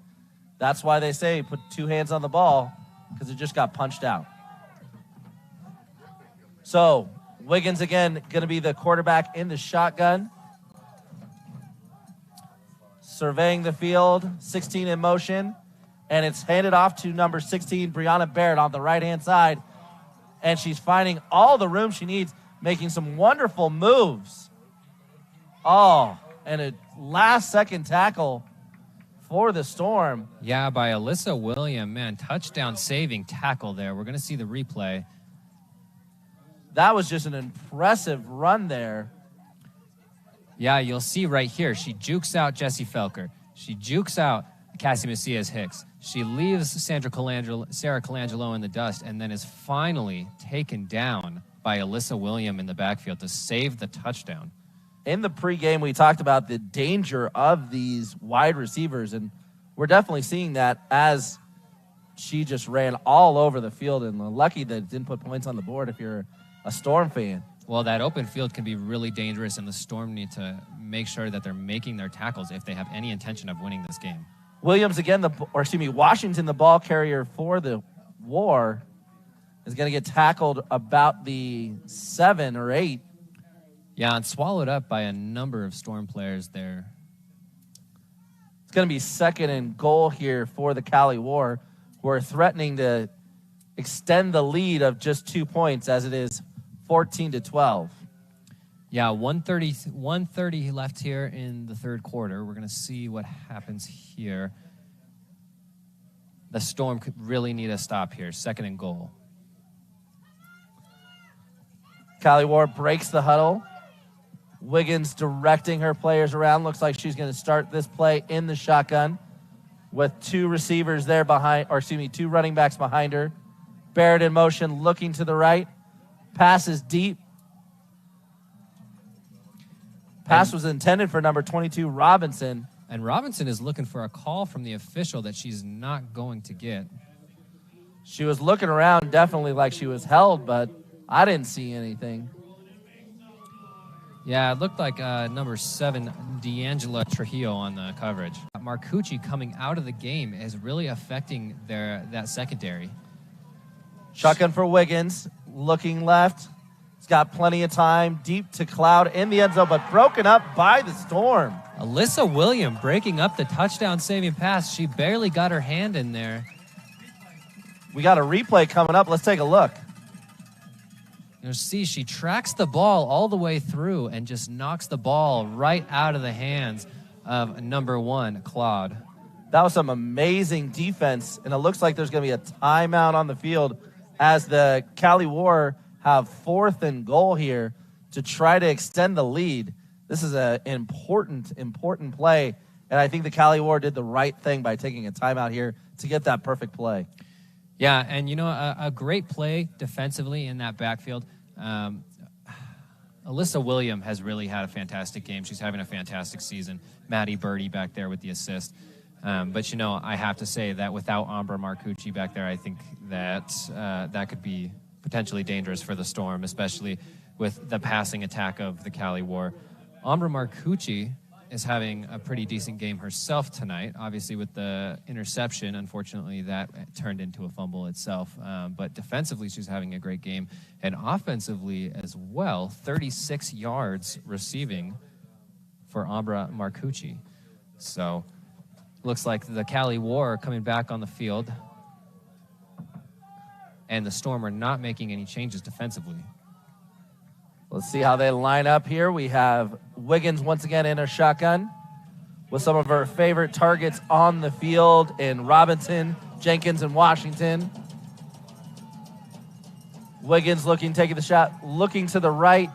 That's why they say put two hands on the ball, because it just got punched out. So Wiggins again going to be the quarterback in the shotgun. Surveying the field, 16 in motion, and it's handed off to number 16, Brianna Barrett, on the right-hand side. And she's finding all the room she needs, making some wonderful moves. Oh, and a last-second tackle for the Storm. Yeah, by Alyssa William. Man, touchdown saving tackle there. We're going to see the replay. That was just an impressive run there. Yeah, you'll see right here. She jukes out Jessie Felker. She jukes out Cassie Macias-Hicks. She leaves Sarah Colangelo in the dust, and then is finally taken down by Alyssa William in the backfield to save the touchdown. In the pregame, we talked about the danger of these wide receivers, and we're definitely seeing that as she just ran all over the field, and lucky that it didn't put points on the board if you're a Storm fan. Well, that open field can be really dangerous, and the Storm need to make sure that they're making their tackles if they have any intention of winning this game. Williams again, Washington, the ball carrier for the War, is going to get tackled about the 7 or 8. Yeah, and swallowed up by a number of Storm players there. It's going to be 2nd and goal here for the Cali War, who are threatening to extend the lead of just 2 points as it is 14-12. Yeah, 130 left here in the third quarter. We're going to see what happens here. The Storm could really need a stop here. 2nd and goal. Cali War breaks the huddle. Wiggins directing her players around. Looks like she's going to start this play in the shotgun with 2 receivers there behind, 2 running backs behind her. Barrett in motion, looking to the right. Passes deep. Pass was intended for number 22, Robinson. And Robinson is looking for a call from the official that she's not going to get. She was looking around definitely like she was held, but I didn't see anything. Yeah, it looked like number 7, D'Angela Trujillo on the coverage. Marcucci coming out of the game is really affecting that secondary. Shotgun for Wiggins, looking left. He's got plenty of time, deep to Cloud in the end zone, but broken up by the Storm. Alyssa William breaking up the touchdown-saving pass. She barely got her hand in there. We got a replay coming up. Let's take a look. You see, she tracks the ball all the way through and just knocks the ball right out of the hands of number 1, Claude. That was some amazing defense, and it looks like there's going to be a timeout on the field as the Cali War have 4th and goal here to try to extend the lead. This is an important play, and I think the Cali War did the right thing by taking a timeout here to get that perfect play. Yeah, and a great play defensively in that backfield. Alyssa William has really had a fantastic game. She's having a fantastic season. Maddie Birdie back there with the assist. But, I have to say that without Ambra Marcucci back there, I think that that could be potentially dangerous for the Storm, especially with the passing attack of the Cali War. Ambra Marcucci is having a pretty decent game herself tonight. Obviously, with the interception, unfortunately, that turned into a fumble itself. But defensively, she's having a great game. And offensively as well, 36 yards receiving for Ambra Marcucci. So, looks like the Cali War are coming back on the field. And the Storm are not making any changes defensively. Let's see how they line up here. We have Wiggins once again in her shotgun with some of her favorite targets on the field in Robinson, Jenkins, and Washington. Wiggins taking the shot, looking to the right.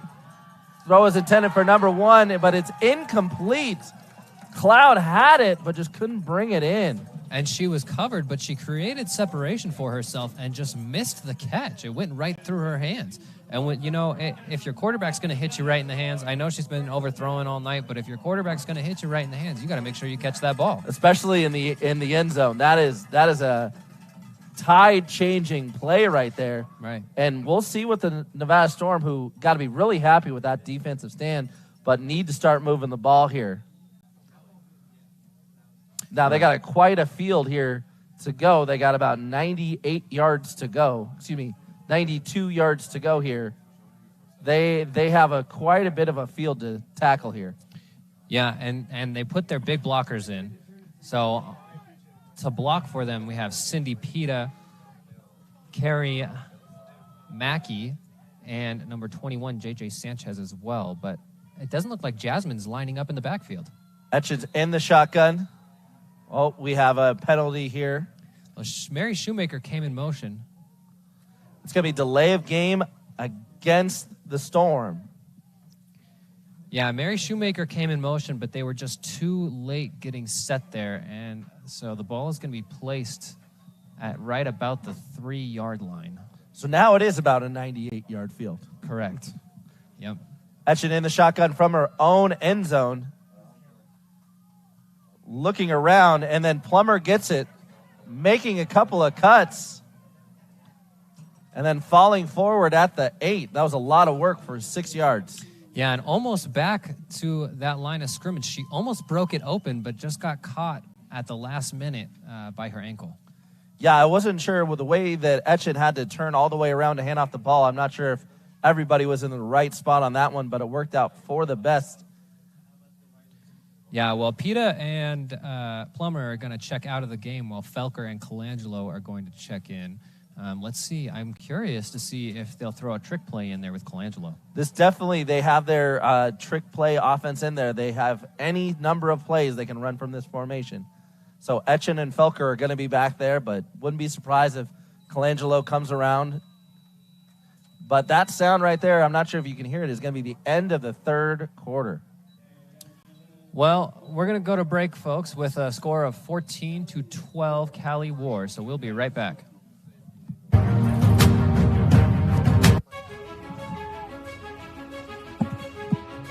Throw is intended for number 1, but it's incomplete. Cloud had it, but just couldn't bring it in. And she was covered, but she created separation for herself and just missed the catch. It went right through her hands. And when, if your quarterback's going to hit you right in the hands, I know she's been overthrowing all night, but if your quarterback's going to hit you right in the hands, you got to make sure you catch that ball, especially in the end zone. That is a tide-changing play right there. Right. And we'll see what the Nevada Storm, who got to be really happy with that defensive stand, but need to start moving the ball here. Now they got quite a field here to go. They got about 98 yards to go. 92 yards to go here. They have quite a bit of a field to tackle here. Yeah, and they put their big blockers in. So to block for them, we have Cindy Pita, Carrie Mackey, and number 21, JJ Sanchez as well. But it doesn't look like Jasmine's lining up in the backfield. Etchin's in the shotgun. Oh, we have a penalty here. Well, Mary Shoemaker came in motion. It's going to be delay of game against the Storm. Yeah, Mary Shoemaker came in motion, but they were just too late getting set there. And so the ball is going to be placed at right about the 3-yard line. So now it is about a 98-yard field. Correct. Yep. Etchin in the shotgun from her own end zone. Looking around, and then Plummer gets it, making a couple of cuts, and then falling forward at the 8. That was a lot of work for 6 yards. Yeah, and almost back to that line of scrimmage. She almost broke it open, but just got caught at the last minute by her ankle. Yeah, I wasn't sure with the way that Etchin had to turn all the way around to hand off the ball. I'm not sure if everybody was in the right spot on that one, but it worked out for the best. Yeah, well, Pita and Plummer are going to check out of the game while Felker and Colangelo are going to check in. Let's see. I'm curious to see if they'll throw a trick play in there with Colangelo. This definitely, they have their trick play offense in there. They have any number of plays they can run from this formation. So Etchin and Felker are going to be back there, but wouldn't be surprised if Colangelo comes around. But that sound right there, I'm not sure if you can hear it, is going to be the end of the third quarter. Well, we're going to go to break, folks, with a score of 14-12 Cali War. So we'll be right back.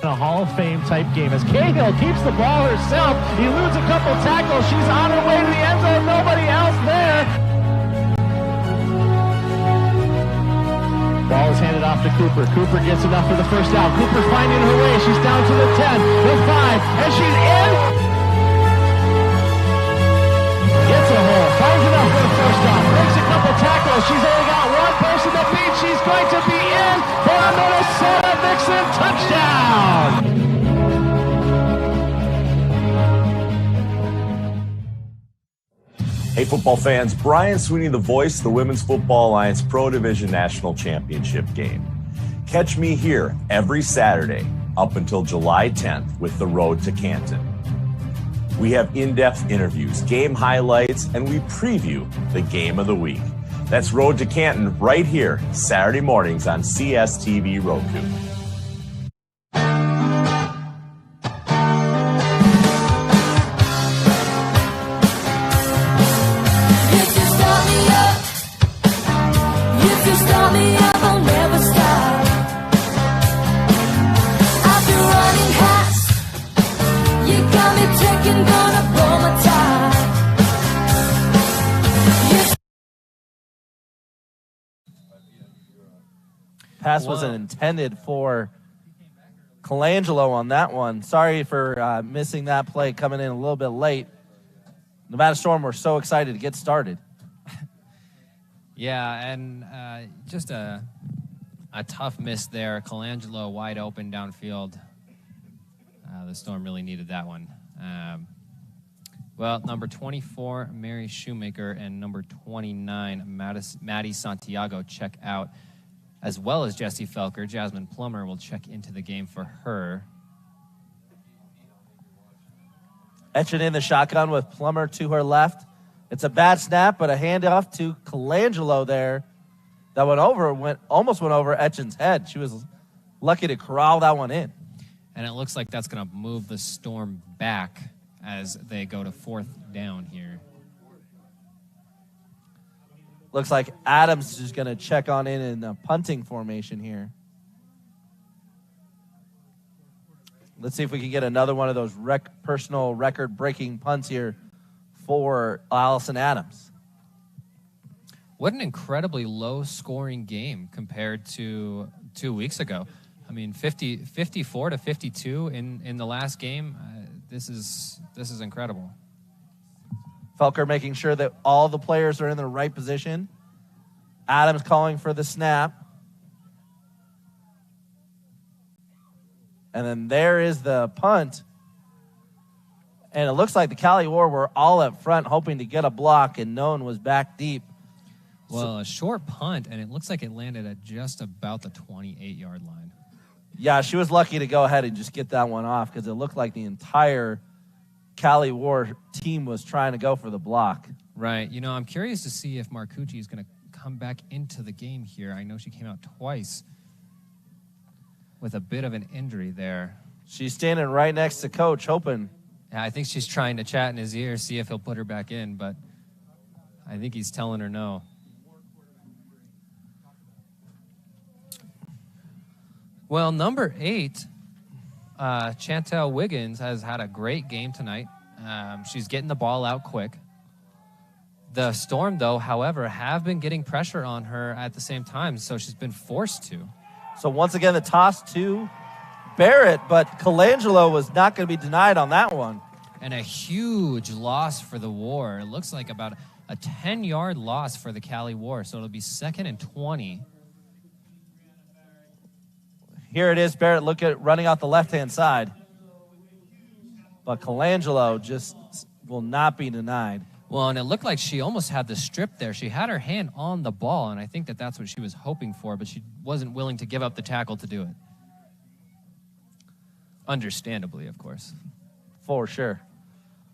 A Hall of Fame type game as Cahill keeps the ball herself. Eludes a couple tackles. She's on her way to the end zone. Nobody else there. is handed off to Cooper. Cooper gets enough for the first down. Cooper finding her way. She's down to the 10, the 5, and she's in. Gets a hole. Finds enough for the first down. Breaks a couple tackles. She's only got one person to beat. She's going to be in for a Minnesota Vixen touchdown. Hey, football fans, Brian Sweeney, the voice of the Women's Football Alliance Pro Division National Championship game. Catch me here every Saturday up until July 10th with The Road to Canton. We have in-depth interviews, game highlights, and we preview the game of the week. That's Road to Canton right here, Saturday mornings on CSTV Roku. Pass wasn't intended for Colangelo on that one. Sorry for missing that play, coming in a little bit late. Nevada Storm were so excited to get started. Yeah, and just a tough miss there. Colangelo wide open downfield. The Storm really needed that one. Well, number 24, Mary Shoemaker, and number 29, Maddie Santiago check out, as well as Jessie Felker. Jasmine Plummer will check into the game for her. Etching in the shotgun with Plummer to her left. It's a bad snap, but a handoff to Colangelo there that almost went over Etchin's head. She was lucky to corral that one in. And it looks like that's going to move the Storm back as they go to 4th down here. Looks like Adams is going to check on in a punting formation here. Let's see if we can get another one of those personal record-breaking punts here for Allison Adams. What an incredibly low-scoring game compared to 2 weeks ago. I mean, 54 to 52 in the last game. This is incredible. Felker making sure that all the players are in the right position. Adams calling for the snap. And then there is the punt. And it looks like the Cali War were all up front hoping to get a block, and no one was back deep. Well, a short punt, and it looks like it landed at just about the 28-yard line. Yeah, she was lucky to go ahead and just get that one off because it looked like the entire Cali War team was trying to go for the block. Right. You know, I'm curious to see if Marcucci is going to come back into the game here. I know she came out twice with a bit of an injury there. She's standing right next to Coach, hoping. Yeah, I think she's trying to chat in his ear, see if he'll put her back in, but I think he's telling her no. Well, number 8, Chantel Wiggins has had a great game tonight. She's getting the ball out quick. The Storm, though, however, have been getting pressure on her at the same time, so she's been forced to. So once again, the toss to Barrett, but Colangelo was not going to be denied on that one. And a huge loss for the War. It looks like about a 10-yard loss for the Cali War, so it'll be 2nd and 20. Here it is, Barrett, look at running out the left-hand side. But Colangelo just will not be denied. Well, and it looked like she almost had the strip there. She had her hand on the ball, and I think that that's what she was hoping for, but she wasn't willing to give up the tackle to do it. Understandably, of course. For sure.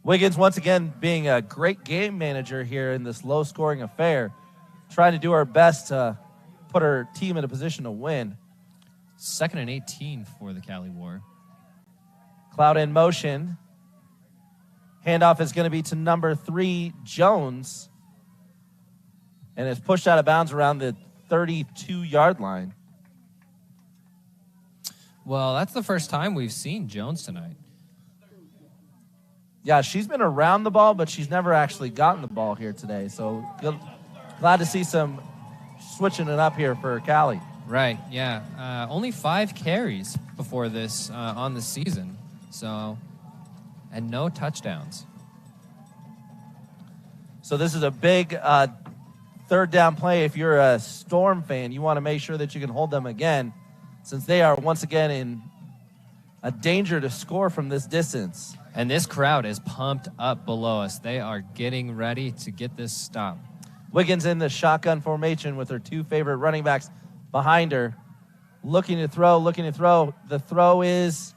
Wiggins, once again, being a great game manager here in this low-scoring affair, trying to do her best to put her team in a position to win. 2nd and 18 for the Cali War. Cloud in motion. Handoff is going to be to number 3, Jones. And it's pushed out of bounds around the 32-yard line. Well, that's the first time we've seen Jones tonight. Yeah, she's been around the ball, but she's never actually gotten the ball here today. So glad to see some switching it up here for Cali. Right, yeah. Only 5 carries before this on the season. So, and no touchdowns. So this is a big third down play. If you're a Storm fan, you want to make sure that you can hold them again, since they are once again in a danger to score from this distance. And this crowd is pumped up below us. They are getting ready to get this stop. Wiggins in the shotgun formation with her 2 favorite running backs behind her. Looking to throw. The throw is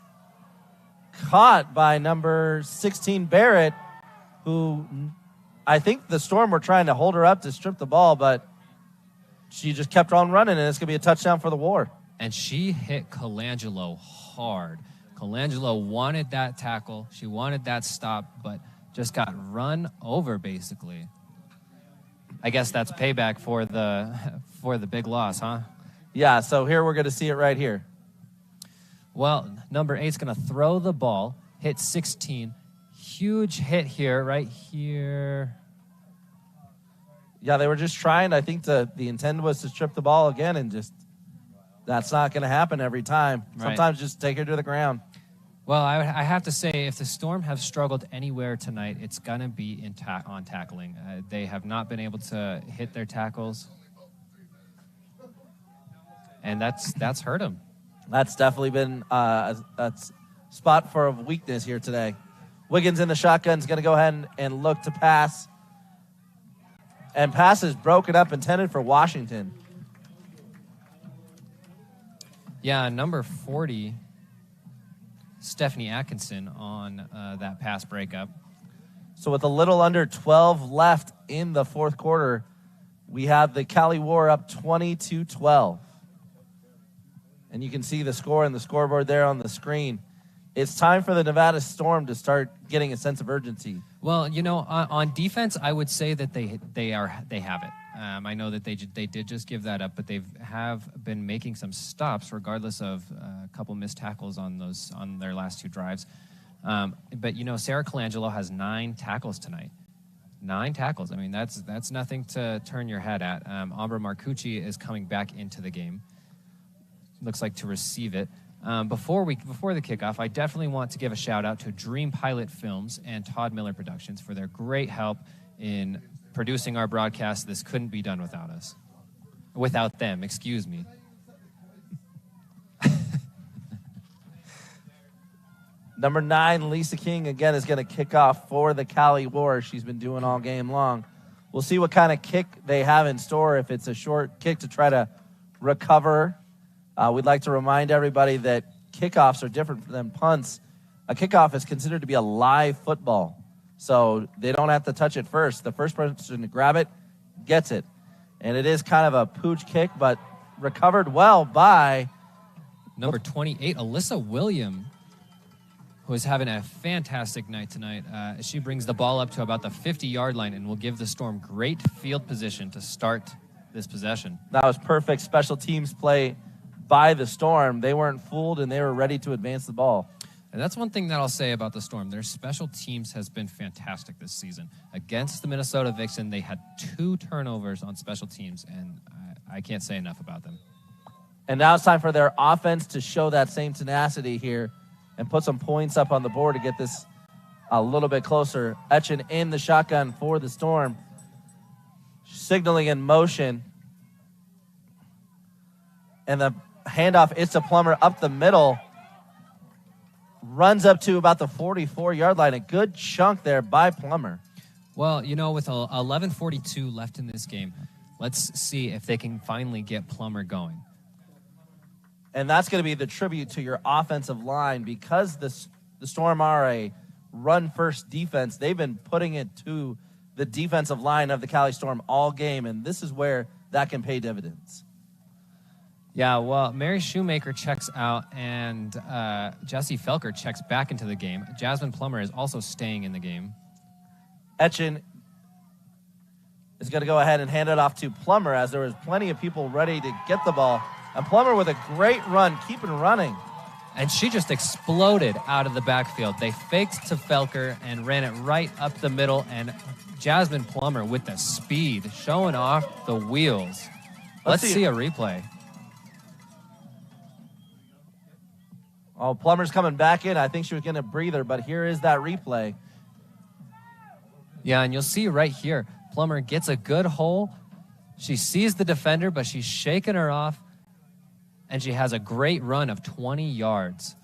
caught by number 16, Barrett, who I think the Storm were trying to hold her up to strip the ball, but she just kept on running, and it's going to be a touchdown for the War. And she hit Colangelo hard. Colangelo wanted that tackle. She wanted that stop, but just got run over, basically. I guess that's payback for the big loss, huh? Yeah, so here we're going to see it right here. Well, number 8's going to throw the ball, hit 16. Huge hit here, right here. Yeah, they were just trying. I think the intent was to strip the ball again, and just that's not going to happen every time. Right. Sometimes just take her to the ground. Well, I have to say, if the Storm have struggled anywhere tonight, it's going to be on tackling. They have not been able to hit their tackles, and that's hurt them. That's definitely been a spot for weakness here today. Wiggins in the shotgun is going to go ahead and look to pass. And pass is broken up, intended for Washington. Yeah, number 40, Stephanie Atkinson on that pass breakup. So with a little under 12 left in the fourth quarter, we have the Cali War up 20-12. And you can see the score and the scoreboard there on the screen. It's time for the Nevada Storm to start getting a sense of urgency. Well, you know, on defense, I would say that they have it. I know that they did just give that up, but they have been making some stops, regardless of a couple missed tackles on their last 2 drives. But you know, Sarah Colangelo has 9 tackles tonight. 9 tackles. I mean, that's nothing to turn your head at. Ambra Marcucci is coming back into the game. Looks like to receive it. Before the kickoff, I definitely want to give a shout out to Dream Pilot Films and Todd Miller Productions for their great help in producing our broadcast. This couldn't be done without them, excuse me. Number 9, Lisa King, again, is going to kick off for the Cali War. She's been doing all game long. We'll see what kind of kick they have in store, if it's a short kick to try to recover. We'd like to remind everybody that kickoffs are different than punts. A kickoff is considered to be a live football, so they don't have to touch it first. The first person to grab it gets it. And it is kind of a pooch kick, but recovered well by number 28, Alyssa William, who is having a fantastic night tonight. She brings the ball up to about the 50-yard line and will give the Storm great field position to start this possession. That was perfect special teams play by the Storm. They weren't fooled, and they were ready to advance the ball. And that's one thing that I'll say about the Storm. Their special teams has been fantastic this season. Against the Minnesota Vixen, they had 2 turnovers on special teams, and I can't say enough about them. And now it's time for their offense to show that same tenacity here and put some points up on the board to get this a little bit closer. Etchen in the shotgun for the Storm, signaling in motion. And the handoff is to Plummer up the middle. Runs up to about the 44-yard line. A good chunk there by Plummer. Well, you know, with 11:42 left in this game, let's see if they can finally get Plummer going. And that's going to be the tribute to your offensive line, because the Storm are a run-first defense. They've been putting it to the defensive line of the Cali Storm all game, and this is where that can pay dividends. Yeah, well, Mary Shoemaker checks out, and Jessie Felker checks back into the game. Jasmine Plummer is also staying in the game. Etchen is going to go ahead and hand it off to Plummer, as there was plenty of people ready to get the ball. And Plummer with a great run, keeping running. And she just exploded out of the backfield. They faked to Felker and ran it right up the middle, and Jasmine Plummer with the speed, showing off the wheels. Let's see a replay. Oh, Plummer's coming back in. I think she was getting a breather, but here is that replay. Yeah, and you'll see right here, Plummer gets a good hole. She sees the defender, but she's shaking her off, and she has a great run of 20 yards.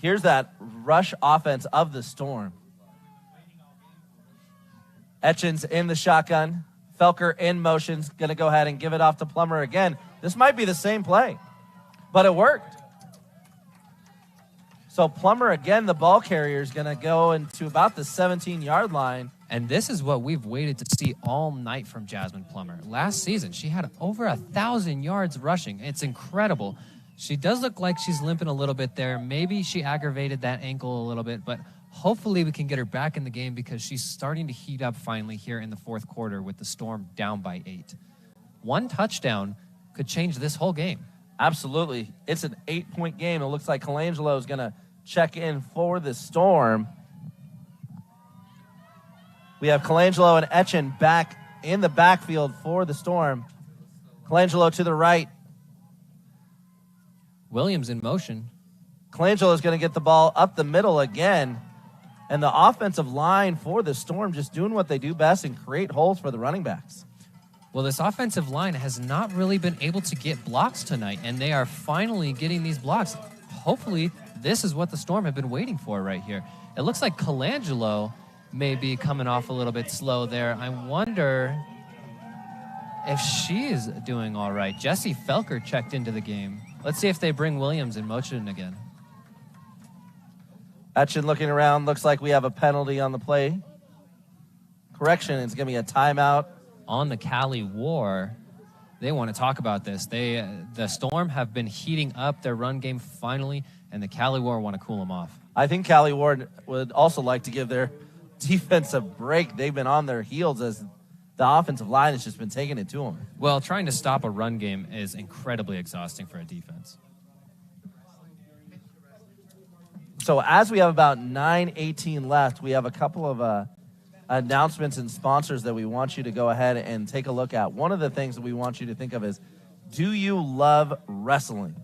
Here's that rush offense of the Storm. Etchen's in the shotgun. Felker in motion's going to go ahead and give it off to Plummer again. This might be the same play, but it worked. So Plummer, again, the ball carrier, is going to go into about the 17-yard line. And this is what we've waited to see all night from Jasmine Plummer. Last season, she had over 1,000 yards rushing. It's incredible. She does look like she's limping a little bit there. Maybe she aggravated that ankle a little bit, but hopefully we can get her back in the game because she's starting to heat up finally here in the fourth quarter with the Storm down by 8. One touchdown could change this whole game. Absolutely. It's an 8-point game. It looks like Colangelo is going to check in for the Storm. We have Colangelo and Etchen back in the backfield for the Storm. Colangelo to the right. Williams in motion. Colangelo is going to get the ball up the middle again. And the offensive line for the Storm just doing what they do best and create holes for the running backs. Well, this offensive line has not really been able to get blocks tonight, and they are finally getting these blocks. Hopefully, this is what the Storm have been waiting for right here. It looks like Colangelo may be coming off a little bit slow there. I wonder if she is doing all right. Jessie Felker checked into the game. Let's see if they bring Williams in motion again. Etchen looking around. Looks like we have a penalty on the play. Correction, it's going to be a timeout. On the Cali War, they want to talk about this. The Storm have been heating up their run game finally, and the Cali War want to cool them off. I think Cali War would also like to give their defense a break. They've been on their heels as the offensive line has just been taking it to them. Well, trying to stop a run game is incredibly exhausting for a defense. So as we have about 9:18 left, we have a couple of announcements and sponsors that we want you to go ahead and take a look at. One of the things that we want you to think of is, do you love wrestling?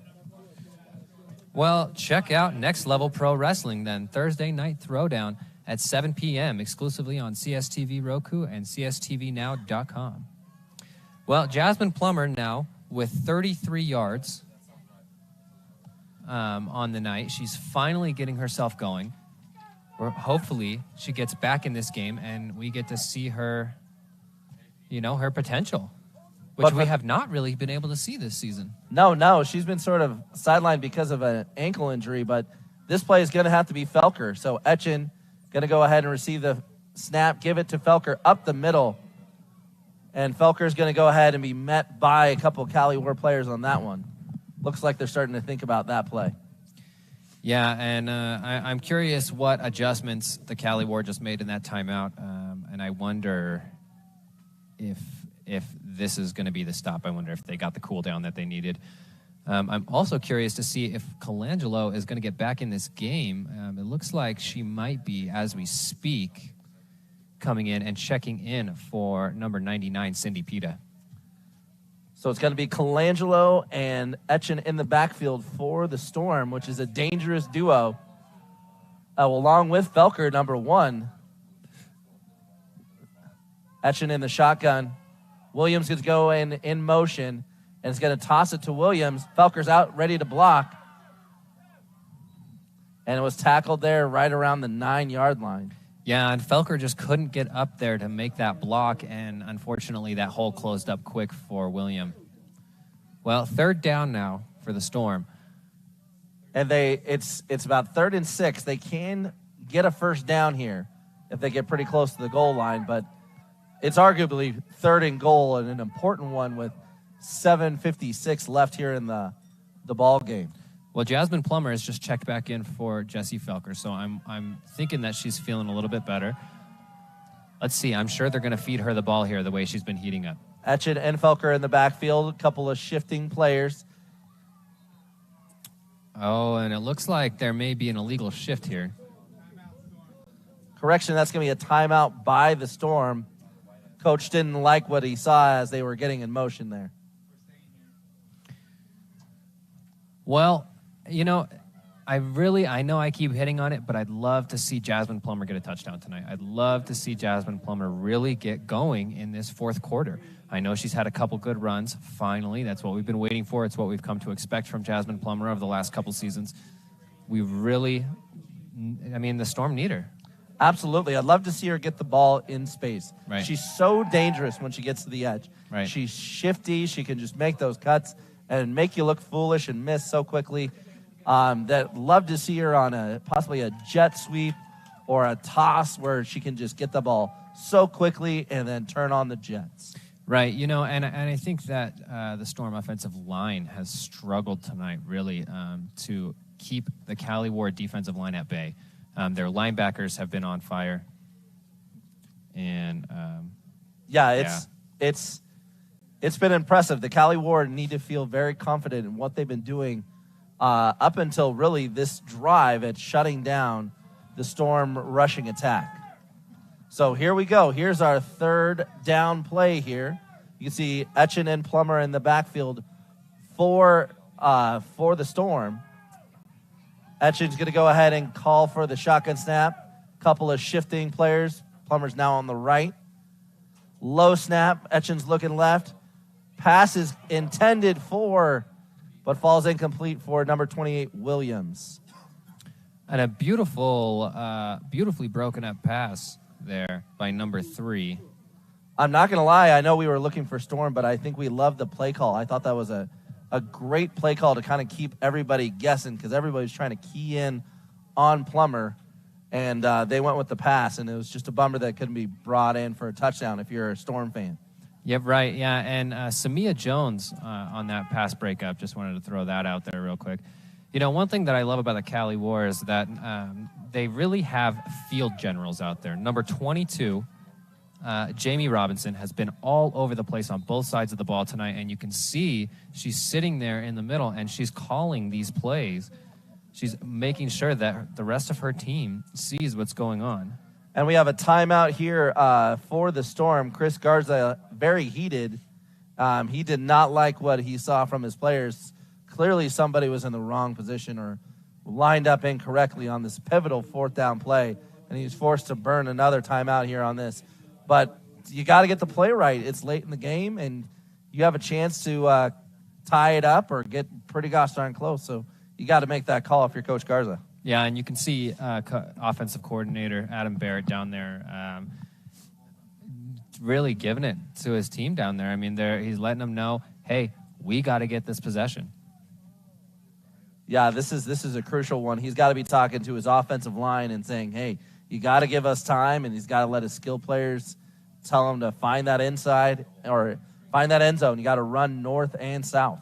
Well, check out Next Level Pro Wrestling then. Thursday Night Throwdown at 7 p.m. exclusively on CSTV Roku and CSTVNow.com. Well, Jasmine Plummer now with 33 yards on the night. She's finally getting herself going. Hopefully she gets back in this game and we get to see her, her potential, which we have not really been able to see this season. No. She's been sort of sidelined because of an ankle injury, but this play is going to have to be Felker. So Etchen going to go ahead and receive the snap, give it to Felker up the middle. And Felker is going to go ahead and be met by a couple of Cali War players on that one. Looks like they're starting to think about that play. Yeah, and I'm curious what adjustments the Cali War just made in that timeout, and I wonder if this is going to be the stop. I wonder if they got the cool down that they needed. I'm also curious to see if Colangelo is going to get back in this game. It looks like she might be, as we speak, coming in and checking in for number 99, Cindy Pita. So it's going to be Colangelo and Etchen in the backfield for the Storm, which is a dangerous duo, along with Felker, number 1. Etchen in the shotgun. Williams is going in motion and is going to toss it to Williams. Felker's out, ready to block. And it was tackled there right around the 9-yard line. Yeah, and Felker just couldn't get up there to make that block, and unfortunately that hole closed up quick for William. Well, third down now for the Storm. And it's about 3rd and 6. They can get a first down here if they get pretty close to the goal line, but it's arguably 3rd and goal and an important one with 7:56 left here in the ball game. Well, Jasmine Plummer has just checked back in for Jessie Felker, so I'm thinking that she's feeling a little bit better. Let's see. I'm sure they're going to feed her the ball here the way she's been heating up. Etchen and Felker in the backfield, a couple of shifting players. Oh, and it looks like there may be an illegal shift here. Correction, that's going to be a timeout by the Storm. Coach didn't like what he saw as they were getting in motion there. Well, you know, I know I keep hitting on it, but I'd love to see Jasmine Plummer get a touchdown tonight. I'd love to see Jasmine Plummer really get going in this fourth quarter. I know she's had a couple good runs. Finally, that's what we've been waiting for. It's what we've come to expect from Jasmine Plummer over the last couple seasons. The Storm need her. Absolutely. I'd love to see her get the ball in space. Right. She's so dangerous when she gets to the edge. Right. She's shifty. She can just make those cuts and make you look foolish and miss so quickly. That love to see her on possibly a jet sweep or a toss where she can just get the ball so quickly and then turn on the jets. Right, and I think that the Storm offensive line has struggled tonight really to keep the Cali War defensive line at bay. Their linebackers have been on fire, and it's been impressive. The Cali War need to feel very confident in what they've been doing up until really this drive at shutting down the Storm rushing attack. So here we go. Here's our third down play here. You can see Etchen and Plummer in the backfield for the Storm. Etchen's going to go ahead and call for the shotgun snap. Couple of shifting players. Plummer's now on the right. Low snap. Etchen's looking left. Pass is intended for, but falls incomplete for number 28, Williams. And a beautifully broken up pass there by number 3. I'm not going to lie. I know we were looking for Storm, but I think we loved the play call. I thought that was a great play call to kind of keep everybody guessing because everybody's trying to key in on Plummer, and they went with the pass, and it was just a bummer that couldn't be brought in for a touchdown if you're a Storm fan. Yep, right, yeah, and Samia Jones on that pass breakup, just wanted to throw that out there real quick. One thing that I love about the Cali War is that they really have field generals out there. Number 22, Jamie Robinson, has been all over the place on both sides of the ball tonight, and you can see she's sitting there in the middle, and she's calling these plays. She's making sure that the rest of her team sees what's going on. And we have a timeout here for the Storm. Chris Garza, very heated. He did not like what he saw from his players. Clearly somebody was in the wrong position or lined up incorrectly on this pivotal fourth down play, and he was forced to burn another timeout here on this. But you got to get the play right. It's late in the game, and you have a chance to tie it up or get pretty gosh darn close. So you got to make that call if you're Coach Garza. Yeah, and you can see offensive coordinator Adam Barrett down there really giving it to his team down there. I mean, he's letting them know, hey, we got to get this possession. Yeah, this is a crucial one. He's got to be talking to his offensive line and saying, hey, you got to give us time, and he's got to let his skill players tell him to find that inside or find that end zone. You got to run north and south.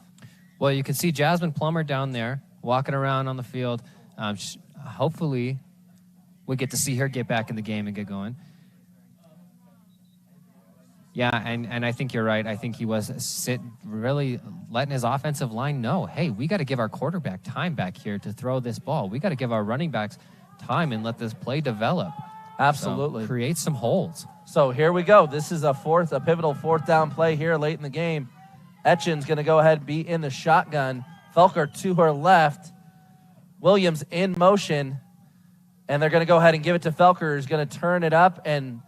Well, you can see Jasmine Plummer down there walking around on the field. Hopefully we get to see her get back in the game and get going. Yeah, and I think you're right. I think he was really letting his offensive line know, hey, we got to give our quarterback time back here to throw this ball. We got to give our running backs time and let this play develop. Absolutely. So create some holes. So here we go. This is a pivotal fourth down play here late in the game. Etchen's going to go ahead and be in the shotgun. Felker to her left. Williams in motion. And they're going to go ahead and give it to Felker, who's going to turn it up and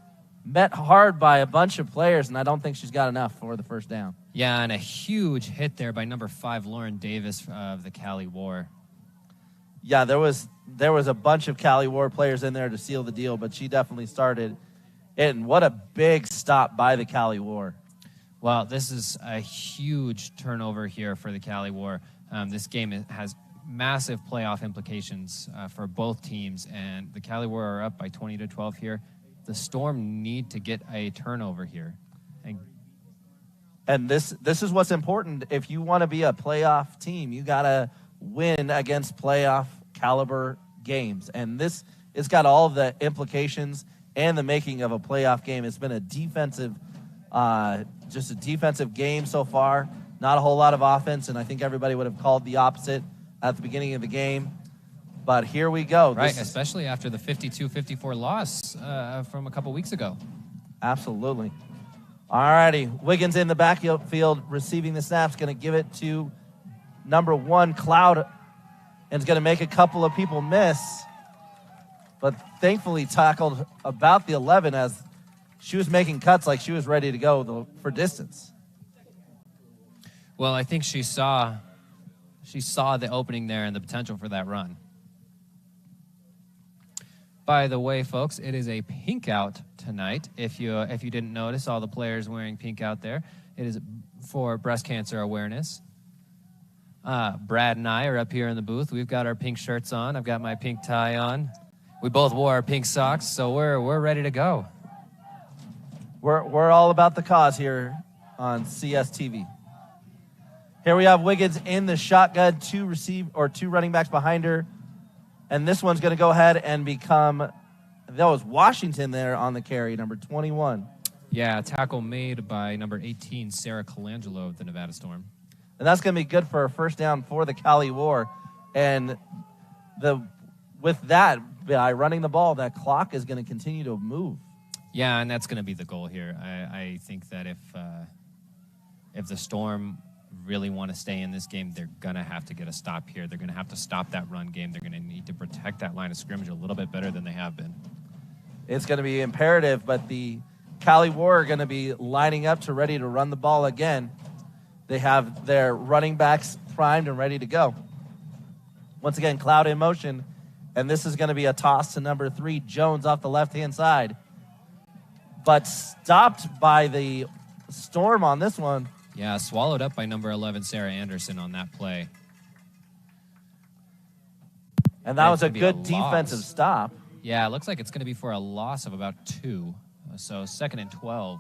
met hard by a bunch of players, and I don't think she's got enough for the first down. Yeah, and a huge hit there by number 5, Lauren Davis of the Cali War. Yeah, there was a bunch of Cali War players in there to seal the deal, but she definitely started it. And what a big stop by the Cali War. Well, this is a huge turnover here for the Cali War. This game has massive playoff implications for both teams, and the Cali War are up by 20-12 here. The Storm need to get a turnover here. And this is what's important. If you want to be a playoff team, you got to win against playoff caliber games. And this has got all the implications and the making of a playoff game. It's been a defensive game so far. Not a whole lot of offense, and I think everybody would have called the opposite at the beginning of the game. But here we go. Right, especially after the 52-54 loss from a couple weeks ago. Absolutely. All righty. Wiggins in the backfield receiving the snaps, going to give it to number 1, Cloud and is going to make a couple of people miss, but thankfully tackled about the 11 as she was making cuts like she was ready to go for distance. Well, I think she saw the opening there and the potential for that run. By the way, folks, it is a pink out tonight. If you didn't notice, all the players wearing pink out there. It is for breast cancer awareness. Brad and I are up here in the booth. We've got our pink shirts on. I've got my pink tie on. We both wore our pink socks, so we're ready to go. We're all about the cause here on CSTV. Here we have Wiggins in the shotgun, two running backs behind her. And this one's going to go ahead and become, that was Washington there on the carry, number 21. Yeah, tackle made by number 18, Sarah Colangelo of the Nevada Storm. And that's going to be good for a first down for the Cali War. And with that, by running the ball, that clock is going to continue to move. Yeah, and that's going to be the goal here. I think that if the Storm really want to stay in this game, they're going to have to get a stop here. They're going to have to stop that run game. They're going to need to protect that line of scrimmage a little bit better than they have been. It's going to be imperative, but the Cali War are going to be lining up to ready to run the ball again. They have their running backs primed and ready to go. Once again, Cloud in motion, and this is going to be a toss to number 3, Jones off the left-hand side. But stopped by the Storm on this one. Yeah, swallowed up by number 11, Sarah Anderson on that play. And that was a good defensive stop. Yeah, it looks like it's going to be for a loss of about 2. So 2nd and 12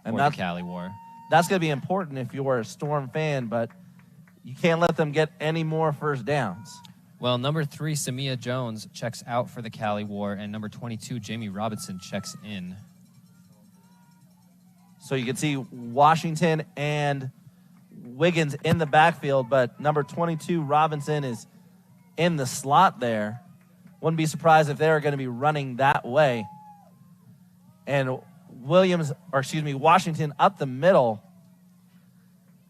for the Cali War. That's going to be important if you're a Storm fan, but you can't let them get any more first downs. Well, number 3, Samia Jones, checks out for the Cali War, and number 22, Jamie Robinson, checks in. So you can see Washington and Wiggins in the backfield, but number 22, Robinson, is in the slot there. Wouldn't be surprised if they were going to be running that way. And Washington up the middle.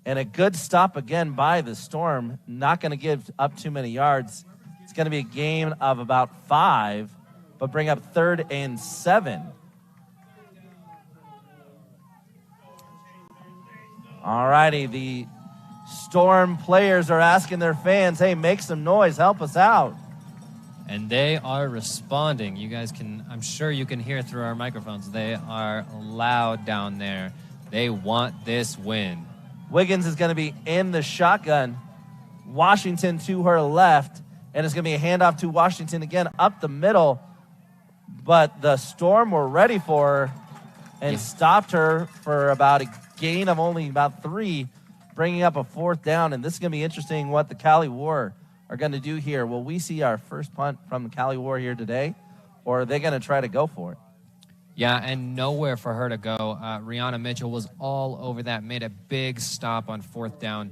And a good stop again by the Storm. Not going to give up too many yards. It's going to be a gain of about 5, but bring up 3rd and 7. All righty, the Storm players are asking their fans, hey, make some noise, help us out. And they are responding. You guys I'm sure you can hear through our microphones. They are loud down there. They want this win. Wiggins is going to be in the shotgun. Washington to her left, and it's going to be a handoff to Washington again up the middle. But the Storm were ready for her and stopped her for about a gain of only about 3, bringing up a 4th down. And this is going to be interesting what the Cali War are going to do here. Will we see our first punt from the Cali War here today, or are they going to try to go for it? Yeah, and nowhere for her to go. Rihanna Mitchell was all over that, made a big stop on 4th down.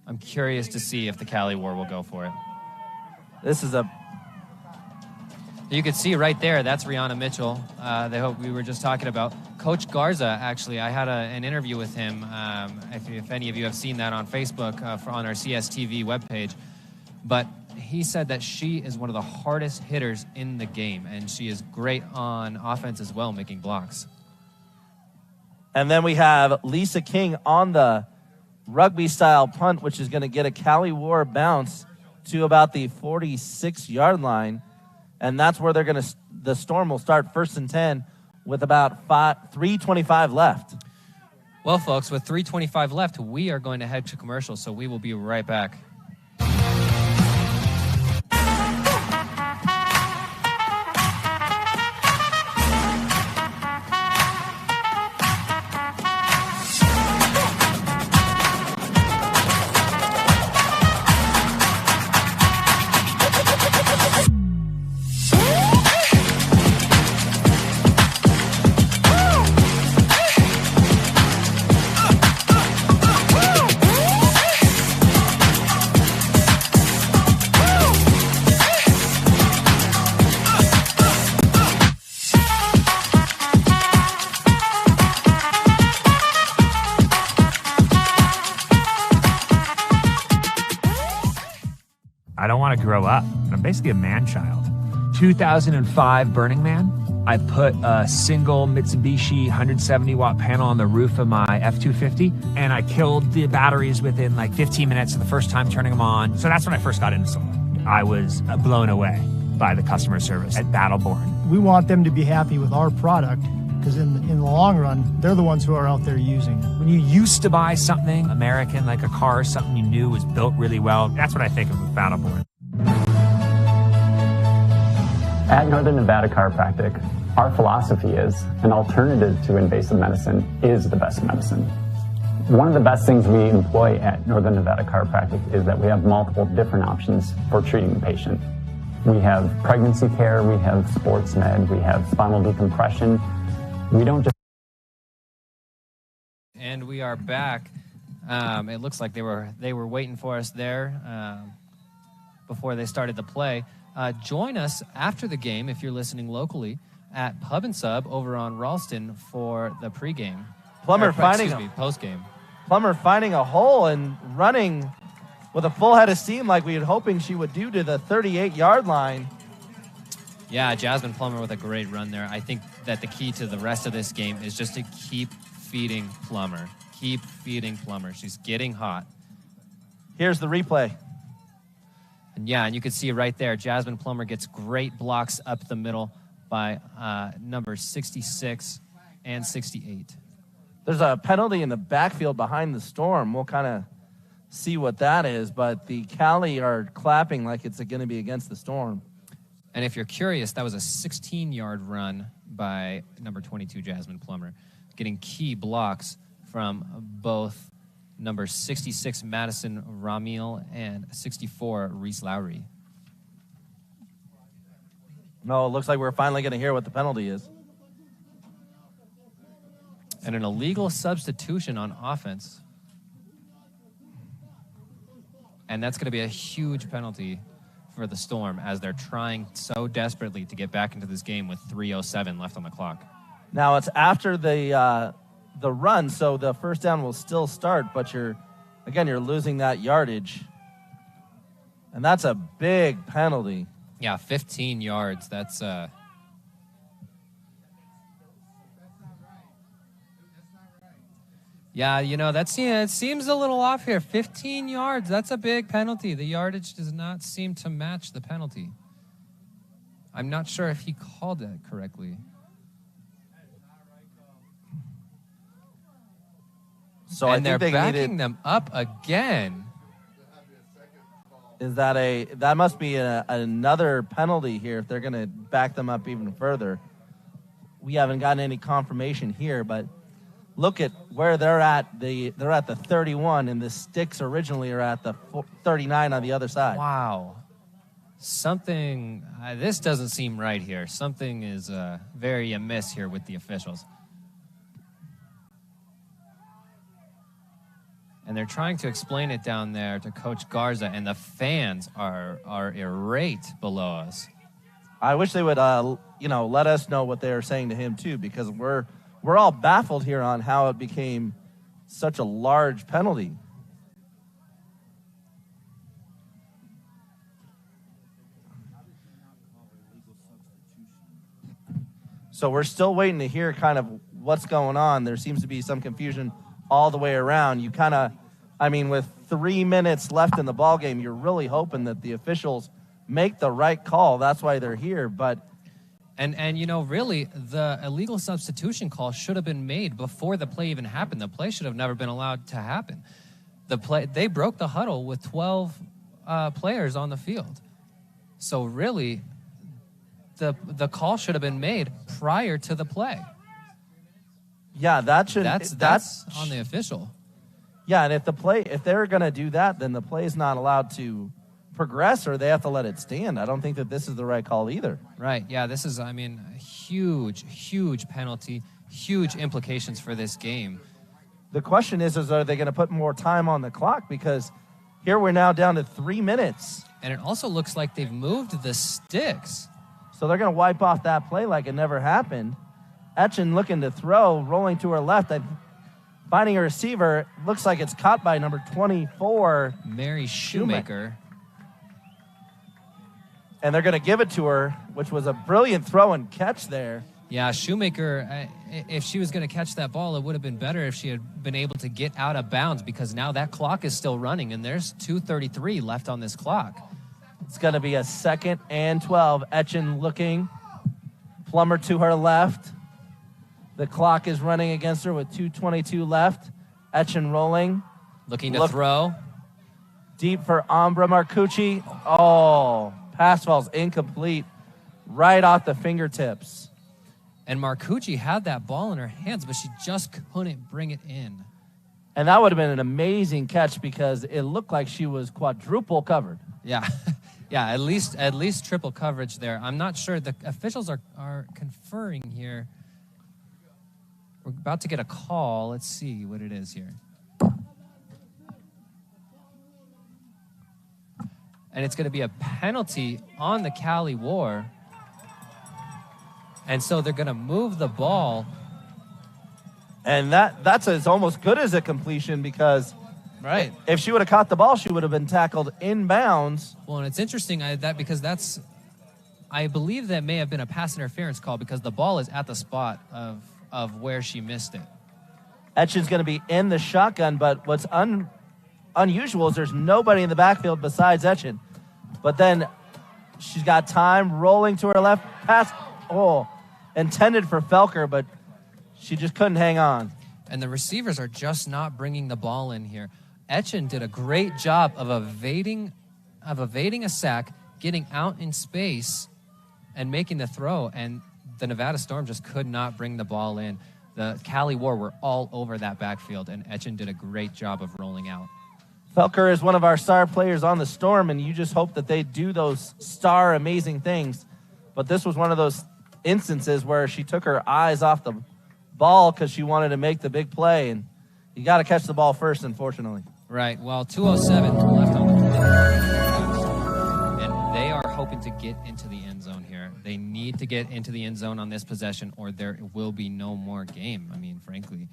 I'm curious to see if the Cali War will go for it. You could see right there, that's Rihanna Mitchell, we were just talking about. Coach Garza, actually, I had an interview with him, if any of you have seen that on Facebook, on our CSTV webpage. But he said that she is one of the hardest hitters in the game, and she is great on offense as well, making blocks. And then we have Lisa King on the rugby-style punt, which is going to get a Cali War bounce to about the 46-yard line. And that's where the Storm will start 1st and 10 with about 3:25 left. Well, folks, with 3:25 left, we are going to head to commercial, so we will be right back. grow up. I'm basically a man-child. 2005 Burning Man, I put a single Mitsubishi 170-watt panel on the roof of my F-250, and I killed the batteries within like 15 minutes of the first time turning them on. So that's when I first got into solar. I was blown away by the customer service at Battleborn. We want them to be happy with our product because in the long run, they're the ones who are out there using it. When you used to buy something American, like a car, something you knew was built really well, that's what I think of with Battleborn. At Northern Nevada Chiropractic, our philosophy is an alternative to invasive medicine is the best medicine. One of the best things we employ at Northern Nevada Chiropractic is that we have multiple different options for treating the patient. We have pregnancy care, we have sports med, we have spinal decompression. We don't just... And we are back. It looks like they were waiting for us there before they started the play. Join us after the game, if you're listening locally, at Pub and Sub over on Ralston for the pregame. Postgame. Plummer finding a hole and running with a full head of steam like we were hoping she would do to the 38-yard line. Yeah, Jasmine Plummer with a great run there. I think that the key to the rest of this game is just to keep feeding Plummer. Keep feeding Plummer. She's getting hot. Here's the replay. And yeah, and you can see right there, Jasmine Plummer gets great blocks up the middle by numbers 66 and 68. There's a penalty in the backfield behind the Storm. We'll kind of see what that is, but the Cali are clapping like it's going to be against the Storm. And if you're curious, that was a 16-yard run by number 22, Jasmine Plummer, getting key blocks from both number 66, Madison Ramiel, and 64, Reese Lowry. No, it looks like we're finally going to hear what the penalty is. And an illegal substitution on offense. And that's going to be a huge penalty for the Storm as they're trying so desperately to get back into this game with 3:07 left on the clock. Now it's after the run, so the first down will still start, but you're losing that yardage. And that's a big penalty. Yeah, 15 yards. That's yeah, it seems a little off here. 15 yards, that's a big penalty. The yardage does not seem to match the penalty. I'm not sure if he called it correctly. So and they're backing them up again. Is that must be another penalty here if they're going to back them up even further. We haven't gotten any confirmation here, but look at where they're at. They're at the 31, and the sticks originally are at the 39 on the other side. Wow. Something, this doesn't seem right here. Something is very amiss here with the officials. And they're trying to explain it down there to Coach Garza, and the fans are irate below us. I wish they would, let us know what they are saying to him too, because we're all baffled here on how it became such a large penalty. So we're still waiting to hear kind of what's going on. There seems to be some confusion all the way around. You kind of, with 3 minutes left in the ball game, you're really hoping that the officials make the right call. That's why they're here. But and really, the illegal substitution call should have been made before the play even happened. The play should have never been allowed to happen. They broke the huddle with 12 players on the field. So really, the call should have been made prior to the play. Yeah, that's on the official. Yeah, and if they're going to do that, then the play is not allowed to progress, or they have to let it stand. I don't think that this is the right call either. Right. Yeah, this is, a huge penalty, huge implications for this game. The question is are they going to put more time on the clock? Because here we're now down to 3 minutes. And it also looks like they've moved the sticks. So they're going to wipe off that play like it never happened. Etchen looking to throw, rolling to her left, finding a receiver. Looks like it's caught by number 24. Mary Shoemaker. And they're going to give it to her, which was a brilliant throw and catch there. Yeah, Shoemaker, if she was going to catch that ball, it would have been better if she had been able to get out of bounds, because now that clock is still running, and there's 2:33 left on this clock. It's going to be a 2nd and 12. Etchen looking. Plummer to her left. The clock is running against her with 2:22 left. Etchen rolling. Looking to throw. Deep for Ambra Marcucci. Oh, pass falls incomplete. Right off the fingertips. And Marcucci had that ball in her hands, but she just couldn't bring it in. And that would have been an amazing catch because it looked like she was quadruple covered. Yeah. Yeah, at least triple coverage there. I'm not sure. The officials are conferring here. We're about to get a call. Let's see what it is here. And it's going to be a penalty on the Cali War. And so they're going to move the ball. And that's as almost good as a completion because if she would have caught the ball, she would have been tackled inbounds. Well, and it's interesting because I believe that may have been a pass interference call because the ball is at the spot of where she missed it. Etchen's going to be in the shotgun, but what's unusual is there's nobody in the backfield besides Etchen. But then she's got time rolling to her left. Pass, intended for Felker, but she just couldn't hang on. And the receivers are just not bringing the ball in here. Etchen did a great job of evading a sack, getting out in space, and making the throw. And the Nevada Storm just could not bring the ball in. The Cali War were all over that backfield, and Etchen did a great job of rolling out. Felker is one of our star players on the Storm, and you just hope that they do those star amazing things. But this was one of those instances where she took her eyes off the ball because she wanted to make the big play, and you got to catch the ball first, unfortunately. Right. Well, 2:07 left on the clock, and they are hoping to get into the end zone here. They need to get into the end zone on this possession, or there will be no more game. I mean, frankly.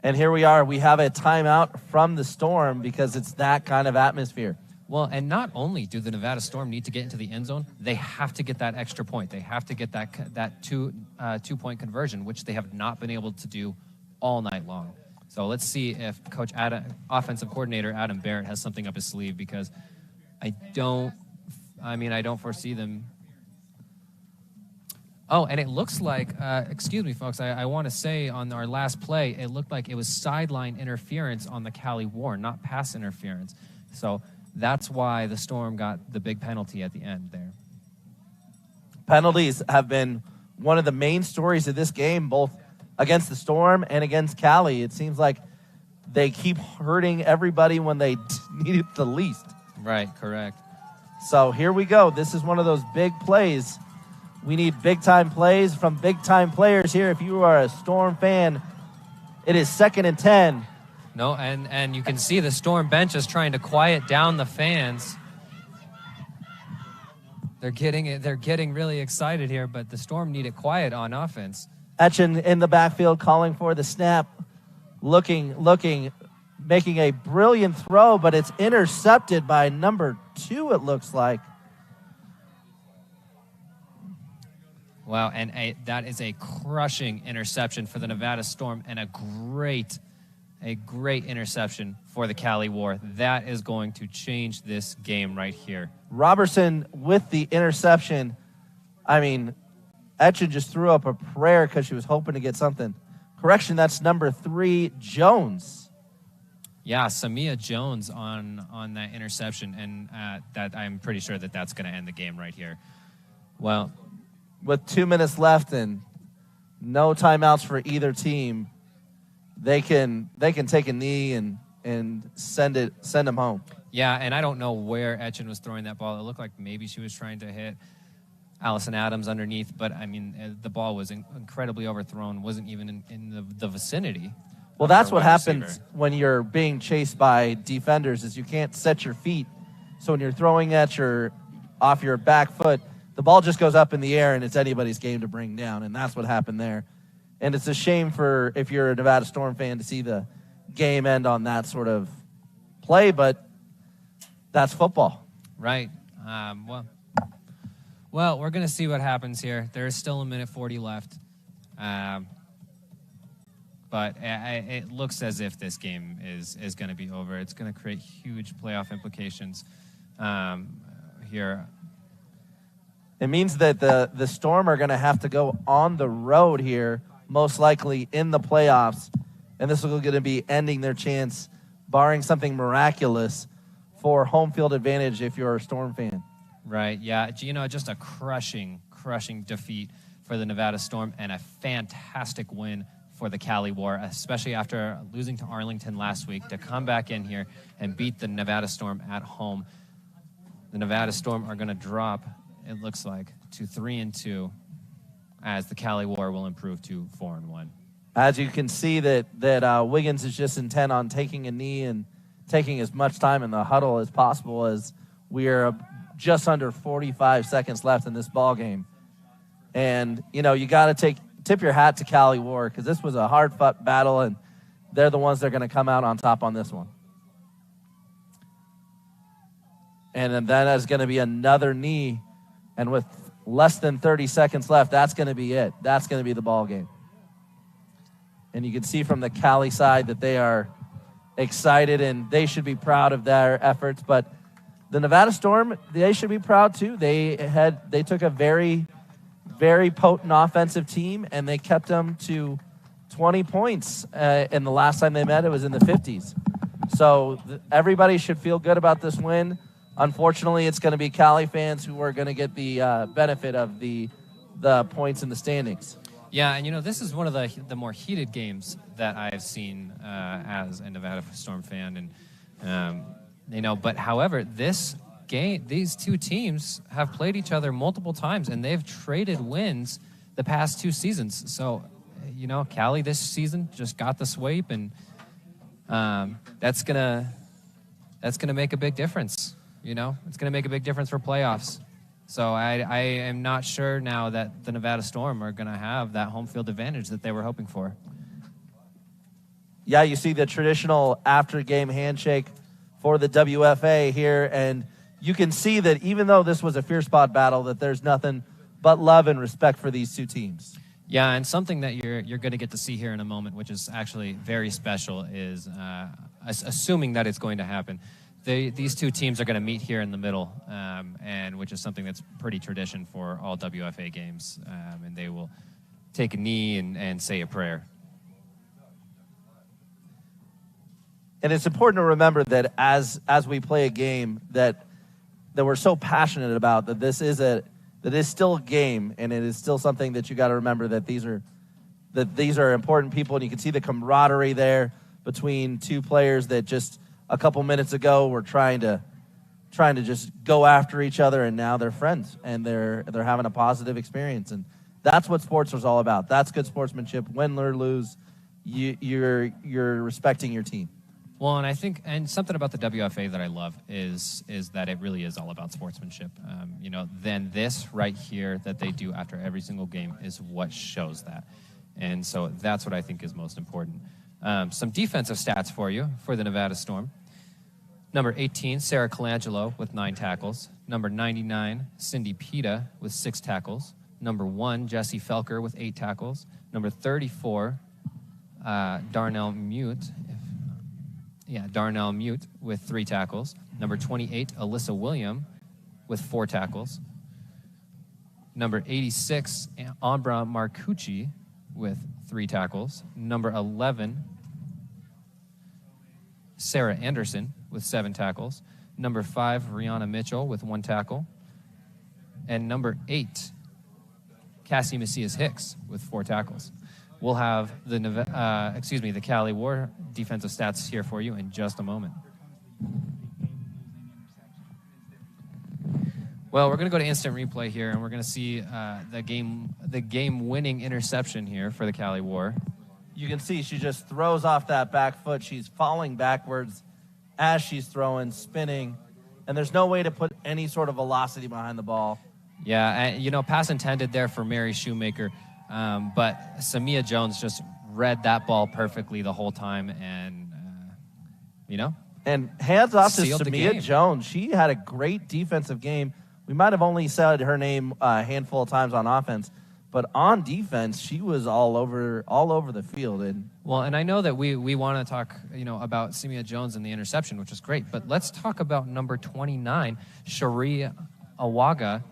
And here we are. We have a timeout from the Storm because it's that kind of atmosphere. Well, and not only do the Nevada Storm need to get into the end zone, they have to get that extra point. They have to get that two-point conversion, which they have not been able to do all night long. So let's see if offensive coordinator Adam Barrett has something up his sleeve, because I don't foresee them. Oh, and it looks like, excuse me, folks, I want to say on our last play, it looked like it was sideline interference on the Cali War, not pass interference. So that's why the Storm got the big penalty at the end there. Penalties have been one of the main stories of this game, both against the Storm and against Cali. It seems like they keep hurting everybody when they need it the least. Right, correct. So here we go. This is one of those big plays. We need big-time plays from big-time players here. If you are a Storm fan, it is 2nd and 10. No, and you can see the Storm bench is trying to quiet down the fans. They're getting really excited here, but the Storm need it quiet on offense. Etchen in the backfield calling for the snap. Looking, making a brilliant throw, but it's intercepted by number 2, it looks like. Wow, and that is a crushing interception for the Nevada Storm, and a great interception for the Cali War. That is going to change this game right here. Robertson with the interception. I mean, Etchen just threw up a prayer because she was hoping to get something. Correction, that's number 3, Jones. Yeah, Samia Jones on that interception, and that I'm pretty sure that's going to end the game right here. Well, with 2 minutes left and no timeouts for either team, they can take a knee and send them home. Yeah, and I don't know where Etchen was throwing that ball. It looked like maybe she was trying to hit Allison Adams underneath, but I mean the ball was incredibly overthrown. Wasn't even in the vicinity. Well, that's what happens when you're being chased by defenders, is you can't set your feet. So when you're throwing off your back foot, the ball just goes up in the air, and it's anybody's game to bring down, and that's what happened there. And it's a shame if you're a Nevada Storm fan, to see the game end on that sort of play, but that's football. Right. Well, Well, we're going to see what happens here. There is still a minute 40 left. But it looks as if this game is going to be over. It's going to create huge playoff implications here. It means that the Storm are going to have to go on the road here, most likely in the playoffs. And this is going to be ending their chance, barring something miraculous, for home field advantage if you're a Storm fan. Right, yeah. Just a crushing defeat for the Nevada Storm and a fantastic win for the Cali War, especially after losing to Arlington last week, to come back in here and beat the Nevada Storm at home. The Nevada Storm are going to drop, it looks like, to 3-2, as the Cali War will improve to 4-1. As you can see that Wiggins is just intent on taking a knee and taking as much time in the huddle as possible, as we are just under 45 seconds left in this ball game. And, you got to tip your hat to Cali War, because this was a hard-fought battle, and they're the ones that are going to come out on top on this one. And then is going to be another knee, and with less than 30 seconds left, that's going to be it. That's going to be the ball game. And you can see from the Cali side that they are excited, and they should be proud of their efforts. But the Nevada Storm, they should be proud too. They took a very, very potent offensive team, and they kept them to 20 points. And the last time they met, it was in the 50s. So everybody should feel good about this win. Unfortunately, it's going to be Cali fans who are going to get the benefit of the points in the standings. Yeah, and this is one of the more heated games that I've seen as a Nevada Storm fan, and but however, this game, these two teams have played each other multiple times, and they've traded wins the past 2 seasons. So, Cali this season just got the sweep, and that's gonna make a big difference. It's gonna make a big difference for playoffs. So I am not sure now that the Nevada Storm are going to have that home field advantage that they were hoping for. Yeah, you see the traditional after-game handshake for the WFA here, and you can see that even though this was a fierce spot battle, that there's nothing but love and respect for these two teams. Yeah, and something that you're going to get to see here in a moment, which is actually very special, is assuming that it's going to happen. These two teams are going to meet here in the middle, and which is something that's pretty tradition for all WFA games, and they will take a knee and say a prayer. And it's important to remember that as we play a game that we're so passionate about, that this is still a game, and it is still something that you got to remember that these are important people, and you can see the camaraderie there between two players that just a couple minutes ago were trying to just go after each other, and now they're friends, and they're having a positive experience. And that's what sports is all about. That's good sportsmanship. Win or lose, you're respecting your team. Well, and I think, and something about the WFA that I love is that it really is all about sportsmanship. Then this right here that they do after every single game is what shows that. And so that's what I think is most important. Some defensive stats for you for the Nevada Storm. Number 18, Sarah Colangelo with 9 tackles. Number 99, Cindy Pita with 6 tackles. Number 1, Jessie Felker with 8 tackles. Number 34, Darnell Mute with 3 tackles. Number 28, Alyssa William with 4 tackles. Number 86, Ambra Marcucci with 3 tackles. Number 11, Sarah Anderson with 7 tackles. Number 5, Rihanna Mitchell with 1 tackle. And number 8, Cassie Macias Hicks with 4 tackles. We'll have the Cali War defensive stats here for you in just a moment. Well, we're going to go to instant replay here, and we're going to see the game-winning interception here for the Cali War. You can see she just throws off that back foot. She's falling backwards as she's throwing, spinning, and there's no way to put any sort of velocity behind the ball. Yeah, pass intended there for Mary Shoemaker, but Samia Jones just read that ball perfectly the whole time, and, And hands off to Samia Jones. She had a great defensive game. we might have only said her name a handful of times on offense, but on defense, she was all over the field. And well, and I know that we want to talk, about Simia Jones and the interception, which is great. But let's talk about number 29, Sharia Awaga,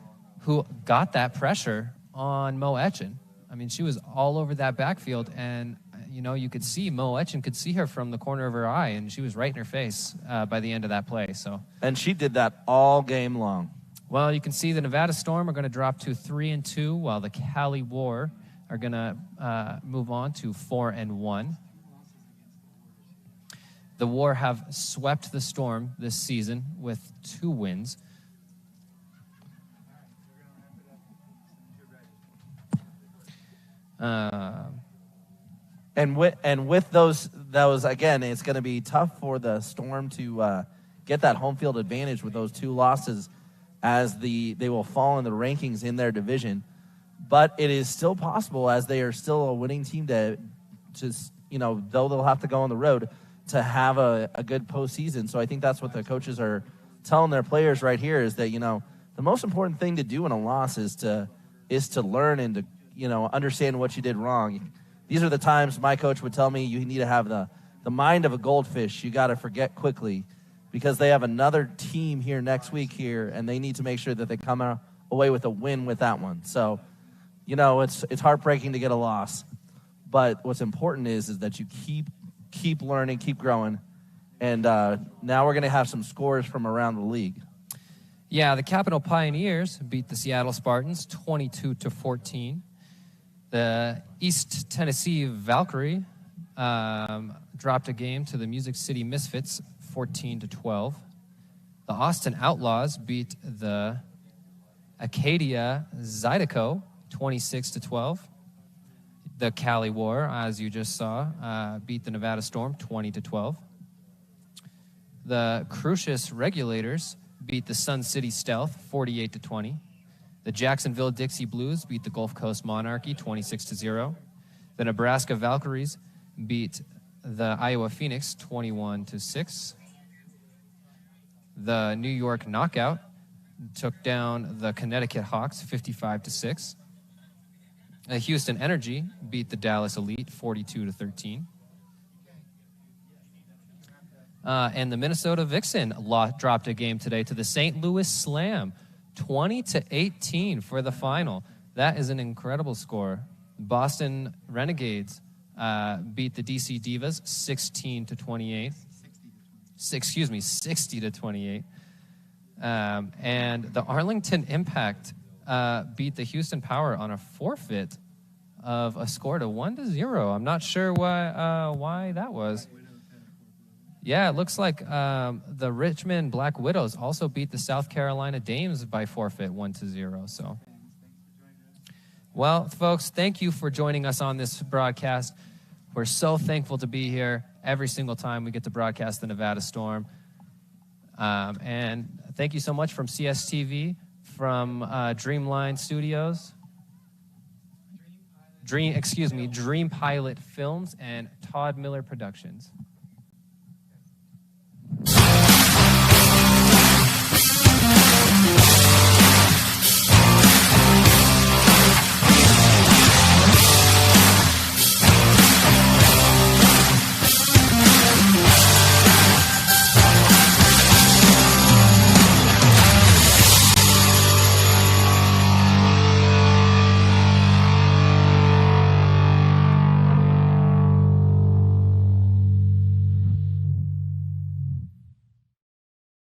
who got that pressure on Mo Etchen. I mean, she was all over that backfield, and you could see Mo Etchen could see her from the corner of her eye, and she was right in her face by the end of that play. And she did that all game long. Well, you can see the Nevada Storm are going to drop to 3-2, while the Cali War are going to move on to 4-1. The War have swept the Storm this season with 2 wins. And with those again, it's going to be tough for the Storm to get that home field advantage with those 2 losses, as they will fall in the rankings in their division. But it is still possible, as they are still a winning team, to though they'll have to go on the road, to have a good postseason. So I think that's what the coaches are telling their players right here, is that the most important thing to do in a loss is to learn and to understand what you did wrong. These are the times my coach would tell me you need to have the mind of a goldfish. You got to forget quickly, because they have another team here next week here, and they need to make sure that they come away with a win with that one. So, it's heartbreaking to get a loss, but what's important is that you keep learning, keep growing, and now we're going to have some scores from around the league. Yeah, the Capital Pioneers beat the Seattle Spartans 22-14. The East Tennessee Valkyrie dropped a game to the Music City Misfits 14-12. The Austin Outlaws beat the Acadia Zydeco 26-12. The Cali War, as you just saw, beat the Nevada Storm 20-12. The Crucius Regulators beat the Sun City Stealth 48-20. The Jacksonville Dixie Blues beat the Gulf Coast Monarchy 26-0. The Nebraska Valkyries beat the Iowa Phoenix 21-6. The New York Knockout took down the Connecticut Hawks 55-6. The Houston Energy beat the Dallas Elite 42-13. And the Minnesota Vixen dropped a game today to the St. Louis Slam 20-18 for the final. That is an incredible score. Boston Renegades beat the DC Divas 60-28. And the Arlington Impact beat the Houston Power on a forfeit of a score to 1-0. I'm not sure why that was. Yeah, it looks like the Richmond Black Widows also beat the South Carolina Dames by forfeit 1-0. So, well, folks, thank you for joining us on this broadcast. We're so thankful to be here every single time we get to broadcast the Nevada Storm. And thank you so much from CSTV, from Dreamline Studios, Dream Pilot Films, and Todd Miller Productions.